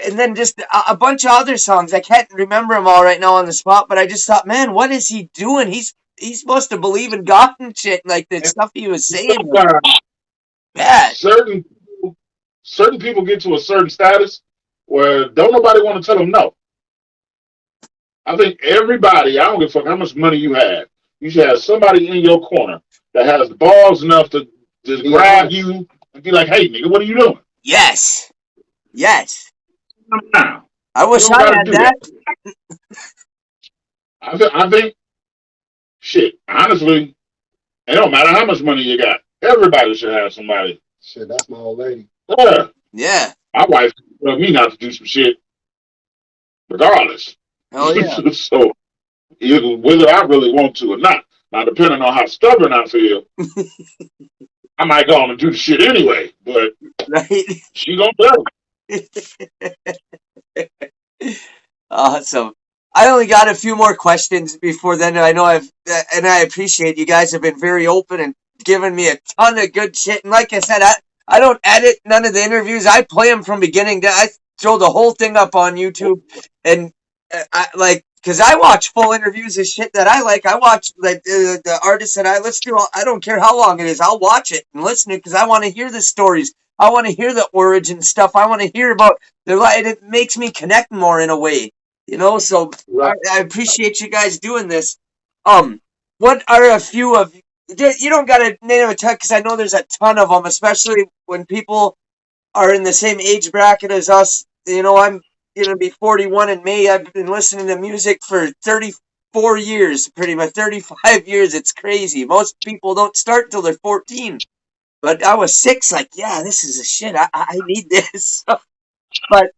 And then just a bunch of other songs. I can't remember them all right now on the spot, but I just thought, man, what is he doing? He's supposed to believe in God and shit, like the stuff he was saying. Bad. Certain people get to a certain status where don't nobody want to tell them no. I think everybody, I don't give a fuck how much money you have, you should have somebody in your corner that has the balls enough to just grab you and be like, hey, nigga, what are you doing? Yes. Yes. Now, I wish I had that. I think, shit, honestly, it don't matter how much money you got. Everybody should have somebody. Shit, that's my old lady. Yeah. Yeah. My wife told me not to do some shit regardless. Hell yeah. So, whether I really want to or not, now depending on how stubborn I feel, I might go on and do the shit anyway, but right. she gonna tell me. Awesome. I only got a few more questions before then. I know and I appreciate you guys have been very open and given me a ton of good shit. And like I said, I don't edit none of the interviews. I play them from beginning to. I throw the whole thing up on YouTube, and because I watch full interviews of shit that I like. I watch like the artists that I listen to. I don't care how long it is. I'll watch it and listen to it because I want to hear the stories. I want to hear the origin stuff. I want to hear about their life. It makes me connect more in a way. So Right. I appreciate you guys doing this. What are a few of you don't got to name a ton because I know there's a ton of them, especially when people are in the same age bracket as us. I'm gonna be 41 in May. I've been listening to music for 34 years, pretty much 35 years. It's crazy. Most people don't start till they're 14, but I was 6. Like, yeah, this is a shit. I need this. But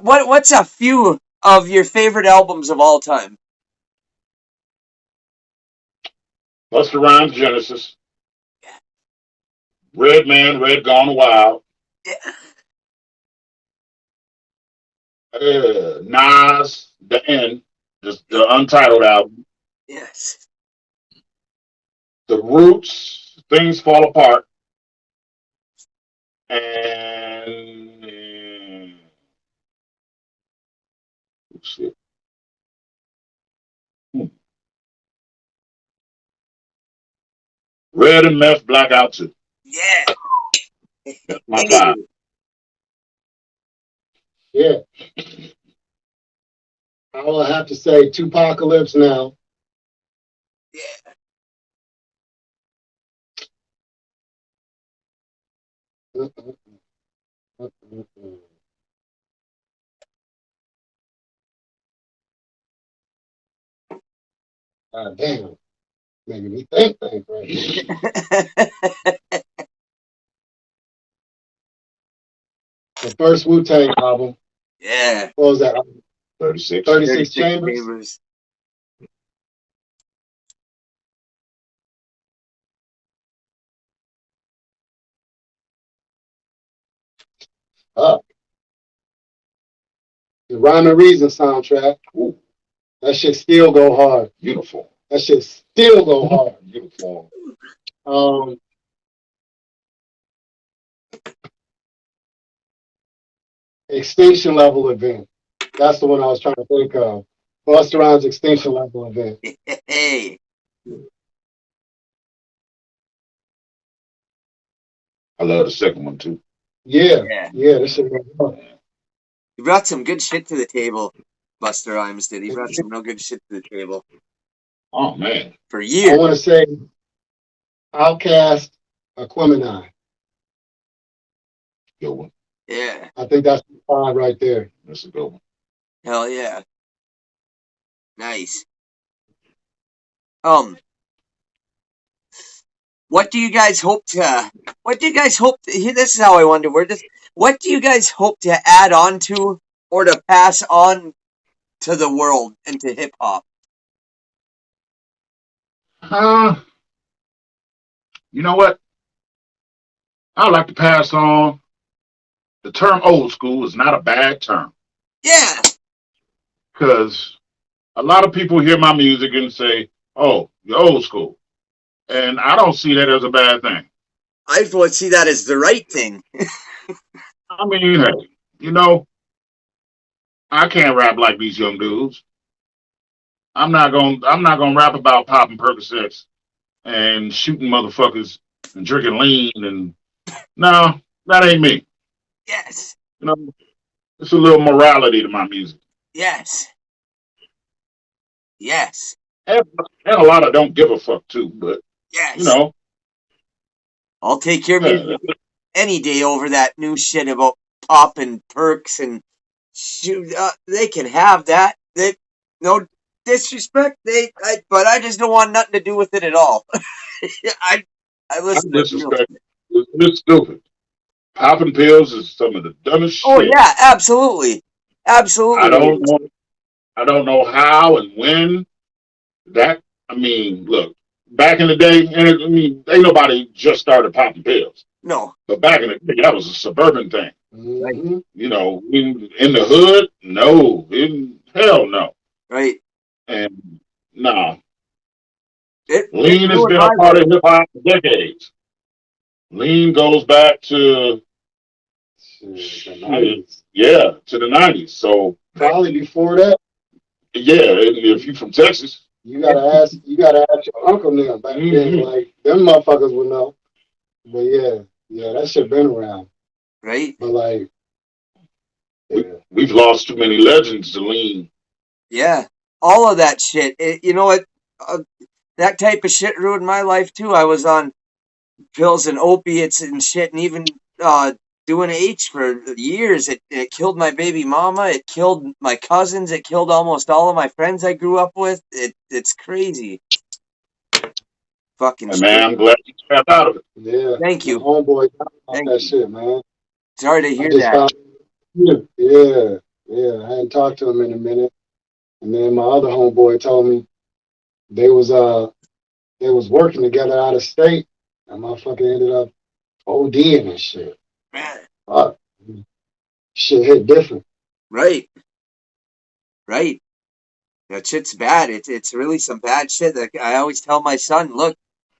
what's a few of your favorite albums of all time? Busta Rhymes Genesis. Red Man, Red Gone Wild. Yeah. Nas, The End, just the untitled album. Yes. The Roots, Things Fall Apart. And shit. Red and Meth, Blackout 2. Yeah. That's my five. Yeah. I will have to say Tupacalypse Now. Yeah. Damn. Making me think right. The first Wu-Tang album. Yeah. What was that? 36. 36 Chambers. The Rhyme and Reason soundtrack. Ooh, That shit still go hard. beautiful. That shit still go hard. Beautiful. Extinction Level Event. That's the one I was trying to think of. Busta Rhymes Extinction Level Event. Hey. I love the second one too. Yeah. This shit go hard. He brought some good shit to the table. Busta Rhymes did. He brought some real good shit to the table. Oh man. For I years. want to say Outkast, Aquemini. Good one. Yeah. I think that's 5 right there. That's a good one. Hell yeah. Nice. What do you guys hope to this is how I wonder what do you guys hope to add on to or to pass on to the world and to hip hop? You know what? I would like to pass on the term old school is not a bad term. Yeah. Because a lot of people hear my music and say, oh, you're old school. And I don't see that as a bad thing. I would see that as the right thing. I mean, hey, you know, I can't rap like these young dudes. I'm not gonna rap about popping Percocets and shooting motherfuckers and drinking lean and no, that ain't me. Yes. You know, it's a little morality to my music. Yes. Yes. And a lot of don't give a fuck too, but Yes. you know. I'll take your music any day over that new shit about pop and perks and shoot. They can have that. They no disrespect. But I just don't want nothing to do with it at all. I listen to disrespect. It's stupid. Popping pills is some of the dumbest shit. Oh yeah, absolutely. I don't know how and when that. I mean, look, back in the day, and ain't nobody just started popping pills. No. But back in the day, that was a suburban thing. Mm-hmm. You know, in the hood, no, hell no. Right. And nah. Lean has been a part of hip hop for decades. Lean goes back to the 90s. Yeah, to the 90s. So probably before that. Yeah, if you from Texas. You gotta ask your uncle now back then. Like them motherfuckers would know. But yeah, that shit been around. Right. But like we've lost too many legends to lean. Yeah. All of that shit. You know what? That type of shit ruined my life too. I was on pills and opiates and shit, and even doing H for years. It killed my baby mama. It killed my cousins. It killed almost all of my friends I grew up with. It's crazy. Fucking shit. Man, I'm glad you snapped out of it. Yeah. Thank you. Homeboy about that shit, man. Sorry to hear that. Yeah. I hadn't talked to him in a minute. And then my other homeboy told me they was working together out of state, and motherfucker ended up ODing and shit. Man. Shit hit different. Right. That shit's bad. It's really some bad shit. Like I always tell my son, look,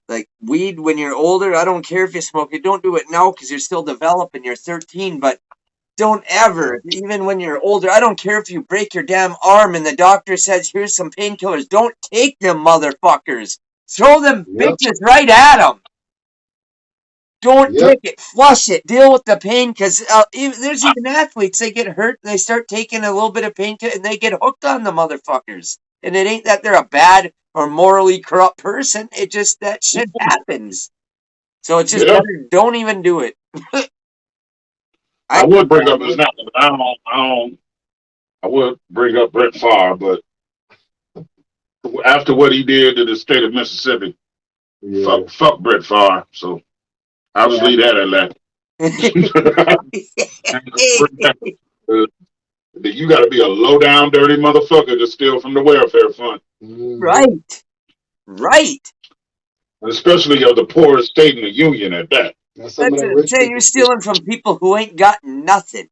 like weed when you're older, I don't care if you smoke it. Don't do it now because you're still developing. You're 13, but don't ever, even when you're older, I don't care if you break your damn arm and the doctor says, here's some painkillers. Don't take them, motherfuckers. Throw them bitches right at them. Don't take it. Flush it. Deal with the pain because there's even athletes, they get hurt. They start taking a little bit of painkiller and they get hooked on the motherfuckers. And it ain't that they're a bad or morally corrupt person. It just, that shit happens. So it's just better, don't even do it. I would bring up his name, but I would bring up Brett Favre, but after what he did to the state of Mississippi, Yeah. Fuck Brett Favre. So I'll just leave that at that. You got to be a low down, dirty motherfucker to steal from the welfare fund, Right. Right. especially of the poorest state in the union at that. That's some of That's that what I'm rich saying. You're people shit. stealing from people who ain't got nothing.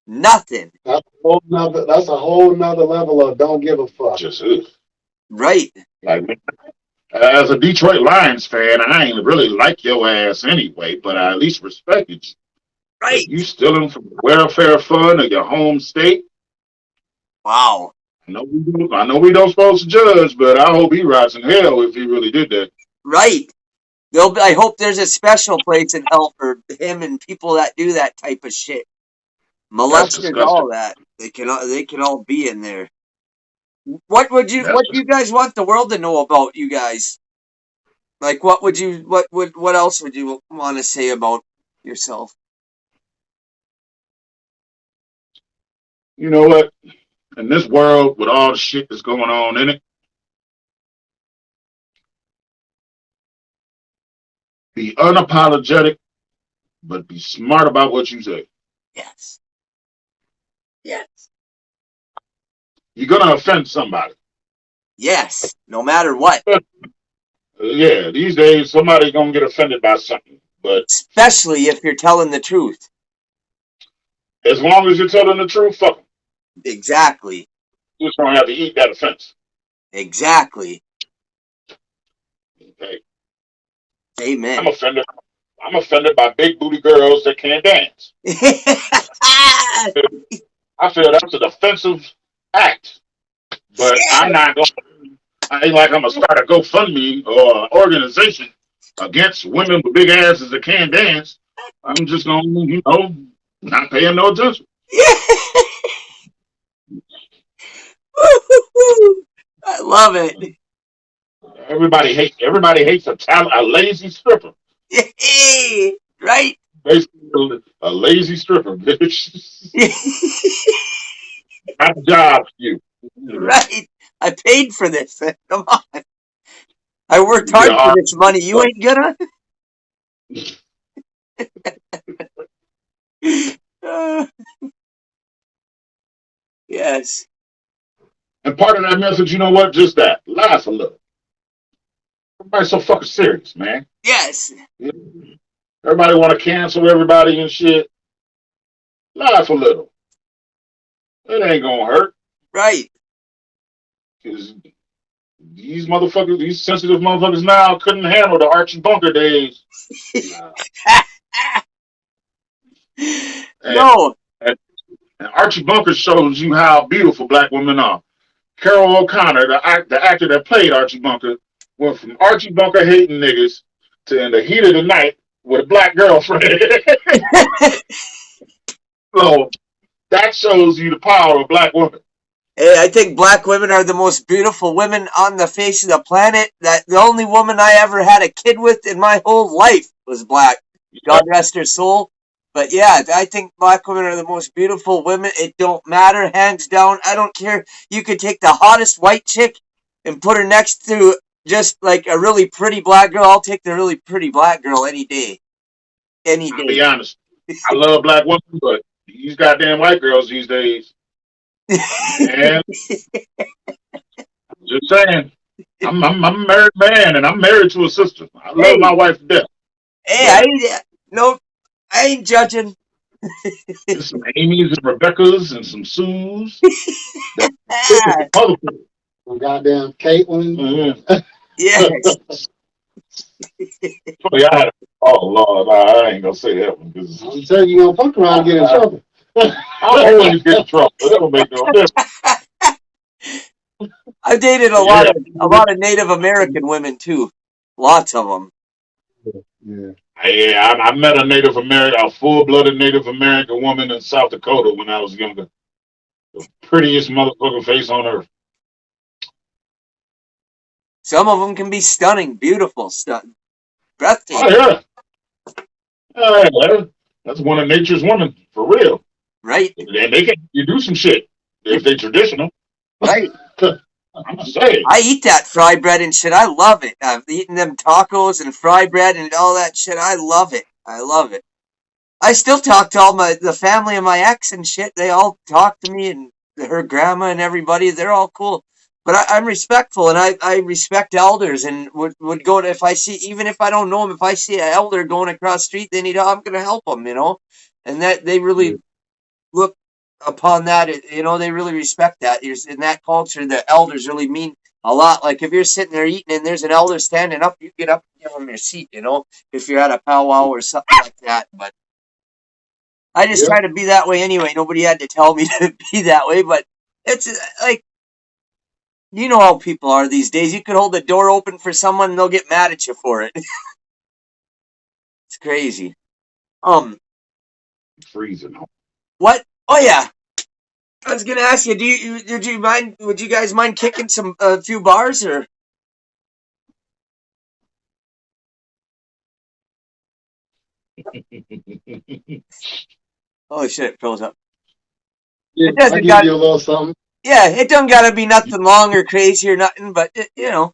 Nothing. That's a whole nother level of don't give a fuck. Just Right. like, as a Detroit Lions fan, I ain't really like your ass anyway, but I at least respected you. Right. But you stealing from the welfare fund of your home state? Wow. I know we don't supposed to judge, but I hope he rots in hell if he really did that. Right. I hope there's a special place in hell for him and people that do that type of shit. Molesters, disgusting. all that. They can all be in there. What do you guys want the world to know about you guys? Like what else would you want to say about yourself? You know what? In this world with all the shit that's going on in it, be unapologetic, but be smart about what you say. Yes. Yes. You're gonna offend somebody. Yes. No matter what. Yeah, these days somebody's gonna get offended by something. But especially if you're telling the truth. as long as you're telling the truth, fuck them. Exactly. You just don't have to eat that offense. Exactly. Okay. Amen. I'm offended by big booty girls that can't dance. I feel that's an offensive act. But I'm not going to, I ain't like I'm going to start a GoFundMe or organization against women with big asses that can't dance. I'm just going to, not paying no attention. I love it. Everybody hates a lazy stripper. Right? Basically, a lazy stripper, bitch. Not a job for you. Right. I paid for this. Come on. I worked hard for this money. You ain't gonna? Yes. And part of that message, you know what? Just that. Laugh a little. Everybody's so fucking serious, man. Yes. Everybody want to cancel everybody and shit. Laugh a little. It ain't gonna hurt. Right. Because these motherfuckers, these sensitive motherfuckers now couldn't handle the Archie Bunker days. No. And Archie Bunker shows you how beautiful black women are. Carol O'Connor, the actor that played Archie Bunker, went from Archie Bunker hating niggas to in the heat of the night with a black girlfriend. So that shows you the power of black women. Hey, I think black women are the most beautiful women on the face of the planet. That the only woman I ever had a kid with in my whole life was black. God rest her soul. But yeah, I think black women are the most beautiful women. It don't matter, hands down. I don't care. You could take the hottest white chick and put her next to just like a really pretty black girl. I'll take the really pretty black girl any day. Any day. I'll be honest. I love black women, but these goddamn white girls these days. Man, just saying. I'm a married man, and I'm married to a sister. I love my wife to death. Hey, I ain't judging. There's some Amy's and Rebecca's and some Sue's. Some goddamn Caitlin. Yes. Oh Lord, I ain't gonna say that one because I'm telling you, gonna fuck around and get in trouble. I always get in trouble. That don't make no difference. I've dated a lot of Native American women too. Lots of them. Yeah. I met a full-blooded Native American woman in South Dakota when I was younger. The prettiest motherfucking face on earth. Some of them can be stunning, beautiful, stunning, breathtaking. Oh yeah, that's one of nature's women for real. Right. And they can you do some shit if they traditional. Right. I'm gonna say. I eat that fry bread and shit. I love it. I've eaten them tacos and fry bread and all that shit. I love it. I love it. I still talk to all the family of my ex and shit. They all talk to me and her grandma and everybody. They're all cool. But I'm respectful and I respect elders and would go to, if I see, even if I don't know them, if I see an elder going across the street, they need help, I'm going to help them, you know? And that they really look upon that, you know, they really respect that. In that culture, the elders really mean a lot. Like if you're sitting there eating and there's an elder standing up, you get up and give them your seat, you know, if you're at a powwow or something like that. But I just try to be that way anyway. Nobody had to tell me to be that way, but it's like, you know how people are these days. You could hold the door open for someone and they'll get mad at you for it. It's crazy. Freezing. What? Oh yeah. I was gonna ask you, would you guys mind kicking a few bars or? Oh shit, it froze up. Yeah, It doesn't I give got, you a little something. yeah, it don't gotta be nothing long or crazy or nothing, but you know.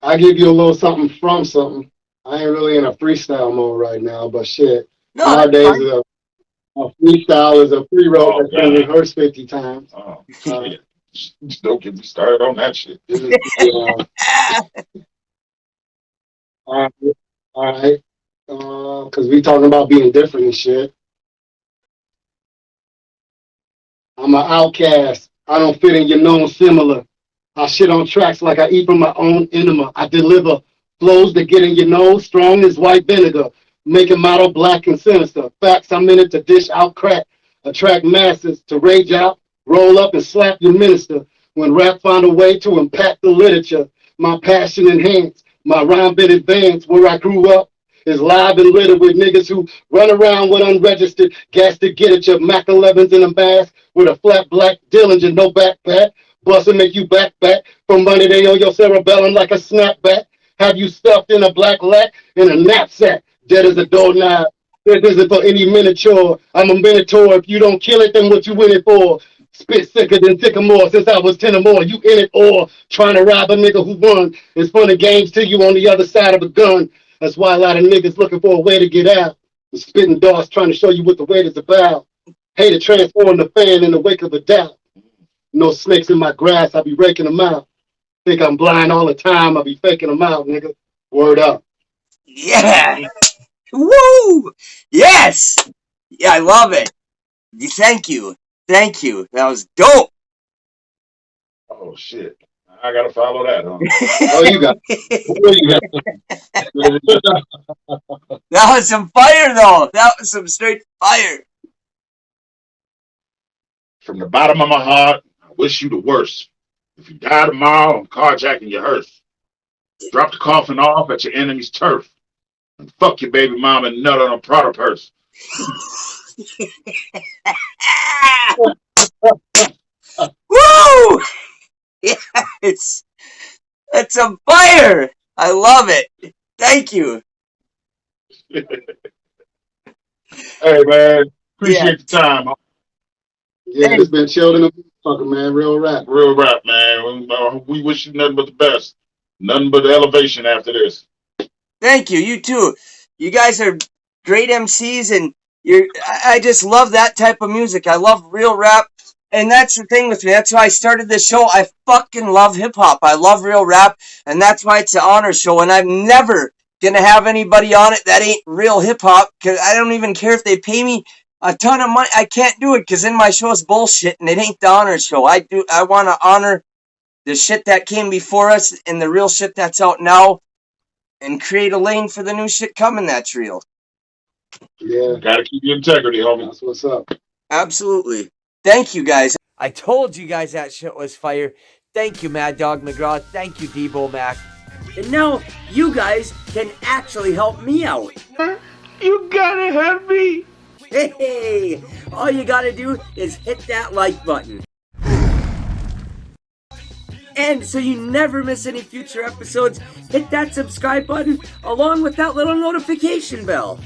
I give you a little something from something. I ain't really in a freestyle mode right now, but shit. No, Nowadays, a freestyle is a pre-roll that's been rehearsed 50 times. Oh, shit. Don't get me started on that shit. All right. Because we talking about being different and shit. I'm an outcast. I don't fit in your known similar. I shit on tracks like I eat from my own enema. I deliver flows that get in your nose, strong as white vinegar, making model black and sinister. Facts, I'm in it to dish out crack, attract masses, to rage out, roll up and slap your minister. When rap find a way to impact the literature, my passion enhanced, my rhyme bit advanced. Where I grew up is live and littered with niggas who run around with unregistered gas to get at your Mac 11s in a mask with a flat black Dillinger, no backpack. Bust and make you back from money they owe your cerebellum like a snapback. Have you stuffed in a black lack in a knapsack? Dead as a doorknob. This isn't for any miniature. I'm a minotaur. If you don't kill it, then what you in it for? Spit sicker than Sycamore since I was 10 or more. You in it or trying to rob a nigga who won. It's fun of games till you on the other side of a gun. That's why a lot of niggas looking for a way to get out. The spitting darts trying to show you what the weight is about. Hate to transform the fan in the wake of a doubt. No snakes in my grass, I be raking them out. Think I'm blind all the time, I be faking them out, nigga. Word up. Yeah. Woo! Yes! Yeah, I love it. Thank you. Thank you. That was dope. Oh shit. I gotta follow that, huh? Oh, you got That was some fire though. That was some straight fire. From the bottom of my heart, I wish you the worst. If you die tomorrow, I'm carjacking your hearse. Drop the coffin off at your enemy's turf. And fuck your baby mama and nut on a Prada purse. Woo! Yes! That's some fire! I love it. Thank you. Hey man, appreciate the time. Huh? Yeah, it's been chilled in the motherfucker, man. Real rap. Real rap, man. We wish you nothing but the best. Nothing but elevation after this. Thank you. You too. You guys are great MCs, and I just love that type of music. I love real rap, and that's the thing with me. That's why I started this show. I fucking love hip hop. I love real rap, and that's why it's an honor show. And I'm never gonna have anybody on it that ain't real hip hop, because I don't even care if they pay me a ton of money. I can't do it because then my show is bullshit, and it ain't the honor show. I want to honor the shit that came before us and the real shit that's out now, and create a lane for the new shit coming that's real. Yeah. Gotta keep your integrity, homie. That's what's up. Absolutely. Thank you, guys. I told you guys that shit was fire. Thank you, Maddog Mcgraw. Thank you, Deebo Mac. And now you guys can actually help me out. You gotta help me. Hey, all you gotta do is hit that like button. And so you never miss any future episodes, hit that subscribe button along with that little notification bell.